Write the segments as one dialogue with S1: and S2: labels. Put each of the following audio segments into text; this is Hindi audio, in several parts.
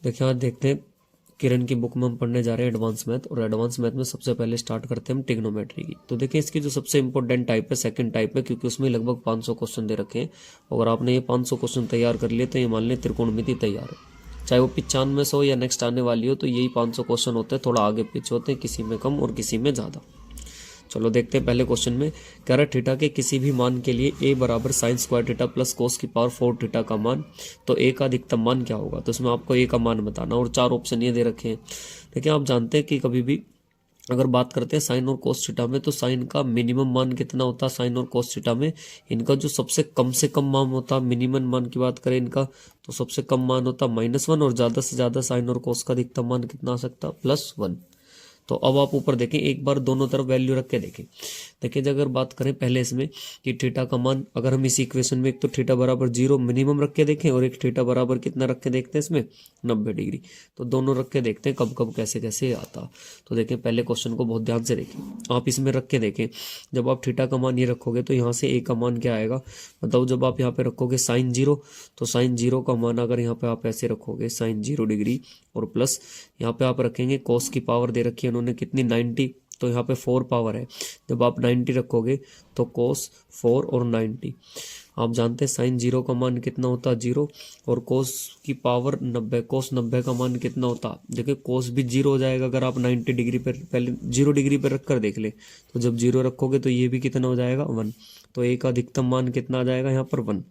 S1: देखिए आज देखते हैं किरण की बुक में हम पढ़ने जा रहे हैं एडवांस मैथ, और एडवांस मैथ में सबसे पहले स्टार्ट करते हैं हम ट्रिग्नोमेट्री की। तो देखिए इसकी जो सबसे इंपॉर्टेंट टाइप है सेकंड टाइप है, क्योंकि उसमें लगभग 500 क्वेश्चन दे रखे हैं। अगर आपने ये 500 क्वेश्चन तैयार कर लिए तो ये मान लें त्रिकोणमिति तैयार है। चाहे वो 9500 या नेक्स्ट आने वाली हो, तो यही 500 क्वेश्चन होते हैं, थोड़ा आगे पीछे होते हैं, किसी में कम और किसी में ज़्यादा। चलो देखते हैं पहले क्वेश्चन में। कह रहा थीटा के किसी भी मान के लिए a बराबर साइन स्क्वायर थीटा प्लस कोस की पावर 4 थीटा का मान, तो a का अधिकतम मान क्या होगा। तो इसमें आपको a का मान बताना, और 4 ऑप्शन ये दे रखे हैं। देखिए आप जानते हैं कि कभी भी अगर बात करते हैं साइन और कोस थीटा में, तो साइन का मिनिमम मान कितना होता है साइन और कोस थीटा में, इनका जो सबसे कम से कम मान होता है, मिनिमम मान की बात करें इनका, तो सबसे कम मान होता है -1, और ज़्यादा से ज़्यादा साइन और कोस का अधिकतम मान कितना आ सकता है +1। तो अब आप ऊपर देखें, एक बार दोनों तरफ वैल्यू रख के देखें। देखिए अगर बात करें पहले इसमें कि थीटा का मान, अगर हम इस इक्वेशन में एक तो थीटा बराबर 0 मिनिमम रख के देखें, और एक थीटा बराबर कितना रख के देखते हैं इसमें 90 डिग्री, तो दोनों रख के देखते हैं कब कब कैसे कैसे आता। तो देखें पहले क्वेश्चन को बहुत ध्यान से देखें, आप इसमें रख के देखें। जब आप थीटा का मान ये रखोगे तो यहाँ से ए का मान क्या आएगा, मतलब जब आप यहाँ पे रखोगे साइन 0, तो साइन 0 का मान अगर यहाँ पे आप ऐसे रखोगे साइन 0 डिग्री, और प्लस यहाँ पे आप रखेंगे कोस की पावर दे रखी है उन्होंने कितनी 90, तो यहाँ पे 4 पावर है। जब आप 90 रखोगे तो कोस 4 और 90, आप जानते हैं साइन 0 का मान कितना होता है 0, और कोस की पावर 90, कोस 90 का मान कितना होता, देखिए कोस भी 0 हो जाएगा अगर आप 90 डिग्री पर, पहले 0 डिग्री पर रख कर देख ले, तो जब 0 रखोगे तो ये भी कितना हो जाएगा 1, तो ए का अधिकतम मान कितना आ जाएगा यहाँ पर 1।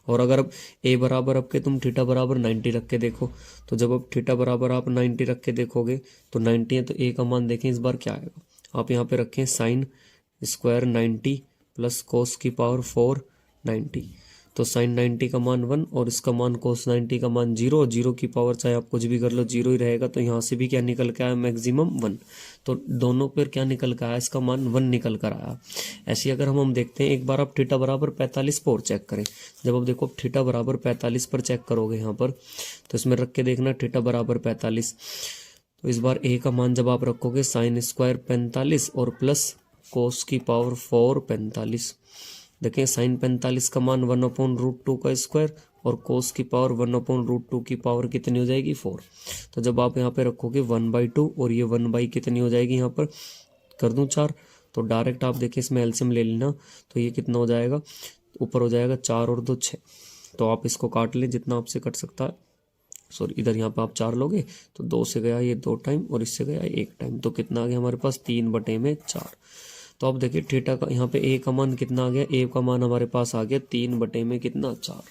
S1: और अगर अब ए बराबर अब के तुम थीटा बराबर 90 रख के देखो, तो जब अब थीटा बराबर आप 90 रख के देखोगे तो 90 है, तो ए का मान देखें इस बार क्या आएगा। आप यहाँ पे रखें साइन स्क्वायर 90 प्लस कोस की पावर 4 90, तो साइन 90 का मान 1 और इसका मान कोस 90 का मान 0, 0 की पावर चाहे आप कुछ भी कर लो 0 ही रहेगा। तो यहाँ से भी क्या निकल के आया मैक्सिमम 1, तो दोनों पर क्या निकल कर आया, इसका मान 1 निकल कर आया। ऐसे अगर हम देखते हैं, एक बार आप थीटा बराबर 45 पर चेक करें। जब आप देखो थीटा बराबर 45 पर चेक करोगे यहाँ पर, तो इसमें रख के देखना थीटा बराबर 45, तो इस बार ए का मान जब आप रखोगे साइन स्क्वायर 45 और प्लस कोस की पावर 4 45, देखें साइन 45 का मान 1/√2 का स्क्वायर, और कोस की पावर 1/√2 की पावर कितनी हो जाएगी 4। तो जब आप यहाँ पे रखोगे 1/2, और ये 1 कितनी हो जाएगी यहाँ पर कर दूं 4, तो डायरेक्ट आप देखिए इसमें एलसीएम ले लेना, तो ये कितना हो जाएगा, ऊपर हो जाएगा 4 और 2 6, तो आप इसको काट लें जितना आपसे कट सकता है। सॉरी, इधर यहाँ पे आप 4 लोगे तो 2 से गया ये 2 टाइम, और इससे गया 1 टाइम, तो कितना आ गया हमारे पास 3/4। तो अब देखिए थीटा का यहाँ पे ए का मान कितना आ गया, ए का मान हमारे पास आ गया 3/में कितना 4।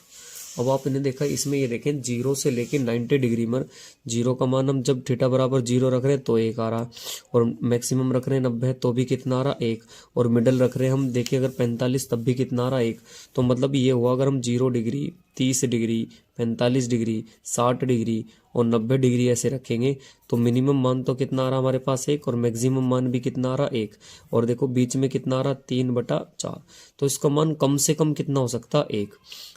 S1: अब आपने देखा इसमें ये देखें 0 से लेके 90 डिग्री में, 0 का मान हम जब थीटा बराबर 0 रख रहे हैं तो 1 आ रहा, और मैक्सिमम रख रहे हैं 90 तो भी कितना आ रहा 1, और मिडल रख रहे हैं हम देखिए अगर 45 तब भी कितना आ रहा 1। तो मतलब ये हुआ अगर हम 0 डिग्री 30 डिग्री 45 डिग्री 60 डिग्री और 90 डिग्री ऐसे रखेंगे, तो मिनिमम मान तो कितना आ रहा हमारे पास 1, और मैक्सिमम मान भी कितना आ रहा 1, और देखो बीच में कितना आ रहा 3/4। तो इसका मान कम से कम कितना हो सकता 1,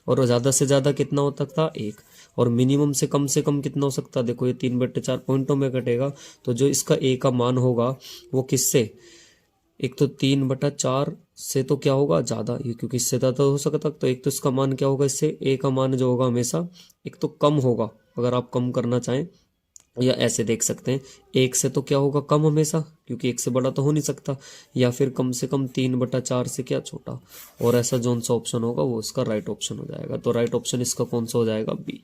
S1: और ज़्यादा से ज़्यादा कितना हो सकता 1, और मिनिमम से कम कितना हो सकता, देखो ये 3/4 पॉइंटों में कटेगा, तो जो इसका ए का मान होगा वो किससे, एक तो 3/4 से तो क्या होगा ज़्यादा, ये क्योंकि इससे ज़्यादा हो सकता, तो एक तो इसका मान क्या होगा, इससे ए का मान जो होगा हमेशा एक तो कम होगा, अगर आप कम करना चाहें, या ऐसे देख सकते हैं 1 से तो क्या होगा कम हमेशा, क्योंकि 1 से बड़ा तो हो नहीं सकता, या फिर कम से कम 3/4 से क्या छोटा, और ऐसा जोन सा ऑप्शन होगा वो इसका राइट ऑप्शन हो जाएगा। तो राइट ऑप्शन इसका कौन सा हो जाएगा, बी।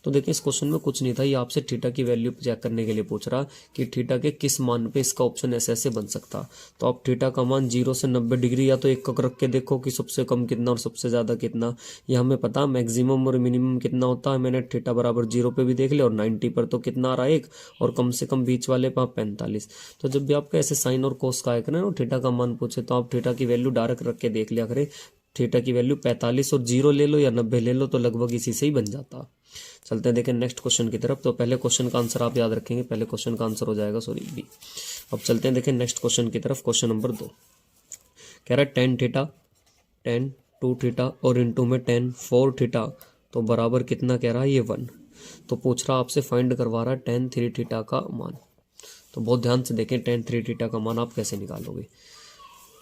S1: तो देखिए इस क्वेश्चन में कुछ नहीं था, ये आपसे थीटा की वैल्यू चेक करने के लिए पूछ रहा कि थीटा के किस मान पे इसका ऑप्शन ऐसे ऐसे बन सकता। तो आप थीटा का मान 0 से 90 डिग्री या तो एक रख के देखो कि सबसे कम कितना और सबसे ज़्यादा कितना, ये हमें पता मैक्सिमम और मिनिमम कितना होता है, मैंने थीटा बराबर 0 पे भी देख लिया, और 90 पर तो कितना आ रहा है 1, और कम से कम बीच वाले पर 45। तो जब भी आपको ऐसे साइन और कोस का आइकन है ना थीटा का मान पूछे, तो आप थीटा की वैल्यू डायरेक्ट रख के देख लिया करें, थीटा की वैल्यू 45 और 0 ले लो या 90 ले लो, तो लगभग इसी से ही बन जाता। चलते हैं देखें नेक्स्ट क्वेश्चन की तरफ। तो पहले क्वेश्चन का आंसर आप याद रखेंगे, पहले क्वेश्चन का आंसर हो जाएगा सॉरी बी। अब चलते हैं देखें नेक्स्ट क्वेश्चन की तरफ। क्वेश्चन नंबर 2 कह रहा है tan थीटा tan 2 थीटा और इनटू में tan 4 थीटा, तो बराबर कितना कह रहा है ये 1। तो पूछ रहा आपसे फाइंड करवा रहा है tan 3 थीटा का मान। तो बहुत ध्यान से देखें tan 3 थीटा का मान आप कैसे निकालोगे।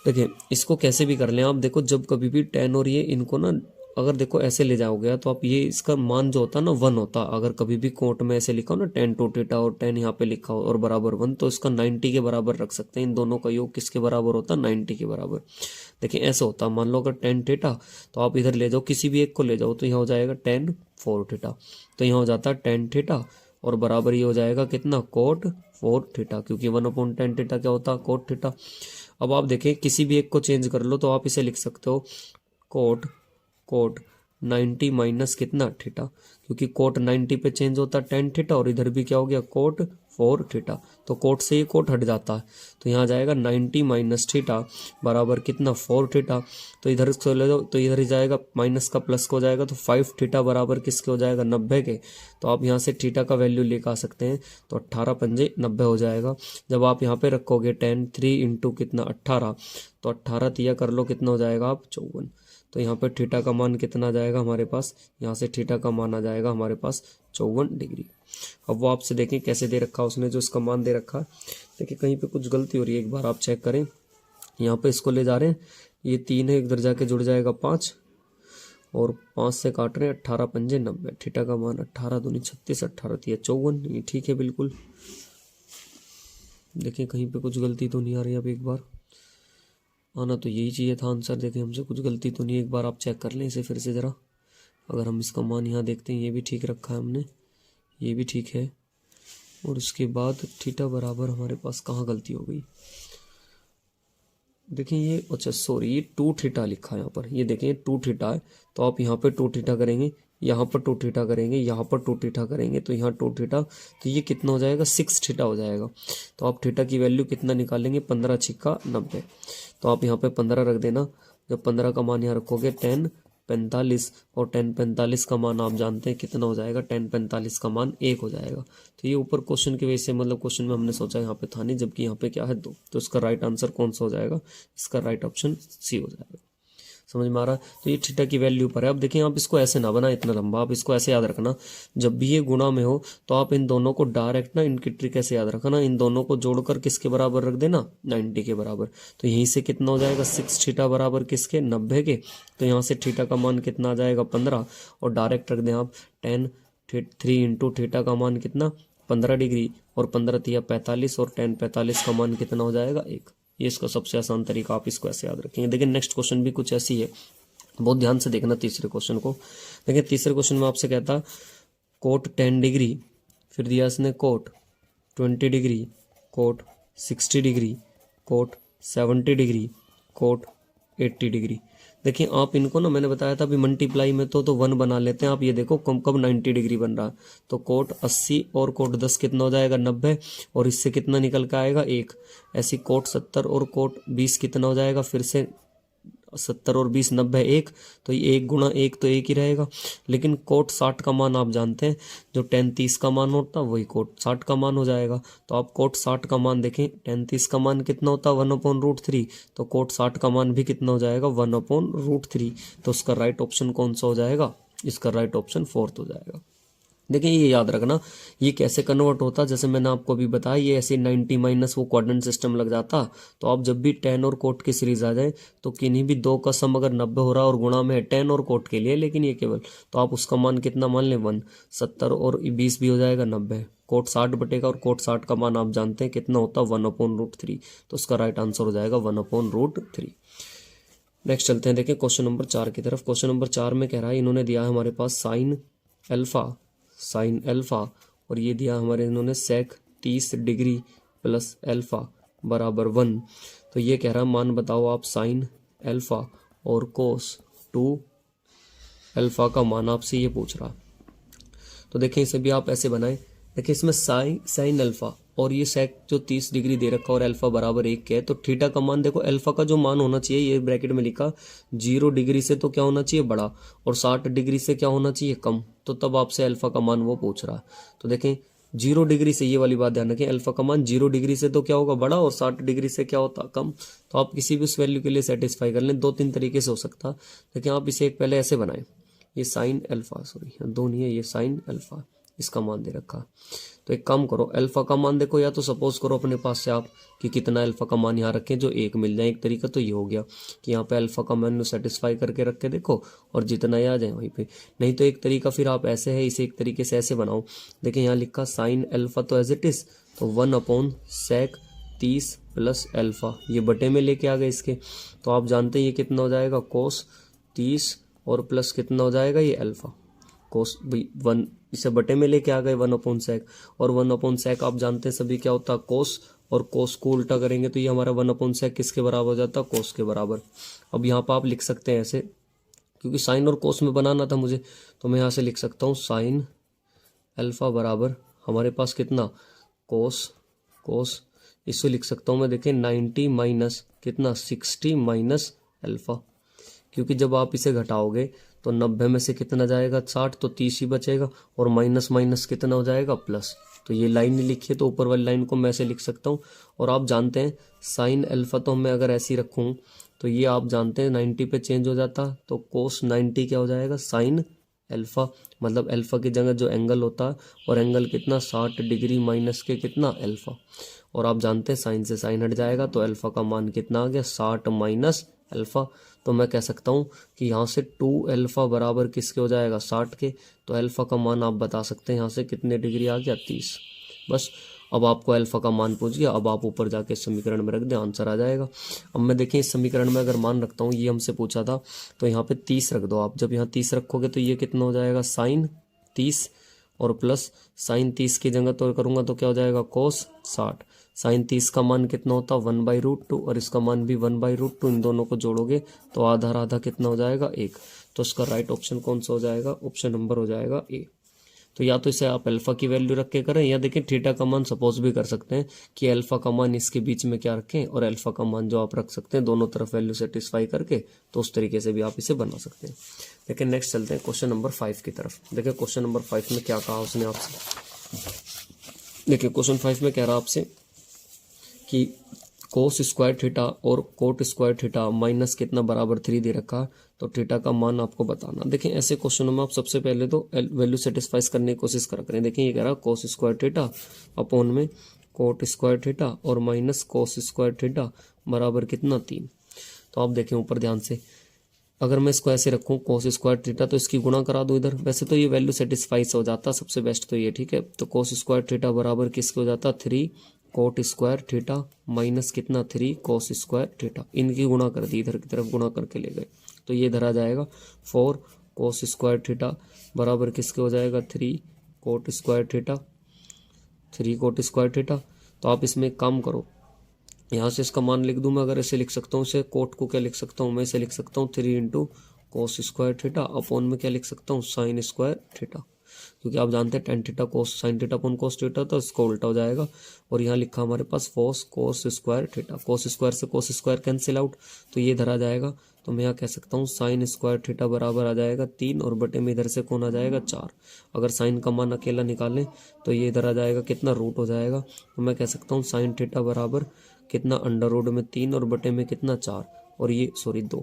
S1: देखिए इसको कैसे भी कर लें आप, देखो जब कभी भी tan और ये इनको ना अगर देखो ऐसे ले जाओगे तो आप ये इसका मान जो होता है ना 1 होता। अगर कभी भी कोट में ऐसे लिखा हो ना tan 2 थीटा और tan यहाँ पे लिखा हो और बराबर 1, तो इसका 90 के बराबर रख सकते हैं। इन दोनों का योग किसके बराबर होता है? 90 के बराबर। देखिए ऐसे होता, मान लो अगर tan थीटा, तो आप इधर ले जाओ, किसी भी एक को ले जाओ, तो यहाँ हो जाएगा tan 4 थीटा। तो यहाँ हो जाता है tan थीटा और बराबर ये हो जाएगा कितना? cot 4 थीटा, क्योंकि 1/tan थीटा क्या होता है? cot theta. अब आप देखें किसी भी एक को चेंज कर लो, तो आप इसे लिख सकते हो कोट 90 माइनस कितना? थीटा, क्योंकि कोट 90 पे चेंज होता है tan थीटा, और इधर भी क्या हो गया? Coat 4 theta. तो कोट से ये कोट हट जाता है, तो यहाँ जाएगा 90 माइनस थीटा बराबर कितना? 4 थीटा। तो इधर से ले जाओ तो इधर ही जाएगा, माइनस का प्लस को जाएगा, तो 5 थीटा बराबर किसके हो जाएगा? 90 के। तो आप यहाँ से थीटा का वैल्यू लेकर आ सकते हैं, तो 18 पंजे 90 हो जाएगा। जब आप यहाँ पे रखोगे tan 3 इंटू कितना? 18, तो 18 तिया कर लो, कितना हो जाएगा आप? 54। तो यहाँ पे थीटा का मान कितना आ जाएगा हमारे पास? यहाँ से थीटा का मान आ जाएगा हमारे पास 54 डिग्री। अब वो आपसे देखें कैसे दे रखा उसने, जो इसका मान दे रखा। देखिए कहीं पे कुछ गलती हो रही है, एक बार आप चेक करें। यहाँ पे इसको ले जा रहे हैं, ये 3 है, इधर जाके जुड़ जाएगा 5, और 5 से काट रहे हैं, 18 पंजे 90। थीटा का मान 18 दूनी 36, 18 तिया 54। ये ठीक है बिल्कुल। देखिए कहीं पे कुछ गलती तो नहीं आ रही। अब एक बार आना तो यही चाहिए था आंसर। देखें हमसे कुछ गलती तो नहीं, एक बार आप चेक कर लें इसे फिर से ज़रा। अगर हम इसका मान यहाँ देखते हैं, ये भी ठीक रखा है हमने, ये भी ठीक है। और उसके बाद थीटा बराबर हमारे पास कहाँ गलती हो गई? देखें ये, अच्छा सॉरी, ये 2 थीटा लिखा है यहाँ पर। ये देखें 2 थीटा है, तो आप यहाँ पर 2 थीटा करेंगे, यहाँ पर 2 थीटा करेंगे, यहाँ पर 2 थीटा करेंगे, तो यहाँ 2 थीटा, तो ये कितना हो जाएगा? 6 थीटा हो जाएगा। तो आप थीटा की वैल्यू कितना निकालेंगे? 15 छिक्का 90। तो आप यहाँ पे 15 रख देना। जब 15 का मान यहाँ रखोगे tan 45, और tan 45 का मान आप जानते हैं कितना हो जाएगा? tan 45 का मान 1 हो जाएगा। तो ये ऊपर क्वेश्चन की वजह से, मतलब क्वेश्चन में हमने सोचा यहाँ पे था नहीं, जबकि यहाँ पे क्या है 2। तो इसका राइट आंसर कौन सा हो जाएगा? इसका राइट ऑप्शन सी हो जाएगा। समझ में आ रहा है? तो ये थीटा की वैल्यू पर है। अब देखिए आप इसको ऐसे ना बनाए इतना लंबा, आप इसको ऐसे याद रखना, जब भी ये गुणा में हो तो आप इन दोनों को डायरेक्ट ना, इनकी ट्रिक ऐसे याद रखना, इन दोनों को जोड़कर किसके बराबर रख देना? 90 के बराबर। तो यहीं से कितना हो जाएगा? 6 थीटा बराबर किसके? 90 के। तो यहाँ से थीटा का मान कितना आ जाएगा? 15, और डायरेक्ट रख दें आप tan 3 इंटू थीटा का मान कितना? 15 डिग्री, और 15 तिया 45, और tan 45 का मान कितना हो जाएगा? 1। ये इसका सबसे आसान तरीका, आप इसको ऐसे याद रखेंगे। देखिए नेक्स्ट क्वेश्चन भी कुछ ऐसी है, बहुत ध्यान से देखना तीसरे क्वेश्चन को। देखिए तीसरे क्वेश्चन में आपसे कहता कोट 10 डिग्री, फिर दिया इसने cot 20 degree, cot 60 degree, cot 70 degree, cot 80 degree. देखिए आप इनको ना, मैंने बताया था अभी मल्टीप्लाई में तो 1 बना लेते हैं। आप ये देखो कब कब 90 डिग्री बन रहा है, तो कोट 80 और कोट 10 कितना हो जाएगा? 90, और इससे कितना निकल के आएगा? 1। ऐसी कोट 70 और कोट 20 कितना हो जाएगा? फिर से 70 और 20 90, 1। तो ये 1 गुणा 1 तो 1 ही रहेगा। लेकिन कोट 60 का मान आप जानते हैं, जो tan 30 का मान होता है वही कोट 60 का मान हो जाएगा। तो आप कोट 60 का मान देखें, tan 30 का मान कितना होता है? 1/√3। तो कोट 60 का मान भी कितना हो जाएगा? 1/√3। तो उसका राइट ऑप्शन कौन सा हो जाएगा? इसका राइट ऑप्शन 4th हो जाएगा। देखिए ये याद रखना, ये कैसे कन्वर्ट होता, जैसे मैंने आपको अभी बताया, ये ऐसे 90 माइनस वो क्वाड्रेंट सिस्टम लग जाता। तो आप जब भी tan और कोट की सीरीज आ जाए, तो किन्हीं भी दो का सम अगर 90 हो रहा और गुणा में है tan और कोट के लिए, लेकिन ये केवल, तो आप उसका मान कितना मान लें? 1। 70 और 20 भी हो जाएगा 90। कोट 60 बटेगा, और कोट 60 का मान आप जानते हैं कितना होता है? 1/√3। तो उसका राइट आंसर हो जाएगा 1/√3। नेक्स्ट चलते हैं, देखिए क्वेश्चन नंबर 4 की तरफ। क्वेश्चन नंबर 4 में कह रहा है, इन्होंने दिया है हमारे पास साइन अल्फा, और ये दिया हमारे इन्होंने सेक 30 डिग्री प्लस अल्फा बराबर 1। तो ये कह रहा है मान बताओ आप साइन अल्फा और कोस 2 अल्फा का मान आपसे ये पूछ रहा। तो देखें इसे भी आप ऐसे बनाएं। देखिए इसमें साइन अल्फा और ये सेक जो 30 डिग्री दे रखा और अल्फा बराबर 1 के है, तो थीटा का मान देखो, अल्फा का जो मान होना चाहिए, ये ब्रैकेट में लिखा 0 डिग्री से तो क्या होना चाहिए? बड़ा, और 60 डिग्री से क्या होना चाहिए? कम। तो तब आपसे अल्फा का मान वो पूछ रहा है। तो देखें 0 डिग्री से, ये वाली बात ध्यान रखें, अल्फा का मान 0 डिग्री से तो क्या होगा? बड़ा, और 60 डिग्री से क्या होता? कम। तो आप किसी भी उस वैल्यू के लिए सेटिस्फाई कर लें। 2-3 तरीके से हो सकता। लेकिन आप इसे एक पहले ऐसे बनाएं, ये साइन अल्फा, सॉरी 2 नहीं है, ये साइन अल्फा, इसका मान दे रखा। तो एक काम करो, अल्फा का मान देखो, या तो सपोज करो अपने पास से आप कि कितना अल्फा का मान यहाँ रखें जो 1 मिल जाए। एक तरीका तो ये हो गया कि यहाँ पे अल्फा का मान सेटिस्फाई करके रख के देखो और जितना ही आ जाए वहीं पे। नहीं तो एक तरीका फिर आप ऐसे है, इसे एक तरीके से ऐसे बनाओ। देखिए यहाँ लिखा साइन अल्फा तो एज इट इज, तो 1/sec 30 प्लस अल्फा, ये बटे में लेके आ गए इसके। तो आप जानते हैं ये कितना हो जाएगा कोस 30 और प्लस कितना हो जाएगा ये अल्फा कोस भाई 1, इसे बटे में लेके आ गए 1/sec। और 1/sec आप जानते हैं सभी क्या होता है कोस, और कोस को उल्टा करेंगे तो ये हमारा 1/sec किसके बराबर हो जाता है कोस के बराबर। अब यहाँ पर आप लिख सकते हैं ऐसे, क्योंकि साइन और कोस में बनाना था मुझे, तो मैं यहाँ से लिख सकता हूँ साइन अल्फा बराबर हमारे पास कितना कोस कोस, इससे लिख सकता हूँ मैं, देखें 90 माइनस कितना 60 माइनस अल्फा, क्योंकि जब आप इसे घटाओगे तो 90 में से कितना जाएगा 60, तो 30 ही बचेगा, और माइनस माइनस कितना हो जाएगा प्लस। तो ये लाइन लिखिए तो ऊपर वाली लाइन को मैं ऐसे लिख सकता हूँ। और आप जानते हैं साइन अल्फा तो मैं अगर ऐसे ही रखूँ तो ये आप जानते हैं 90 पे चेंज हो जाता, तो कोस 90 क्या हो जाएगा साइन अल्फा, मतलब अल्फा की जगह जो एंगल होता है, और एंगल कितना 60 डिग्री माइनस के कितना अल्फा। और आप जानते हैं साइन से साइन हट जाएगा तो अल्फा का मान कितना आ गया 60 माइनस अल्फा। तो मैं कह सकता हूँ कि यहाँ से 2 अल्फा बराबर किसके हो जाएगा 60 के। तो अल्फा का मान आप बता सकते हैं यहाँ से कितने डिग्री आ गया 30। बस अब आपको अल्फा का मान पूछ गया, अब आप ऊपर जाके समीकरण में रख दें, आंसर आ जाएगा। अब मैं देखें इस समीकरण में अगर मान रखता हूँ, ये हमसे पूछा था, तो यहाँ पे 30 रख दो आप। जब यहाँ 30 रखोगे तो ये कितना हो जाएगा साइन 30 और प्लस साइन 30 की जगह तो करूँगा तो क्या हो जाएगा कोस 60। साइन 30 का मान कितना होता है 1/√2 और इसका मान भी 1/√2, इन दोनों को जोड़ोगे तो आधा आधा कितना हो जाएगा 1। तो इसका राइट ऑप्शन कौन सा हो जाएगा, ऑप्शन नंबर हो जाएगा ए। तो या तो इसे आप अल्फा की वैल्यू रख के करें, या देखिए थीटा का मान सपोज भी कर सकते हैं कि अल्फा का मान इसके बीच में क्या रखें, और अल्फा का मान जो आप रख सकते हैं दोनों तरफ वैल्यू सेटिस्फाई करके, तो उस तरीके से भी आप इसे बना सकते हैं। देखिए नेक्स्ट चलते हैं क्वेश्चन नंबर 5 की तरफ। देखिए क्वेश्चन नंबर 5 में क्या कहा उसने आपसे। देखिए क्वेश्चन 5 में कह रहा आपसे कि कोस स्क्वायर थीटा और कोट स्क्वायर थीटा माइनस कितना बराबर 3 दे रखा, तो थीटा का मान आपको बताना। देखें ऐसे क्वेश्चनों में आप सबसे पहले तो वैल्यू सेटिस्फाइज करने की कोशिश करें। देखें ये कह रहा कोस स्क्वायर थीटा अपॉन में कोट स्क्वायर थीटा और माइनस कोस स्क्वायर थीटा बराबर कितना 3। तो आप देखें ऊपर ध्यान से, अगर मैं इसको ऐसे रखूँ कोस स्क्वायर थीटा तो इसकी गुणा करा दूँ इधर, वैसे तो ये वैल्यू सेटिस्फाइज हो जाता सबसे बेस्ट तो ये, ठीक है। तो कोस स्क्वायर थीटा बराबर किसके हो जाता 3 कोट स्क्वायर थीटा माइनस कितना 3 कोस स्क्वायर थीटा, इनकी गुणा कर दी, इधर की तरफ गुणा करके ले गए तो ये धरा जाएगा 4 कोस स्क्वायर थीटा बराबर किसके हो जाएगा 3 coat square theta, 3 coat square theta. तो आप इसमें एक काम करो, यहाँ से इसका मान लिख दूं मैं, अगर ऐसे लिख सकता हूँ इसे, कोट को क्या लिख सकता हूँ मैं, इसे लिख सकता हूँ 3 into cos square theta upon में क्या लिख सकता हूँ साइन स्क्वायर थीटा, क्योंकि आप जानते हैं tan theta cos sine theta upon cos theta, तो इसको उल्टा हो जाएगा। और यहाँ लिखा हमारे पास फोस cos square theta, cos square से कोस स्क्वायर कैंसिल आउट, तो ये धरा जाएगा। तो मैं यहाँ कह सकता हूँ साइन स्क्वायर थीटा बराबर आ जाएगा 3 और बटे में इधर से कौन आ जाएगा 4। अगर साइन का मान अकेला निकालें तो ये इधर आ जाएगा कितना रूट हो जाएगा। तो मैं कह सकता हूँ साइन थीटा बराबर कितना अंडर रूट में 3 और बटे में कितना 4, और ये सॉरी 2,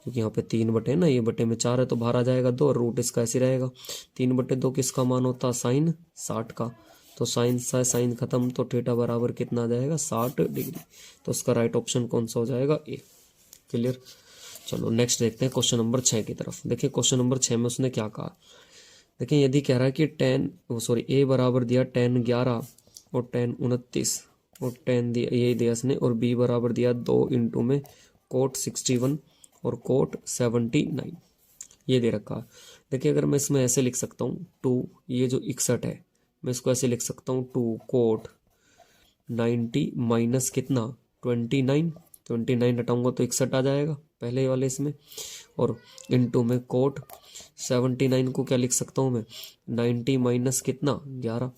S1: क्योंकि यहाँ पे 3 बटे ना, ये बटे में 4 है तो बाहर आ जाएगा 2 और रूट इसका ऐसे रहेगा। 3/2 किसका मान होता है साइन 60 का, तो साइन से साइन खत्म, तो थीटा बराबर कितना आ जाएगा 60 डिग्री। तो इसका राइट ऑप्शन कौन सा हो जाएगा ए। क्लियर। चलो नेक्स्ट देखते हैं क्वेश्चन नंबर 6 की तरफ। देखिए क्वेश्चन नंबर 6 में उसने क्या कहा। देखिए यदि कह रहा है कि ए बराबर दिया tan 11 और tan 29 और tan दिया ये दिया इसने, और बी बराबर दिया 2 इंटू में कोट 61 और कोट 79 ये दे रखा। देखिए अगर मैं इसमें ऐसे लिख सकता हूँ 2, ये जो 61 है मैं इसको ऐसे लिख सकता हूँ 2 कोट 90 माइनस कितना 29 हटाऊंगा तो 61 आ जाएगा पहले वाले इसमें, और इनटू में कोट 79 को क्या लिख सकता हूँ मैं 90 माइनस कितना 11,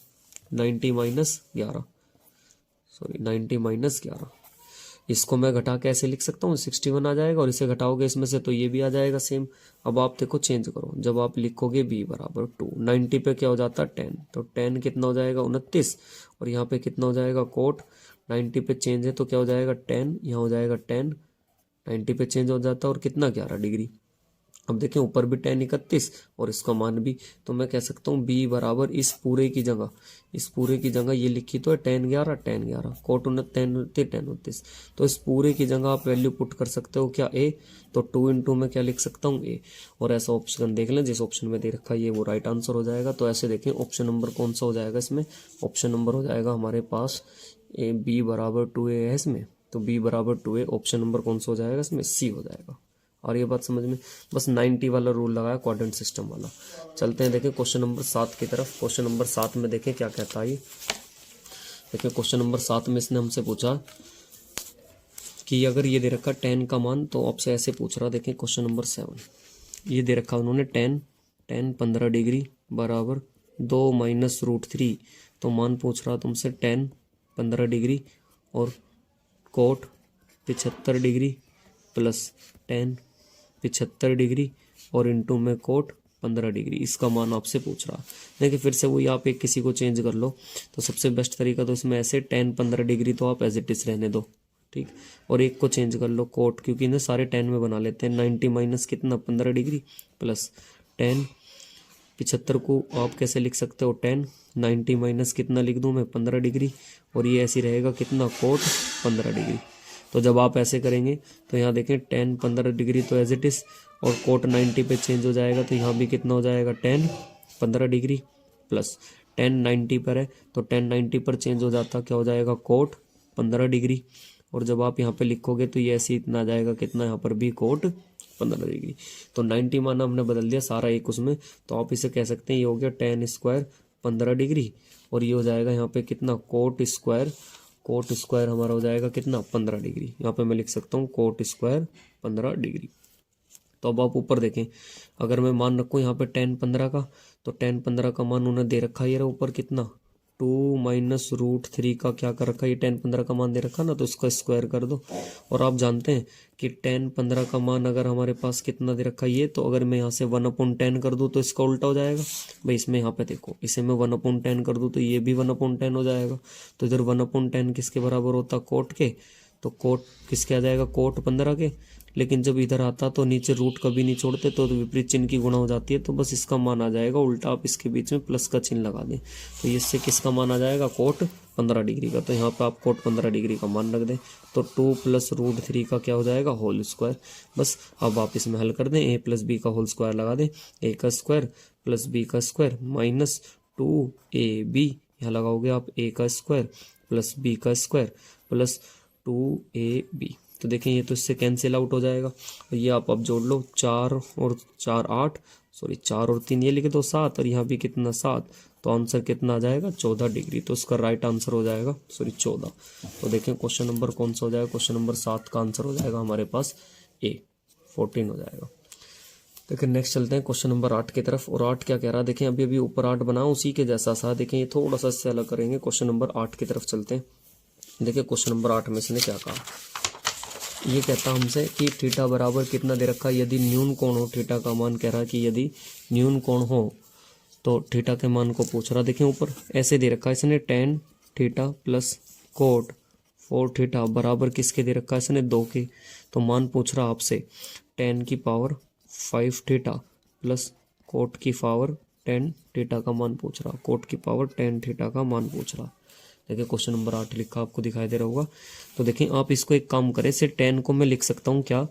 S1: 90 माइनस 11 सॉरी 90 माइनस 11, इसको मैं घटा के ऐसे लिख सकता हूँ 61 आ जाएगा, और इसे घटाओगे इसमें से तो ये भी आ जाएगा सेम। अब आप देखो चेंज करो, जब आप लिखोगे b बराबर 2, 90 पे क्या हो जाता है 10, तो 10 कितना हो जाएगा 29, और यहाँ पे कितना हो जाएगा कोट 90 पे चेंज है तो क्या हो जाएगा 10, यहाँ हो जाएगा 10, 90 पे चेंज हो जाता है और कितना 11 डिग्री। अब देखें ऊपर भी tan 31 और इसका मान भी, तो मैं कह सकता हूँ b बराबर इस पूरे की जगह ये लिखी तो है tan 11 कोट 29 tan 29, तो इस पूरे की जगह आप वैल्यू पुट कर सकते हो क्या a, तो 2 इंटू में क्या लिख सकता हूँ a, और ऐसा ऑप्शन देख लें जिस ऑप्शन में दे रखा है ये वो राइट आंसर हो जाएगा। तो ऐसे देखें ऑप्शन नंबर कौन सा हो जाएगा इसमें, ऑप्शन नंबर हो जाएगा हमारे पास ए b बराबर 2a है इसमें, तो b बराबर 2a, ऑप्शन नंबर कौन सा हो जाएगा इसमें, c हो जाएगा। और ये बात समझ में, बस 90 वाला रूल लगाया क्वाड्रेंट सिस्टम वाला। चलते हैं देखें क्वेश्चन नंबर 7 की तरफ। क्वेश्चन नंबर 7 में देखें क्या कहता है ये, देखिए क्वेश्चन नंबर 7 में इसने हमसे पूछा कि अगर ये दे रखा tan का मान, तो आपसे ऐसे पूछ रहा, देखें क्वेश्चन नंबर 7 ये दे रखा उन्होंने tan 15 डिग्री बराबर 2 माइनस √3, तो मान पूछ रहा तुमसे tan 15 डिग्री और cot 75 degree plus tan 75 degree और इंटू में कोट 15 डिग्री, इसका मान आपसे पूछ रहा। देखिए फिर से वही, आप एक किसी को चेंज कर लो, तो सबसे बेस्ट तरीका तो इसमें ऐसे tan 15 डिग्री तो आप एज इट इज रहने दो, ठीक, और एक को चेंज कर लो कोट, क्योंकि इन्हें सारे tan में बना लेते हैं। 90 माइनस कितना 15 डिग्री प्लस tan 75 को आप कैसे लिख सकते हो, tan 90 माइनस कितना लिख दूँ मैं 15 डिग्री, और ये ऐसे रहेगा कितना कोट 15 डिग्री। तो जब आप ऐसे करेंगे तो यहाँ देखें tan 15 डिग्री तो एज इट इज़, और कोट 90 पे चेंज हो जाएगा, तो यहाँ भी कितना हो जाएगा tan 15 डिग्री प्लस tan 90 पर है तो tan 90 पर चेंज हो जाता, क्या हो जाएगा कोट 15 डिग्री, और जब आप यहाँ पे लिखोगे तो ये ऐसे इतना आ जाएगा कितना, यहाँ पर भी कोट 15 डिग्री। तो 90 माना हमने बदल दिया सारा एक उसमें, तो आप इसे कह सकते हैं ये हो गया tan स्क्वायर 15 डिग्री, और ये हो जाएगा यहाँ पे कितना कोट स्क्वायर हमारा हो जाएगा कितना 15 डिग्री। यहाँ पे मैं लिख सकता हूँ कोट स्क्वायर 15 डिग्री। तो अब आप ऊपर देखें, अगर मैं मान रखूँ यहाँ पे tan 15 का, तो tan 15 का मान उन्हें दे रखा है ये ऊपर कितना 2 माइनस √3 का क्या कर रखा है, ये tan 15 का मान दे रखा ना, तो इसका स्क्वायर कर दो। और आप जानते हैं कि tan 15 का मान अगर हमारे पास कितना दे रखा है ये, तो अगर मैं यहाँ से 1/10 कर दूँ तो इसका उल्टा हो जाएगा भाई। इसमें यहाँ पे देखो, इसे मैं 1/10 कर दूँ तो ये भी 1/10 हो जाएगा, तो इधर 1/10 किसके बराबर होता कोट के, तो कोट किसके आ जाएगा कोट 15 के, लेकिन जब इधर आता तो नीचे रूट कभी नहीं छोड़ते, तो विपरीत चिन्ह की गुणा हो जाती है, तो बस इसका मान आ जाएगा उल्टा, आप इसके बीच में प्लस का चिन्ह लगा दें, तो इससे किसका मान आ जाएगा कोट 15 डिग्री का। तो यहाँ पे आप कोट 15 डिग्री का मान रख दें, तो 2 प्लस √3 का क्या हो जाएगा होल स्क्वायर। बस अब आप इसमें हल कर दें, a प्लस बी का होल स्क्वायर लगा दें, a का स्क्वायर प्लस b का स्क्वायर माइनस 2ab, यहाँ लगाओगे आप a का स्क्वायर प्लस b का स्क्वायर प्लस 2ab। तो देखें ये तो इससे कैंसिल आउट हो जाएगा, और ये आप अब जोड़ लो 4 और 4 8, सॉरी 4 और 3 ये लिख दो 7, और यहाँ भी कितना 7, तो आंसर कितना आ जाएगा 14 डिग्री। तो इसका राइट आंसर हो जाएगा 14। तो देखें क्वेश्चन नंबर कौन सा हो जाएगा, क्वेश्चन नंबर 7 का आंसर हो जाएगा हमारे पास ए 14 हो जाएगा। देखिए नेक्स्ट चलते हैं क्वेश्चन नंबर 8 की तरफ, और 8 क्या कह रहा है, देखें अभी ऊपर 8 बना उसी के जैसा सा, देखें ये थोड़ा सा इससे अलग करेंगे। क्वेश्चन नंबर 8 की तरफ चलते हैं। देखिए क्वेश्चन नंबर 8 में इसने क्या कहा, ये कहता हमसे कि थीटा बराबर कितना दे रखा है, यदि न्यून कोण हो, थीटा का मान कह रहा है कि यदि न्यून कोण हो तो थीटा के मान को पूछ रहा। देखें ऊपर ऐसे दे रखा है इसने tan theta plus coat 4 theta बराबर किसके दे रखा है इसने 2 के, तो मान पूछ रहा आपसे tan की पावर 5 थीटा प्लस कोट की पावर 10 थीटा का मान पूछ रहा, कोट की पावर 10 थीटा का मान पूछ रहा। देखिए क्वेश्चन नंबर 8 लिखा आपको दिखाई दे रहा होगा। तो देखें आप इसको एक काम करें, से 10 को मैं लिख सकता हूँ क्या,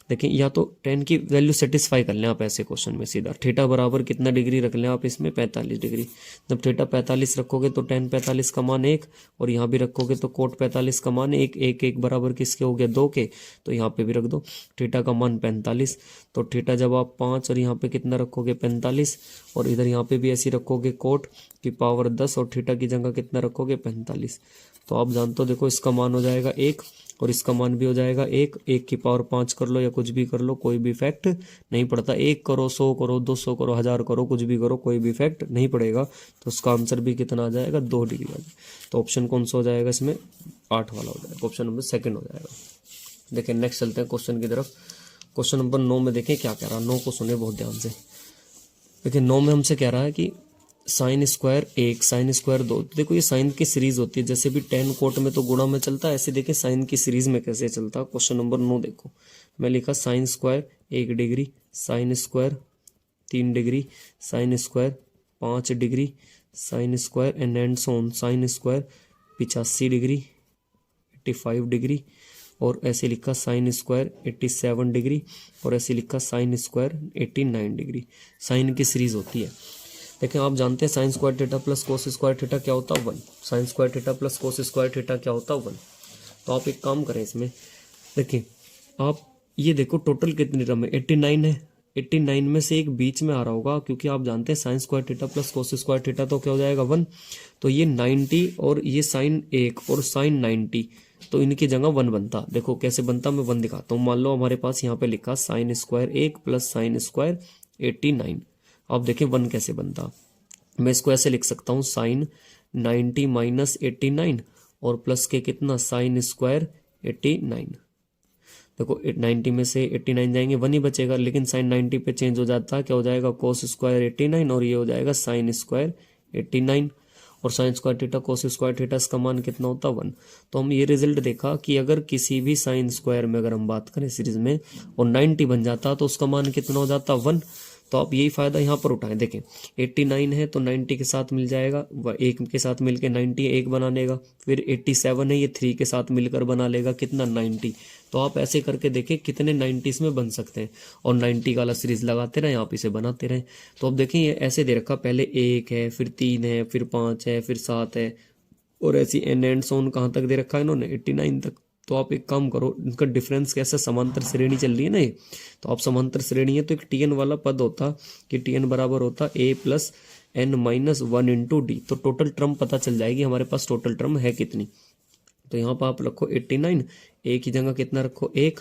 S1: देखें या तो 10 की वैल्यू सेटिस्फाई कर लें आप ऐसे क्वेश्चन में सीधा, थीटा बराबर कितना डिग्री रख लें आप इसमें 45 डिग्री। जब थीटा 45 रखोगे तो tan 45 का मान 1, और यहाँ भी रखोगे तो कोट 45 का मान 1, 1 1 बराबर किसके हो गया 2 के, तो यहाँ पे भी रख दो थीटा का मान 45, तो थीटा जब आप 5 और यहाँ पे कितना रखोगे 45, और इधर यहाँ पे भी ऐसे रखोगे कोट की पावर 10 और थीटा की जगह कितना रखोगे 45, तो आप जानते हो देखो इसका मान हो जाएगा 1 और इसका मान भी हो जाएगा 1, 1 की पावर 5 कर लो या कुछ भी कर लो, कोई भी इफेक्ट नहीं पड़ता। 1 करो 100 करो 200 करो 1000 करो कुछ भी करो, कोई भी इफेक्ट नहीं पड़ेगा। तो उसका आंसर भी कितना आ जाएगा 2 डिग्री आ जाएगा। तो ऑप्शन कौन सा हो जाएगा इसमें 8 वाला हो जाएगा, ऑप्शन नंबर 2 हो जाएगा। देखिए नेक्स्ट चलते हैं क्वेश्चन की तरफ। क्वेश्चन नंबर 9 में देखें क्या कह रहा है, 9 को सुने बहुत ध्यान से। देखिए 9 में हमसे कह रहा है कि साइन स्क्वायर 1 साइन स्क्वायर 2, देखो ये साइन की सीरीज होती है, जैसे भी tan कोट में तो गुणा में चलता है, ऐसे देखें साइन की सीरीज में कैसे चलता है। क्वेश्चन नंबर 9 देखो मैं लिखा sine square 1 degree, sine square 3 degree, sine square 5 degree, sine square and so on, sine square 85 degree, 85 degree, और ऐसे लिखा साइन स्क्वायर 87 डिग्री, और ऐसे लिखा साइन स्क्वायर 89 डिग्री। साइन की सीरीज होती है। देखें आप जानते हैं साइन स्क्वायर थीटा प्लस कोस स्क्वायर थीटा क्या होता है 1। साइन स्क्वायर थीटा प्लस कोस स्क्वायर थीटा क्या होता है 1। तो आप एक काम करें इसमें, देखिए आप ये देखो टोटल कितनी टर्म है 89 है। 89 में से एक बीच में आ रहा होगा, क्योंकि आप जानते हैं साइन स्क्वायर थीटा प्लस कोस स्क्वायर थीटा तो क्या हो जाएगा 1। तो ये 90 और ये साइन 1 और साइन 90, तो इनकी जगह 1 बनता। देखो कैसे बनता, मैं 1 दिखाता हूँ। मान लो हमारे पास यहाँ पे लिखा sine square 1 plus sine square 89। आप देखें 1 कैसे बनता। मैं इसको ऐसे लिख सकता हूँ साइन 90 माइनस 89 और प्लस के कितना साइन स्क्वायर 89। देखो 90 में से 89 जाएंगे 1 ही बचेगा, लेकिन साइन 90 पे चेंज हो जाता है, क्या हो जाएगा कोस स्क्वायर 89 और ये हो जाएगा साइन स्क्वायर 89। और sine square theta cos square theta इसका मान कितना होता है 1। तो हम ये रिजल्ट देखा कि अगर किसी भी साइन स्क्वायर में अगर हम बात करें सीरीज में और 90 बन जाता तो उसका मान कितना हो जाता 1। तो आप यही फायदा यहाँ पर उठाएं। देखें 89 है तो 90 के साथ मिल जाएगा, 1 के साथ मिलकर 90 1 बना लेगा। फिर 87 है ये 3 के साथ मिलकर बना लेगा कितना 90। तो आप ऐसे करके देखें कितने 90s में बन सकते हैं, और 90 वाला सीरीज लगाते रहें, आप इसे बनाते रहें। तो अब देखें ये ऐसे दे रखा, पहले 1 है, फिर 3 है, फिर 5 है, फिर 7 है, और ऐसी एंड सोन कहाँ तक दे रखा है इन्होंने 89 तक। तो आप एक काम करो, इनका डिफरेंस कैसा, समांतर श्रेणी चल रही है ना ये, तो आप समांतर श्रेणी है तो एक टीएन वाला पद होता कि टीएन बराबर होता A plus N minus 1 into D. तो टोटल टर्म पता चल जाएगी हमारे पास टोटल टर्म है कितनी। तो यहाँ पर आप रखो 89, ए की जगह कितना रखो 1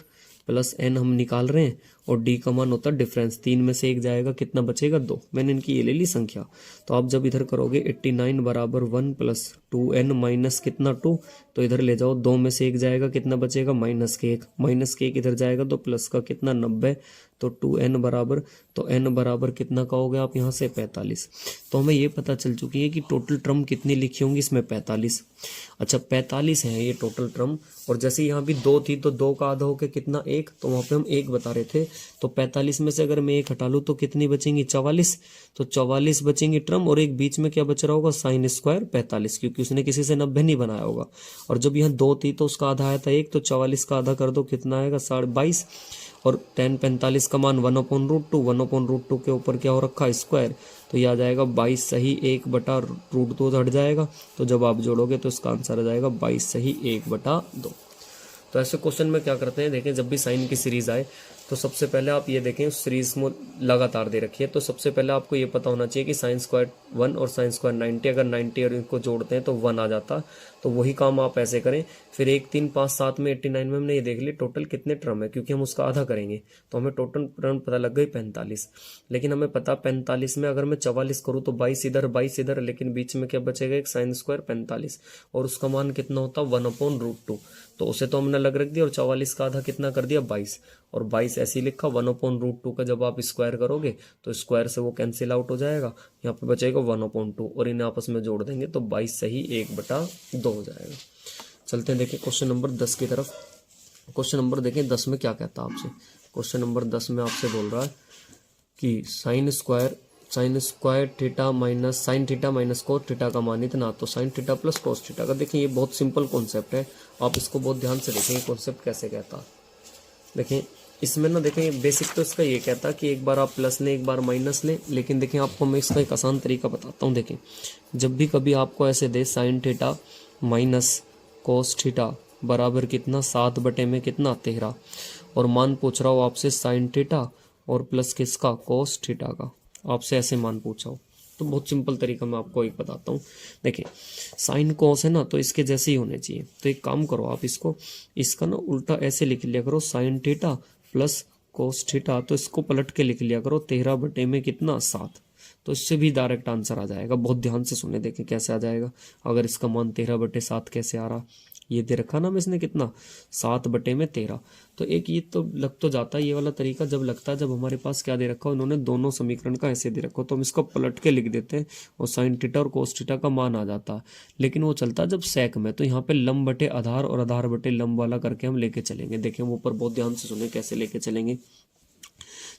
S1: प्लस एन हम निकाल रहे हैं, और डी का मान होता है डिफरेंस, 3 में से 1 जाएगा कितना बचेगा 2। मैंने इनकी ये ले ली संख्या। तो आप जब इधर करोगे 89 बराबर 1 प्लस 2n माइनस कितना 2, तो इधर ले जाओ 2 में से 1 जाएगा कितना बचेगा माइनस के 1, माइनस के 1 इधर जाएगा तो प्लस का कितना 90। तो 2n बराबर, तो n बराबर कितना का हो गया आप यहाँ से 45। तो हमें ये पता चल चुकी है कि टोटल टर्म कितनी लिखी होंगी इसमें 45। अच्छा 45 है ये टोटल टर्म, और जैसे यहाँ भी 2 थी तो 2 का आधा होकर कितना 1, तो वहाँ पे हम 1 बता रहे थे। तो 45 में से अगर मैं 1 हटा लूँ तो कितनी बचेंगी 44। तो 44 बचेंगी टर्म, और एक बीच में क्या बच रहा होगा साइन स्क्वायर 45, क्योंकि उसने किसी से 90 नहीं बनाया होगा। और जब यहाँ 2 थी तो उसका आधा आया था 1, तो 44 का आधा कर दो कितना आएगा 22। और 10 45 का मान 1/√2, 1/√2 के ऊपर क्या हो रखा स्क्वायर, तो ये आ जाएगा 22 सही 1/√2 हट जाएगा। तो जब आप जोड़ोगे तो इसका आंसर आ जाएगा 22 सही 1/2। तो ऐसे क्वेश्चन में क्या करते हैं, देखें जब भी साइन की सीरीज आए तो सबसे पहले आप ये देखें उस सीरीज में लगातार दे रखी है, तो सबसे पहले आपको ये पता होना चाहिए कि साइन स्क्वायर 1 और साइन स्क्वायर 90, अगर 90 और इनको जोड़ते हैं तो 1 आ जाता। तो वही काम आप ऐसे करें। फिर 1 3 5 7 में 89 में हमने ये देख ली टोटल कितने टर्म है, क्योंकि हम उसका आधा करेंगे तो हमें टोटल टर्म पता लग गई 45। लेकिन हमें पता 45 में अगर मैं 44 करूँ तो 22 इधर 22 इधर, लेकिन बीच में क्या बचेगा एक साइन स्क्वायर 45, और उसका मान कितना होता 1/√2। तो उसे तो हमने अलग रख दिया, और 44 का आधा कितना कर दिया 22, और 22 ऐसे ही लिखा 1/√2 का जब आप स्क्वायर करोगे तो स्क्वायर से वो कैंसिल आउट हो जाएगा, यहाँ पे बचेगा 1/2, और इन्हें आपस में जोड़ देंगे तो 22 सही 1/2 हो जाएगा। चलते हैं देखें क्वेश्चन नंबर 10 की तरफ। क्वेश्चन नंबर देखें 10 में क्या कहता है आपसे। क्वेश्चन नंबर 10 में आपसे बोल रहा है कि sine square theta minus sign theta minus cos theta का मान इतना, तो sign theta plus cos theta का। देखिए ये बहुत सिंपल कॉन्सेप्ट है, आप इसको बहुत ध्यान से देखें कॉन्सेप्ट कैसे कहता है। देखें इसमें ना, देखें बेसिक तो इसका ये कहता है कि एक बार आप प्लस लें एक बार माइनस लें, लेकिन देखें आपको मैं इसका एक आसान तरीका बताता हूँ। देखें जब भी कभी आपको ऐसे दे sine theta minus cos theta बराबर कितना 7 बटे में कितना 13, और मान पूछ रहा हो आपसे साइन थीटा और प्लस किसका कोस थीटा का, आपसे ऐसे मान पूछा हो तो बहुत सिंपल तरीका मैं आपको एक बताता हूँ। देखिए साइन कोस है ना, तो इसके जैसे ही होने चाहिए। तो एक काम करो आप इसका ना उल्टा ऐसे लिख लिया करो sign theta plus cos theta, तो इसको पलट के लिख लिया करो 13 बटे में कितना 7, तो इससे भी डायरेक्ट आंसर आ जाएगा। बहुत ध्यान से सुने, देखें कैसे आ जाएगा। अगर इसका मान 13/7 कैसे आ रहा, ये दे रखा ना इसने कितना 7 बटे में 13, तो एक ये तो लग तो जाता है ये वाला तरीका जब लगता है जब हमारे पास क्या दे रखा हो, इन्होंने दोनों समीकरण का ऐसे दे रखा हो, तो हम इसको पलट के लिख देते हैं और साइन थीटा और कोस थीटा का मान आ जाता है। लेकिन वो चलता है जब सेक में, तो यहाँ पे लंब बटे आधार और आधार बटे लंब वाला करके हम लेके चलेंगे। देखें हम ऊपर बहुत ध्यान से सुने कैसे लेके चलेंगे।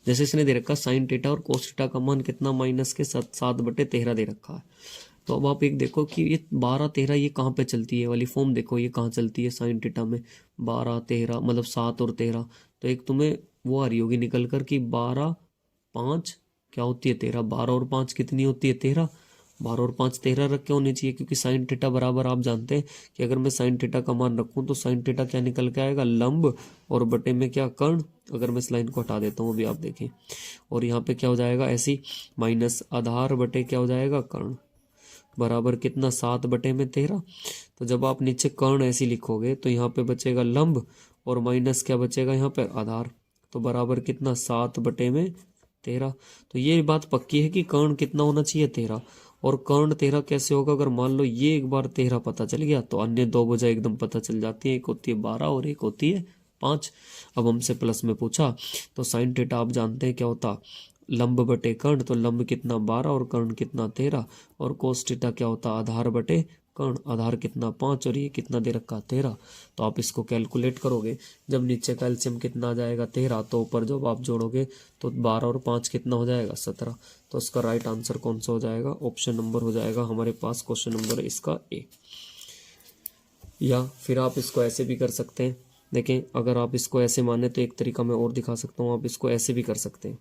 S1: जैसे इसने दे रखा साइन थीटा और कोस थीटा का मान कितना माइनस के 7/13 दे रखा है। तो अब आप एक देखो कि ये 12-13 ये कहाँ पे चलती है वाली फॉर्म देखो, ये कहाँ चलती है साइन थीटा में 12-13 मतलब 7 और 13। तो एक तुम्हें वो आ रही होगी निकल कर कि 12-5 क्या होती है 13, 12 और 5 कितनी होती है 13, 12 और 5 13 रख के होनी चाहिए, क्योंकि साइन थीटा बराबर आप जानते हैं कि अगर मैं साइन थीटा का मान रखूं तो साइन थीटा क्या निकल के आएगा लंब और बटे में क्या कर्ण। अगर मैं इस लाइन को हटा देता हूँ अभी आप देखें, और यहाँ पे क्या हो जाएगा ऐसी माइनस आधार बटे क्या हो जाएगा कर्ण बराबर कितना 7/13। तो जब आप नीचे कर्ण ऐसी लिखोगे तो यहाँ पे बचेगा लंब और माइनस क्या बचेगा यहाँ पे आधार, तो बराबर कितना 7/13। तो ये बात पक्की है कि कर्ण कितना होना चाहिए 13, और कर्ण 13 कैसे होगा, अगर मान लो ये एक बार 13 पता चल गया तो अन्य दो वजह एकदम पता चल जाती है, एक होती है 12 और एक होती है 5। अब हमसे प्लस में पूछा तो साइन थीटा आप जानते हैं क्या होता लंब बटे कर्ण, तो लंब कितना 12 और कर्ण कितना 13, और कोस थीटा क्या होता आधार बटे कर्ण, आधार कितना 5 और ये कितना दे रखा 13। तो आप इसको कैलकुलेट करोगे, जब नीचे का एलसीएम कितना आ जाएगा 13, तो ऊपर जब आप जोड़ोगे तो 12 और 5 कितना हो जाएगा 17। तो इसका राइट आंसर कौन सा हो जाएगा, ऑप्शन नंबर हो जाएगा हमारे पास क्वेश्चन नंबर इसका ए। या फिर आप इसको ऐसे भी कर सकते हैं, देखें अगर आप इसको ऐसे माने तो एक तरीका मैं और दिखा सकता हूँ, आप इसको ऐसे भी कर सकते हैं,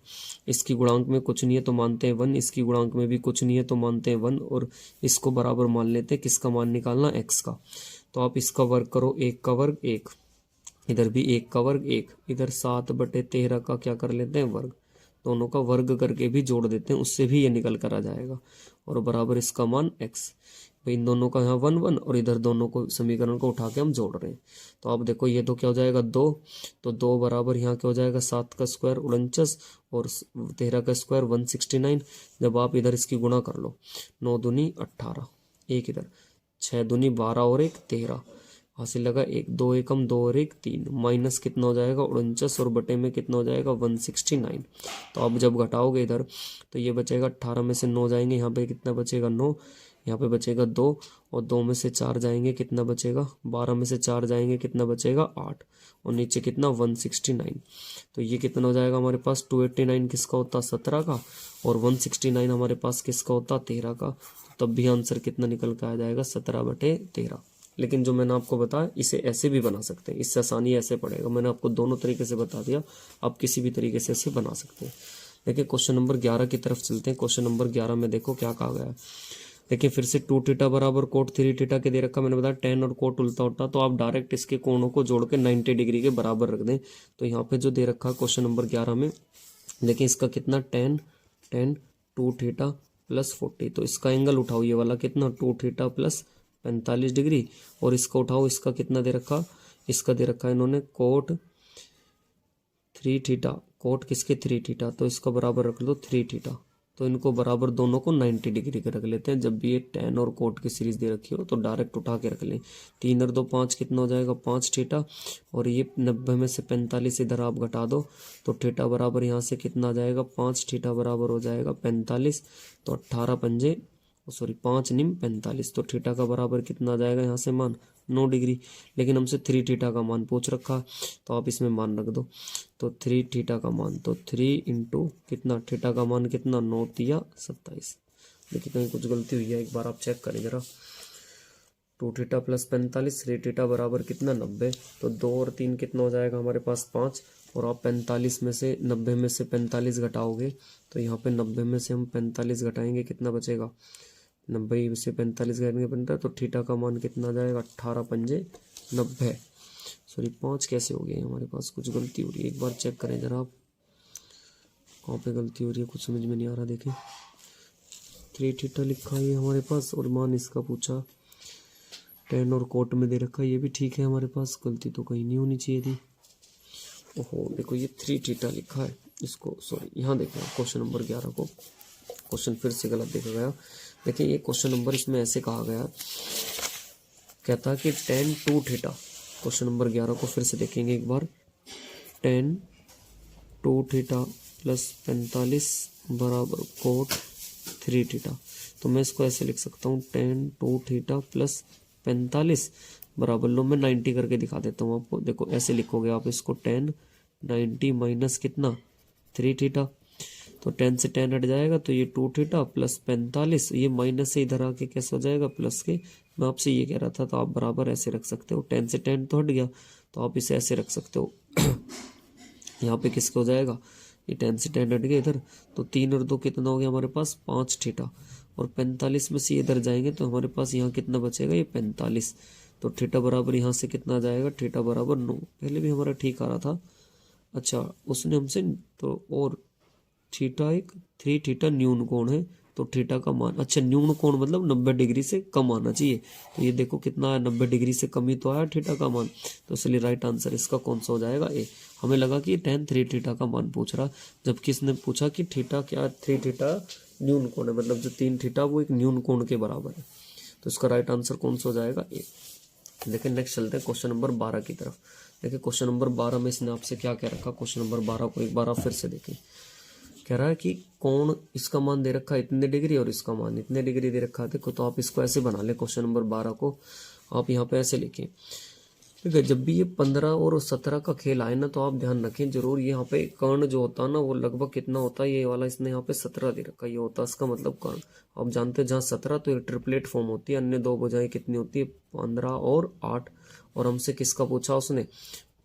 S1: इसकी गुणांक में कुछ नहीं है तो मानते हैं 1, इसकी गुणांक में भी कुछ नहीं है तो मानते हैं 1, और इसको बराबर मान लेते हैं किसका मान निकालना x का। तो आप इसका वर्ग करो, 1 का वर्ग 1, इधर भी 1 का वर्ग 1, इधर 7/13 का क्या कर लेते हैं वर्ग, दोनों का वर्ग करके भी जोड़ देते हैं, उससे भी ये निकल कर आ जाएगा, और बराबर इसका मान x। भाई इन दोनों का यहाँ 1 1 और इधर दोनों को समीकरण को उठा के हम जोड़ रहे हैं। तो आप देखो ये तो क्या हो जाएगा 2, तो 2 बराबर यहाँ क्या हो जाएगा 7 का स्क्वायर 49 और 13 का स्क्वायर 169। जब आप इधर इसकी गुणा कर लो 9 दूनी 18, एक इधर 6 दूनी 12 और 1 13, हासिल लगा 1 2 एकम 2 और 1 3, माइनस कितना हो जाएगा 49 और बटे में कितना हो जाएगा 169। तो आप जब घटाओगे इधर तो ये बचेगा 18 में से 9 जाएंगे, यहाँ पे कितना बचेगा 9, यहाँ पे बचेगा 2 और 2 में से 4 जाएंगे कितना बचेगा 12 में से 4 जाएंगे कितना बचेगा 8, और नीचे कितना 169। तो ये कितना हो जाएगा हमारे पास 289 किसका होता 17 का, और 169 हमारे पास किसका होता 13 का। तब भी आंसर कितना निकल के आ जाएगा 17/13। लेकिन जो मैंने आपको बताया इसे ऐसे भी बना सकते हैं, इससे आसानी ऐसे पड़ेगा, मैंने आपको दोनों तरीके से बता दिया, आप किसी भी तरीके से इसे बना सकते हैं। देखिए क्वेश्चन नंबर 11 की तरफ चलते हैं। क्वेश्चन नंबर 11 में देखो क्या कहा गया है। देखिए फिर से 2 थीटा बराबर कोट 3 थीटा के दे रखा, मैंने बताया tan और कोट उल्टा होता, तो आप डायरेक्ट इसके कोणों को जोड़ के 90 डिग्री के बराबर रख दें। तो यहाँ पे जो दे रखा है क्वेश्चन नंबर 11 में, देखिए इसका कितना tan 2 थीटा प्लस 40, तो इसका एंगल उठाओ ये वाला कितना 2 थीटा प्लस 45 डिग्री, और इसका उठाओ इसका कितना दे रखा, इसका दे रखा है इन्होंने कोट 3 थीटा, कोट किसके 3 थीटा, तो इसका बराबर रख लो 3 थीटा। तो इनको बराबर दोनों को 90 डिग्री के रख लेते हैं। जब भी ये tan और कोट की सीरीज दे रखी हो तो डायरेक्ट उठा के रख लें। 3 और 2 5 कितना हो जाएगा 5 थीटा, और ये 90 में से 45 इधर आप घटा दो तो थीटा बराबर यहाँ से कितना आ जाएगा 5 थीटा बराबर हो जाएगा 45, तो 18 पंजे 5 निम 45, तो थीटा का बराबर कितना आ जाएगा यहाँ से मान 9 डिग्री। लेकिन हमसे 3 थीटा का मान पूछ रखा, तो आप इसमें मान रख दो, तो 3 थीटा का मान, तो 3 इंटू कितना थीटा का मान कितना 9 तिया 27। देखिए कहीं कुछ गलती हुई है, एक बार आप चेक करें जरा। 2 थीटा प्लस 45, 3 थीटा बराबर कितना 90, तो 2 और 3 कितना हो जाएगा हमारे पास 5, और आप 45 में से 90 में से 45 घटाओगे तो यहाँ पे 90 में से हम 45 घटाएंगे कितना बचेगा 90 से 45 घटाएंगे बनता है, तो थीटा का मान कितना आ जाएगा 18 पंजे 90। सॉरी 5 कैसे हो गए हमारे पास, कुछ गलती हो रही है, एक बार चेक करें जरा आप कहाँ पे गलती हो रही है, कुछ समझ में नहीं आ रहा। देखें 3 थीटा लिखा है हमारे पास और मान इसका पूछा, tan और कोट में दे रखा, ये भी ठीक है हमारे पास, गलती तो कहीं नहीं होनी चाहिए थी। ओहो देखो ये 3 थीटा लिखा है, इसको सॉरी यहाँ देखें क्वेश्चन नंबर 11 को, क्वेश्चन फिर से गलत देखा गया। देखिए ये क्वेश्चन नंबर इसमें ऐसे कहा गया, कहता है कि tan 2 थीटा, क्वेश्चन नंबर 11 को फिर से देखेंगे एक बार, tan 2 थीटा प्लस 45 बराबर कोट 3 थीटा। तो मैं इसको ऐसे लिख सकता हूँ tan 2 थीटा प्लस 45 बराबर, लो मैं 90 करके दिखा देता हूँ आपको। देखो ऐसे लिखोगे आप इसको tan 90 माइनस कितना 3 थीटा, तो 10 से 10 हट जाएगा तो ये 2 थीटा प्लस 45, ये माइनस से इधर आके कैसे हो जाएगा प्लस के। मैं आपसे ये कह रहा था, तो आप बराबर ऐसे रख सकते हो, 10 से 10 तो हट गया, तो आप इसे ऐसे रख सकते हो यहाँ पे किसका हो जाएगा, ये 10 से 10 हट गया इधर, तो 3 और 2 कितना हो गया हमारे पास 5 थीटा, और 45 में से इधर जाएंगे तो हमारे पास यहाँ कितना बचेगा, ये 45, तो थीटा बराबर यहाँ से कितना जाएगा, थीटा बराबर 9। पहले भी हमारा ठीक आ रहा था। अच्छा, उसने हमसे तो, और थीटा एक 3 थीटा न्यून कोण है, तो थीटा का मान, अच्छा न्यून कोण मतलब 90 डिग्री से कम आना चाहिए, तो ये देखो कितना है, 90 डिग्री से कम ही तो आया थीटा का मान, तो इसलिए राइट आंसर इसका कौन सा हो जाएगा, ए। हमें लगा कि tan 3 थीटा का मान पूछ रहा, जबकि इसने पूछा कि थीटा क्या, 3 थीटा न्यून कोण है, मतलब जो 3 थीटा वो एक न्यून कोण के बराबर है, तो इसका राइट आंसर कौन सा हो जाएगा, ए। देखिए नेक्स्ट चलते हैं क्वेश्चन नंबर 12 की तरफ। देखिए क्वेश्चन नंबर 12 में इसने आपसे क्या कह रखा, क्वेश्चन नंबर 12 को एक बार आप फिर से देखें। कह रहा है कि कोण, इसका मान दे रखा है इतने डिग्री और इसका मान इतने डिग्री दे रखा है। देखो तो आप इसको ऐसे बना ले, क्वेश्चन नंबर 12 को आप यहाँ पे ऐसे लिखें। ठीक है, जब भी ये 15 और 17 का खेल आए ना, तो आप ध्यान रखें जरूर, यहाँ पे कर्ण जो होता है ना वो लगभग कितना होता है, ये वाला इसने यहाँ पे 17 दे रखा है, ये होता है इसका मतलब कर्ण। आप जानते हैं जहाँ 17 तो एक ट्रिपलेट फॉर्म होती है, अन्य दो बजाय कितनी होती है 15 और 8। और हमसे किसका पूछा उसने,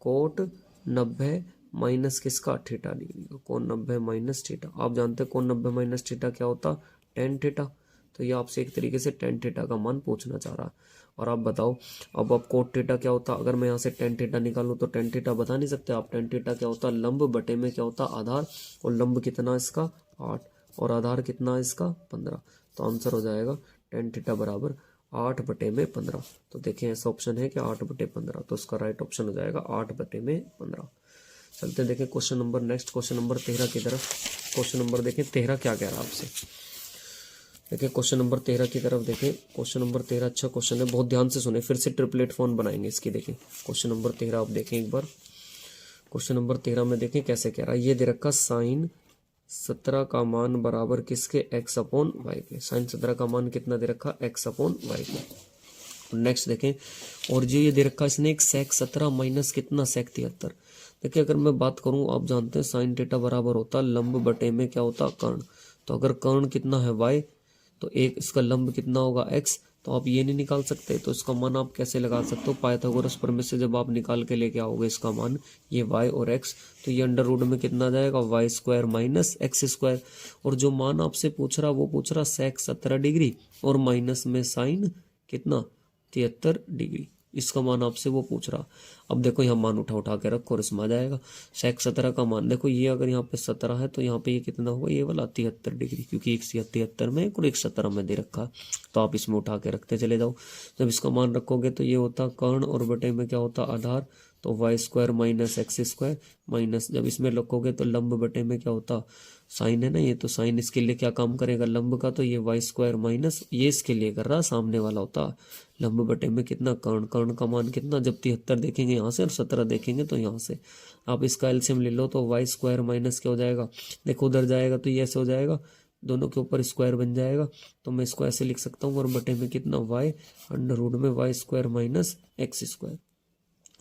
S1: कोट 90 माइनस किसका, थीटा डिग्री का, कोण 90 माइनस थीटा। आप जानते हैं कोण 90 माइनस थीटा क्या होता, tan थीटा, तो ये आपसे एक तरीके से tan थीटा का मान पूछना चाह रहा है। और आप बताओ अब कोट थीटा क्या होता, अगर मैं यहाँ से tan थीटा निकालूं तो tan थीटा बता नहीं सकते आप, tan थीटा क्या होता, लंब बटे में क्या होता आधार, और लंब कितना इसका 8 और आधार कितना इसका 15, तो आंसर हो जाएगा tan थीटा बराबर 8 बटे में 15। तो देखें ऐसा ऑप्शन है कि 8 बटे 15, तो उसका राइट ऑप्शन हो जाएगा 8 बटे में 15। चलते देखें question number next, question number 13 की तरफ। क्वेश्चन नंबर देखें 13 क्या कह रहा है आपसे। देखिए क्वेश्चन नंबर 13 की तरफ देखें। क्वेश्चन नंबर 13 अच्छा क्वेश्चन है, बहुत ध्यान से सुने, फिर से ट्रिपलेट फॉर्म बनाएंगे इसकी। देखें क्वेश्चन नंबर 13 आप देखें एक बार। क्वेश्चन नंबर 13 में देखें कैसे कह रहा है, ये दे रखा साइन 17 का मान बराबर किसके, x अपॉन वाई के। साइन 17 का मान कितना दे रखा, x अपॉन वाई के। नेक्स्ट देखें, और जो ये दे रखा इसने एक sec 17 माइनस कितना sec 73। देखिए अगर मैं बात करूं, आप जानते हैं साइन थीटा बराबर होता लंब बटे में क्या होता कर्ण, तो अगर कर्ण कितना है y, तो एक इसका लंब कितना होगा x, तो आप ये नहीं निकाल सकते, तो इसका मान आप कैसे लगा सकते हो, पाइथागोरस प्रमेय से जब आप निकाल के लेके आओगे इसका मान, ये y और x, तो ये अंडर रूट में कितना आ जाएगा y square minus X square. और जो मान आपसे पूछ रहा वो पूछ रहा sec 17 डिग्री और माइनस में साइन कितना 73 डिग्री, इसका मान आपसे वो पूछ रहा। अब देखो यहाँ मान उठा उठा के रखो और इसमें आ जाएगा sec 17 का मान। देखो ये अगर यहाँ पे 17 है तो यहाँ पे ये कितना होगा, ये वाला 73 डिग्री, क्योंकि एक 73 में और एक 17 में दे रखा, तो आप इसमें उठा के रखते चले जाओ। जब इसका मान रखोगे तो ये होता कर्ण और बटे में क्या होता आधार, तो Y square minus X square minus, जब इसमें रखोगे तो लंब बटे में क्या होता साइन है ना, ये तो साइन इसके लिए क्या काम करेगा लंब का, तो ये वाई स्क्वायर माइनस ये इसके लिए कर रहा, सामने वाला होता लंब बटे में कितना कर्ण, कर्ण का मान कितना, जब 73 देखेंगे यहाँ से और 17 देखेंगे तो यहाँ से आप इसका एलसीएम ले लो, तो वाई स्क्वायर माइनस क्या हो जाएगा, देखो उधर जाएगा तो ये ऐसे हो जाएगा, दोनों के ऊपर स्क्वायर बन जाएगा, तो मैं इसको ऐसे लिख सकता हूँ, और बटे में कितना वाई अंडर रूट में Y square minus X square.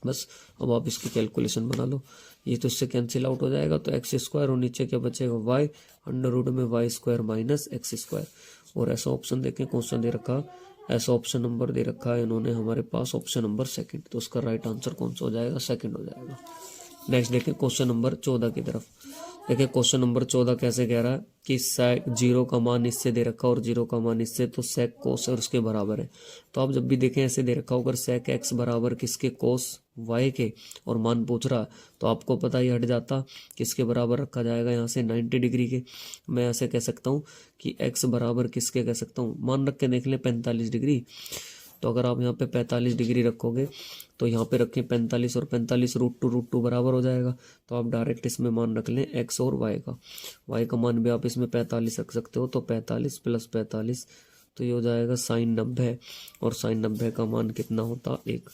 S1: बस अब आप इसकी कैलकुलेशन बना लो, ये तो इससे कैंसिल आउट हो जाएगा, तो एक्स स्क्वायर और नीचे क्या बचेगा वाई अंडर रूट में Y square minus X square. और ऐसा ऑप्शन देखें कौन सा दे रखा, ऐसा ऑप्शन नंबर दे रखा है इन्होंने हमारे पास ऑप्शन नंबर सेकंड, तो उसका राइट आंसर कौन सा हो जाएगा, सेकंड हो जाएगा। नेक्स्ट देखें क्वेश्चन नंबर 14 की तरफ। देखिए क्वेश्चन नंबर 14 कैसे कह रहा है कि sec 0 का मान इससे दे रखा और 0 का मान इससे, तो sec cos और उसके बराबर है। तो आप जब भी देखें ऐसे दे रखा होगा sec x बराबर किसके cos y के, और मान पूछ रहा तो आपको पता ही हट जाता किसके बराबर रखा जाएगा, यहाँ से 90 डिग्री के। मैं ऐसे कह सकता हूँ कि x बराबर किसके कह सकता हूँ, मान रख के देख लें 45 डिग्री, तो अगर आप यहाँ पे 45 डिग्री रखोगे तो यहाँ पे रखें 45 और 45 √2 बराबर हो जाएगा, तो आप डायरेक्ट इसमें मान रख लें x और y का मान भी आप इसमें 45 रख सकते हो, तो 45 प्लस 45, तो ये हो जाएगा साइन 90, और साइन 90 का मान कितना होता 1।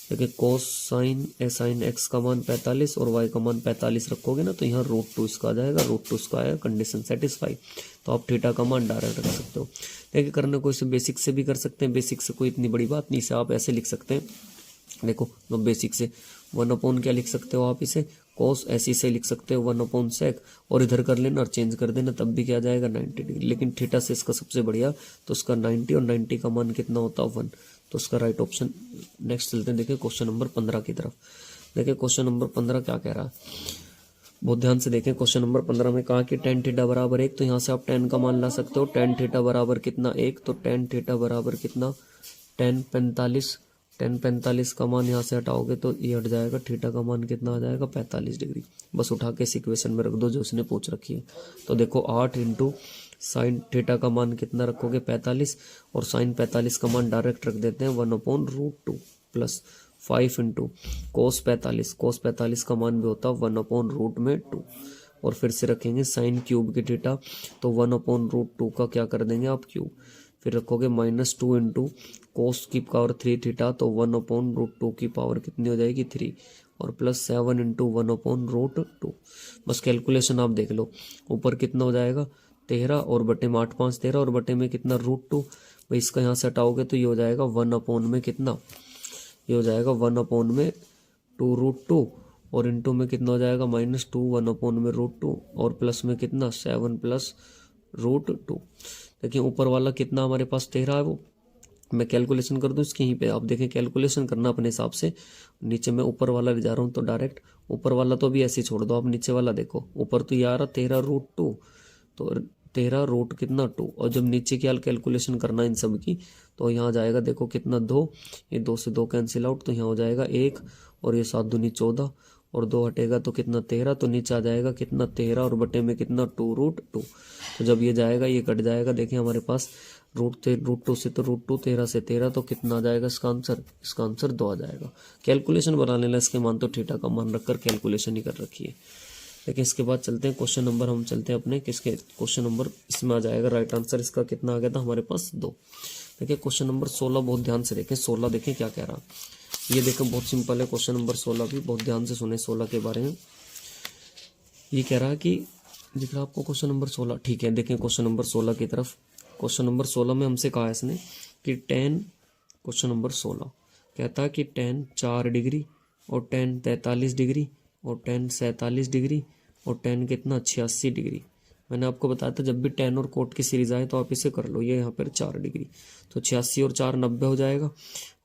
S1: देखिए कोस साइन x का मान 45 और y का मान 45 रखोगे ना, तो यहाँ √2 इसका आ जाएगा, √2 इसका आएगा, कंडीशन सेटिस्फाई, तो आप थीटा का मान डायरेक्ट रख सकते हो। देखिए करने को इसे बेसिक से भी कर सकते हैं, बेसिक से कोई इतनी बड़ी बात नहीं, इसे आप ऐसे लिख सकते हैं, देखो बेसिक से 1 अपॉन क्या लिख सकते हो आप, इसे कोस ऐसे से लिख सकते हो 1/sec, और इधर कर लेना और चेंज कर देना, तब भी क्या आ जाएगा 90 डिग्री। लेकिन थीटा से इसका सबसे बढ़िया तो इसका 90, और 90 का मान कितना होता है 1, तो उसका राइट ऑप्शन। नेक्स्ट चलते हैं, देखिए क्वेश्चन नंबर 15 की तरफ। देखिए क्वेश्चन नंबर 15 क्या कह रहा है, बहुत ध्यान से देखें। क्वेश्चन नंबर 15 में कहा कि tan थीटा बराबर 1, तो यहाँ से आप tan का मान ला सकते हो। tan थीटा बराबर कितना 1, तो tan थीटा बराबर कितना tan 45, tan 45 का मान यहाँ से हटाओगे तो ये हट जाएगा, थीटा का मान कितना आ जाएगा 45 डिग्री। बस उठा के इस इक्वेशन में रख दो जो उसने पूछ रखी है। तो देखो 8 इंटू साइन थीटा का मान कितना रखोगे 45, और साइन 45 का मान डायरेक्ट रख देते हैं 1/√2 प्लस 5 इंटू कोस 45 का मान भी होता है 1/√2, और फिर से रखेंगे साइन क्यूब की थीटा, तो 1/√2 का क्या कर देंगे आप क्यूब, फिर रखोगे -2 इंटू कोस की पावर 3 थीटा, तो 1/√2 की पावर कितनी हो जाएगी 3, और प्लस 7 इंटू 1/√2। बस कैलकुलेशन आप देख लो, ऊपर कितना हो जाएगा 13, और बटे में 8 5 13, और बटे में कितना √2, भाई इसका यहाँ से हटाओगे तो ये हो जाएगा 1/, में कितना, ये हो जाएगा 1/2√2, और इंटू में कितना हो जाएगा -2 1/√2, और प्लस में कितना 7 प्लस √2। देखिए ऊपर वाला कितना हमारे पास 13 है, वो मैं कैलकुलेशन कर दूं इसके यहीं पे, आप देखें कैलकुलेशन करना अपने हिसाब से। नीचे मैं ऊपर वाला ले जा रहा हूँ तो डायरेक्ट ऊपर वाला तो अभी ऐसे ही छोड़ दो, आप नीचे वाला देखो। ऊपर तो ये आ रहा 13√2, तो 13 रूट कितना 2, और जब नीचे की कैलकुलेशन करना इन सब की, तो यहाँ जाएगा देखो कितना 2, ये 2 से 2 कैंसिल आउट, तो यहाँ हो जाएगा 1, और ये 7 दूनी 14, और 2 हटेगा तो कितना 13, तो नीचे आ जाएगा कितना 13, और बटे में कितना 2√2। तो जब ये जाएगा ये कट जाएगा, देखिए हमारे पास √2 से तो √2, 13 से 13, तो कितना आ जाएगा इसका आंसर 2 आ जाएगा। कैलकुलेशन बना लेना, इसके मान तो थीटा का मान रखकर कैलकुलेशन ही कर रखी है। लेकिन इसके बाद चलते हैं क्वेश्चन नंबर, हम चलते हैं अपने किसके क्वेश्चन नंबर, इसमें आ जाएगा राइट आंसर इसका कितना आ गया था हमारे पास 2। देखिए क्वेश्चन नंबर 16, बहुत ध्यान से देखें 16, देखें क्या कह रहा है। ये देखें बहुत सिंपल है क्वेश्चन नंबर 16 भी, बहुत ध्यान से सुने 16 के बारे में। ये कह रहा है कि दिख रहा आपको क्वेश्चन नंबर 16, ठीक है। देखें क्वेश्चन नंबर 16 की तरफ। क्वेश्चन नंबर 16 में हमसे कहा है इसने कि tan, क्वेश्चन नंबर 16 कहता है कि tan 4 डिग्री, और tan 43 डिग्री, और tan 47 डिग्री, और tan कितना 86 डिग्री। मैंने आपको बताया था जब भी tan और कोट की सीरीज आए तो आप इसे कर लो, ये यहाँ पर 4 डिग्री, तो 86 और 4 90 हो जाएगा।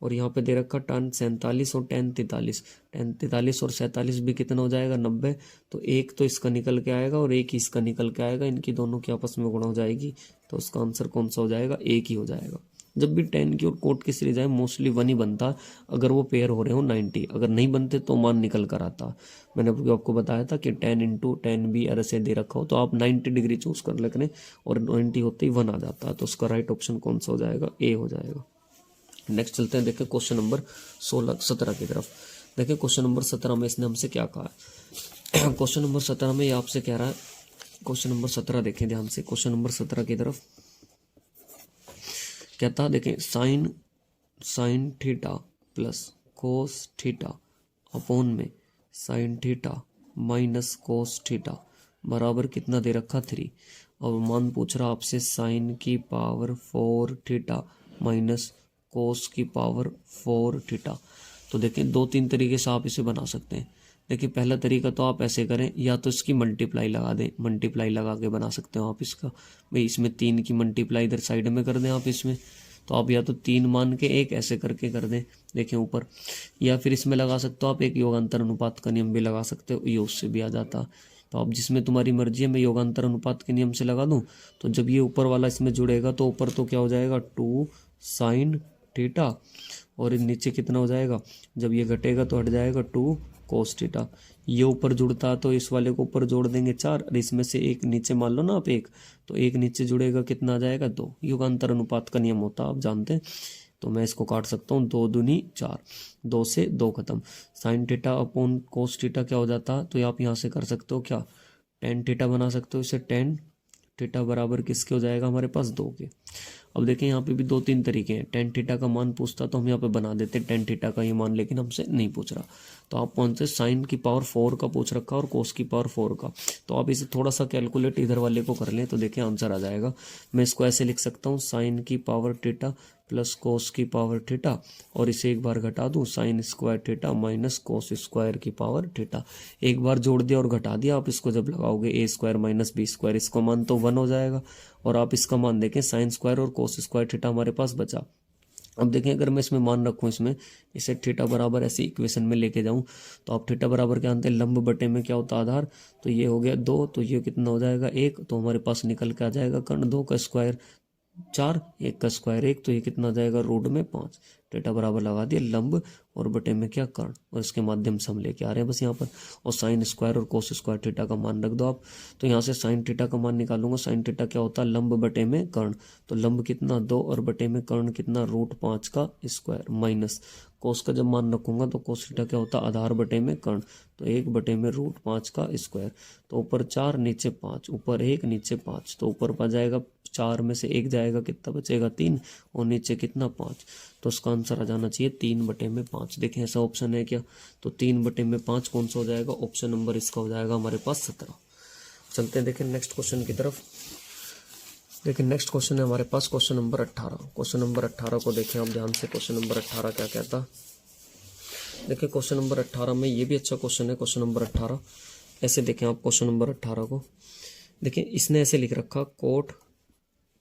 S1: और यहाँ पे दे रखा tan 47 और tan 43 और 47 भी कितना हो जाएगा 90, तो एक तो इसका निकल के आएगा और एक ही इसका निकल के आएगा, इनकी दोनों की आपस में गुणा हो जाएगी, तो उसका आंसर कौन सा हो जाएगा, एक ही हो जाएगा। जब भी tan की और कोट की सीरीज आए मोस्टली 1 ही बनता, अगर वो पेयर हो रहे हो 90, अगर नहीं बनते तो मान निकल कर आता। मैंने आपको बताया था कि tan इंटू tan भी ऐसे दे रखा हो तो आप 90 डिग्री चूज कर लें, और 90 होते ही 1 आ जाता है, तो उसका राइट ऑप्शन कौन सा हो जाएगा, ए हो जाएगा। नेक्स्ट चलते हैं, देखें क्वेश्चन नंबर 17 की तरफ। देखें क्वेश्चन नंबर 17 में इसने हमसे क्या कहा है। क्वेश्चन नंबर 17 में ये आपसे कह रहा है, क्वेश्चन नंबर 17 देखें ध्यान से, क्वेश्चन नंबर 17 की तरफ कहता है, देखें sine theta plus cos theta upon में sine theta minus cos theta बराबर कितना दे रखा 3, और मान पूछ रहा आपसे साइन की पावर 4 थीटा माइनस कोस की पावर 4 थीटा। तो देखें 2-3 तरीके से आप इसे बना सकते हैं। देखिए पहला तरीका तो आप ऐसे करें, या तो इसकी मल्टीप्लाई लगा दें, मल्टीप्लाई लगा के बना सकते हो आप इसका, भाई इसमें 3 की मल्टीप्लाई इधर साइड में कर दें आप इसमें, तो आप या तो 3 मान के एक ऐसे करके कर दें, देखें ऊपर, या फिर इसमें लगा सकते हो आप एक योगांतर अनुपात का नियम भी लगा सकते हो, ये उससे भी आ जाता। तो आप जिसमें तुम्हारी मर्जी है, मैं योगांतर अनुपात के नियम से लगा दूं, तो जब ये ऊपर वाला इसमें जुड़ेगा तो ऊपर तो क्या हो जाएगा 2 साइन थीटा, और नीचे कितना हो जाएगा, जब ये घटेगा तो हट जाएगा 2 कोस थीटा। ये ऊपर जुड़ता तो इस वाले को ऊपर जोड़ देंगे 4, और इसमें से एक नीचे मान लो ना आप एक, तो एक नीचे जुड़ेगा कितना आ जाएगा 2, युगांतर अनुपात का नियम होता है आप जानते हैं। तो मैं इसको काट सकता हूँ, 2 दूनी 4, 2 से 2 खत्म, sign theta upon cos theta क्या हो जाता, तो आप यहाँ से कर सकते हो क्या, tan थीटा बना सकते हो इसे, tan थीटा बराबर किसके हो जाएगा हमारे पास 2 के। अब देखें यहाँ पे भी 2-3 तरीके हैं। टेन थीटा का मान पूछता तो हम यहाँ पे बना देते टेन थीटा का ये मान, लेकिन हमसे नहीं पूछ रहा। तो आप कौन से साइन की पावर 4 का पूछ रखा और कोस की पावर 4 का। तो आप इसे थोड़ा सा कैलकुलेट इधर वाले को कर लें तो देखिए आंसर आ जाएगा। मैं इसको ऐसे लिख सकता हूँ, साइन की पावर थीटा प्लस कोस की पावर थीटा, और इसे एक बार घटा दूं, sine square theta minus cos square की पावर थीटा। एक बार जोड़ दिया और घटा दिया, आप इसको जब लगाओगे ए स्क्वायर माइनस बी स्क्वायर, इसका मान तो 1 हो जाएगा। और आप इसका मान देखें, साइन स्क्वायर और कोस स्क्वायर थीटा हमारे पास बचा। अब देखें अगर मैं इसमें मान रखूं, इसमें इसे थीटा बराबर ऐसी इक्वेशन में लेके जाऊं, तो आप थीटा बराबर क्या जानते हैं, लंब बटे में क्या होता है, आधार। तो ये हो गया 2, तो ये कितना हो जाएगा 1, तो हमारे पास निकल के आ जाएगा कर्ण। 2 का स्क्वायर 4, 1 का स्क्वायर 1, तो ये कितना आ जाएगा रूट में 5। थीटा बराबर लगा दिया लंब और बटे में क्या, कर्ण, और इसके माध्यम से हम लेके आ रहे हैं बस यहाँ पर। और साइन स्क्वायर और कोस स्क्वायर थीटा का मान रख दो आप। तो यहाँ से साइन थीटा का मान निकालूंगा। साइन थीटा क्या होता है, लंब बटे में कर्ण। तो लंब कितना 2 और बटे में कर्ण कितना रूट 5 का स्क्वायर, माइनस कोस का जब मान रखूंगा तो कोस थीटा क्या होता है, आधार बटे में कर्ण। तो 1 बटे में रूट 5 का स्क्वायर। तो ऊपर 4 नीचे 5, ऊपर 1 नीचे 5, तो ऊपर पा जाएगा 4 में से 1 जाएगा, कितना बचेगा 3, और नीचे कितना 5। तो उसका आंसर आ जाना चाहिए 3 बटे में 5। देखें ऐसा ऑप्शन है क्या, तो 3 बटे में 5 कौन सा हो जाएगा, ऑप्शन नंबर इसका हो जाएगा हमारे पास 17। चलते हैं देखें नेक्स्ट क्वेश्चन की तरफ। देखिए नेक्स्ट क्वेश्चन है हमारे पास क्वेश्चन नंबर 18। क्वेश्चन नंबर 18 को देखें आप ध्यान से। क्वेश्चन नंबर 18 क्या कहता, देखिए क्वेश्चन नंबर 18 में ये भी अच्छा क्वेश्चन है। क्वेश्चन नंबर 18 ऐसे देखें आप, क्वेश्चन नंबर 18 को देखिए, इसने ऐसे लिख रखा कोट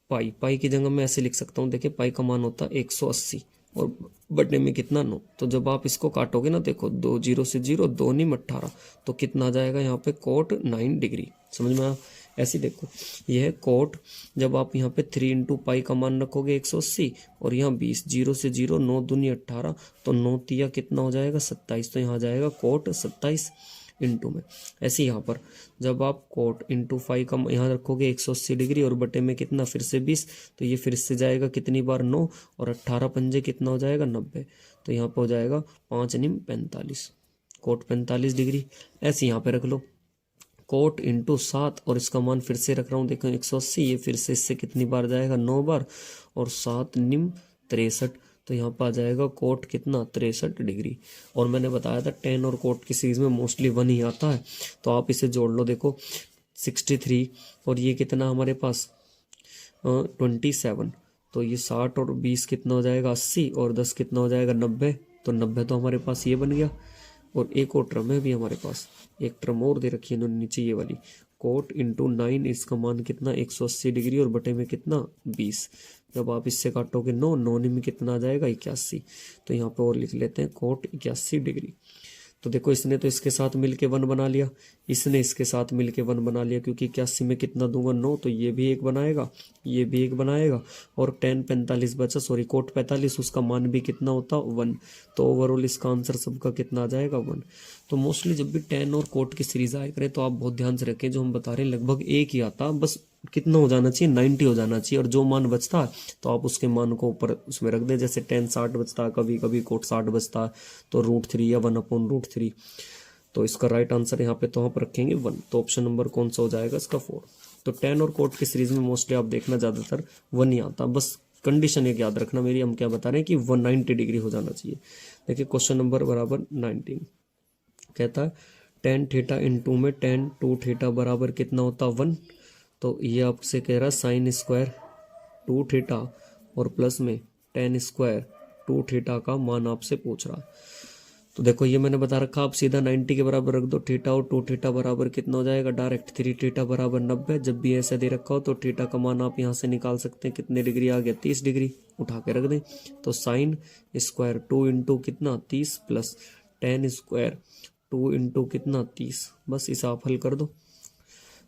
S1: पाई, पाई की जगह मैं ऐसे लिख सकता हूँ। देखिए पाई का मान होता है 180 और बटे में कितना 9। तो जब आप इसको काटोगे ना, देखो 2 0 से 0, 2 निम 18, तो कितना आ जाएगा यहाँ पे कोट 9 डिग्री। समझ में आया, ऐसे देखो यह है कोट। जब आप यहाँ पे 3 इंटू पाई का मान रखोगे 180 और यहाँ 20, 0 से 0, 9 दूनी 18, तो 9 तिया कितना हो जाएगा 27। तो यहाँ आ जाएगा कोट 27 इंटू में। ऐसे यहाँ पर जब आप कोट इंटू 5 का यहाँ रखोगे 180 डिग्री और बटे में कितना फिर से 20, तो ये फिर से जाएगा कितनी बार 9, और 18 पंजे कितना हो जाएगा 90। तो यहाँ पर हो जाएगा 5 निम 45, कोट 45 डिग्री। ऐसे यहाँ पे रख लो कोट इंटू 7 और इसका मान फिर से रख रहा हूँ, देखो 180, ये फिर से इससे कितनी बार जाएगा 9 बार, और 7 निम 63। तो यहाँ पर आ जाएगा कोट कितना 63 डिग्री। और मैंने बताया था टेन और कोट की सीरीज में मोस्टली 1 ही आता है। तो आप इसे जोड़ लो, देखो 63 और ये कितना हमारे पास 27, तो ये 60 और 20 कितना हो जाएगा 80, और 10 कितना हो जाएगा 90। तो 90 तो हमारे पास ये बन गया। और एक और टर्म है भी हमारे पास, एक टर्म और दे रखी है इन्होंने नीचे, ये वाली कोट इंटू 9, इसका मान कितना 180 डिग्री और बटे में कितना 20। जब आप इससे काटोगे 9, 9 में कितना आ जाएगा 81। तो यहाँ पे और लिख लेते हैं कोट 81 डिग्री। तो देखो इसने तो इसके साथ मिलके 1 बना लिया, इसने इसके साथ मिलके 1 बना लिया, क्योंकि 81 में कितना दूंगा 9, तो ये भी 1 बनाएगा, ये भी 1 बनाएगा, और 10 45 बचा, सॉरी कोट 45, उसका मान भी कितना होता 1। तो ओवरऑल इसका आंसर सबका कितना आ जाएगा 1। तो मोस्टली जब भी 10 और कोट की सीरीज आया करें तो आप बहुत ध्यान से रखें, जो हम बता रहे हैं लगभग एक ही आता, बस कितना हो जाना चाहिए 90 हो जाना चाहिए, और जो मान बचता है तो आप उसके मान को ऊपर उसमें रख दें। जैसे 10 60 बचता है, कभी कभी कोट 60 बचता है, तो √3 या 1/√3। तो इसका राइट आंसर यहाँ पे तो हम रखेंगे 1। तो ऑप्शन नंबर कौन सा हो जाएगा इसका 4। तो 10 और कोट की सीरीज में मोस्टली आप देखना ज़्यादातर 1 ही आता, बस कंडीशन एक याद रखना मेरी, हम क्या बता रहे हैं कि 190 डिग्री हो जाना चाहिए। देखिए क्वेश्चन नंबर बराबर 19 कहता है tan थीटा इंटू में tan 2 थीटा बराबर कितना होता 1। तो ये आपसे कह रहा है साइन स्क्वायर 2 थीटा और प्लस में tan स्क्वायर 2 थीटा का मान आपसे पूछ रहा है। तो देखो ये मैंने बता रखा, आप सीधा 90 के बराबर रख दो थीटा, और 2 थीटा बराबर कितना हो जाएगा डायरेक्ट 3 थीटा बराबर 90। जब भी ऐसा दे रखा हो तो थीटा का मान आप यहाँ से निकाल सकते हैं, कितने डिग्री आ गया 30 डिग्री, उठा के रख दें। तो साइन स्क्वायर 2 इंटू कितना 30 प्लस tan स्क्वायर 2 इंटू कितना 30, बस इसे आप हल कर दो।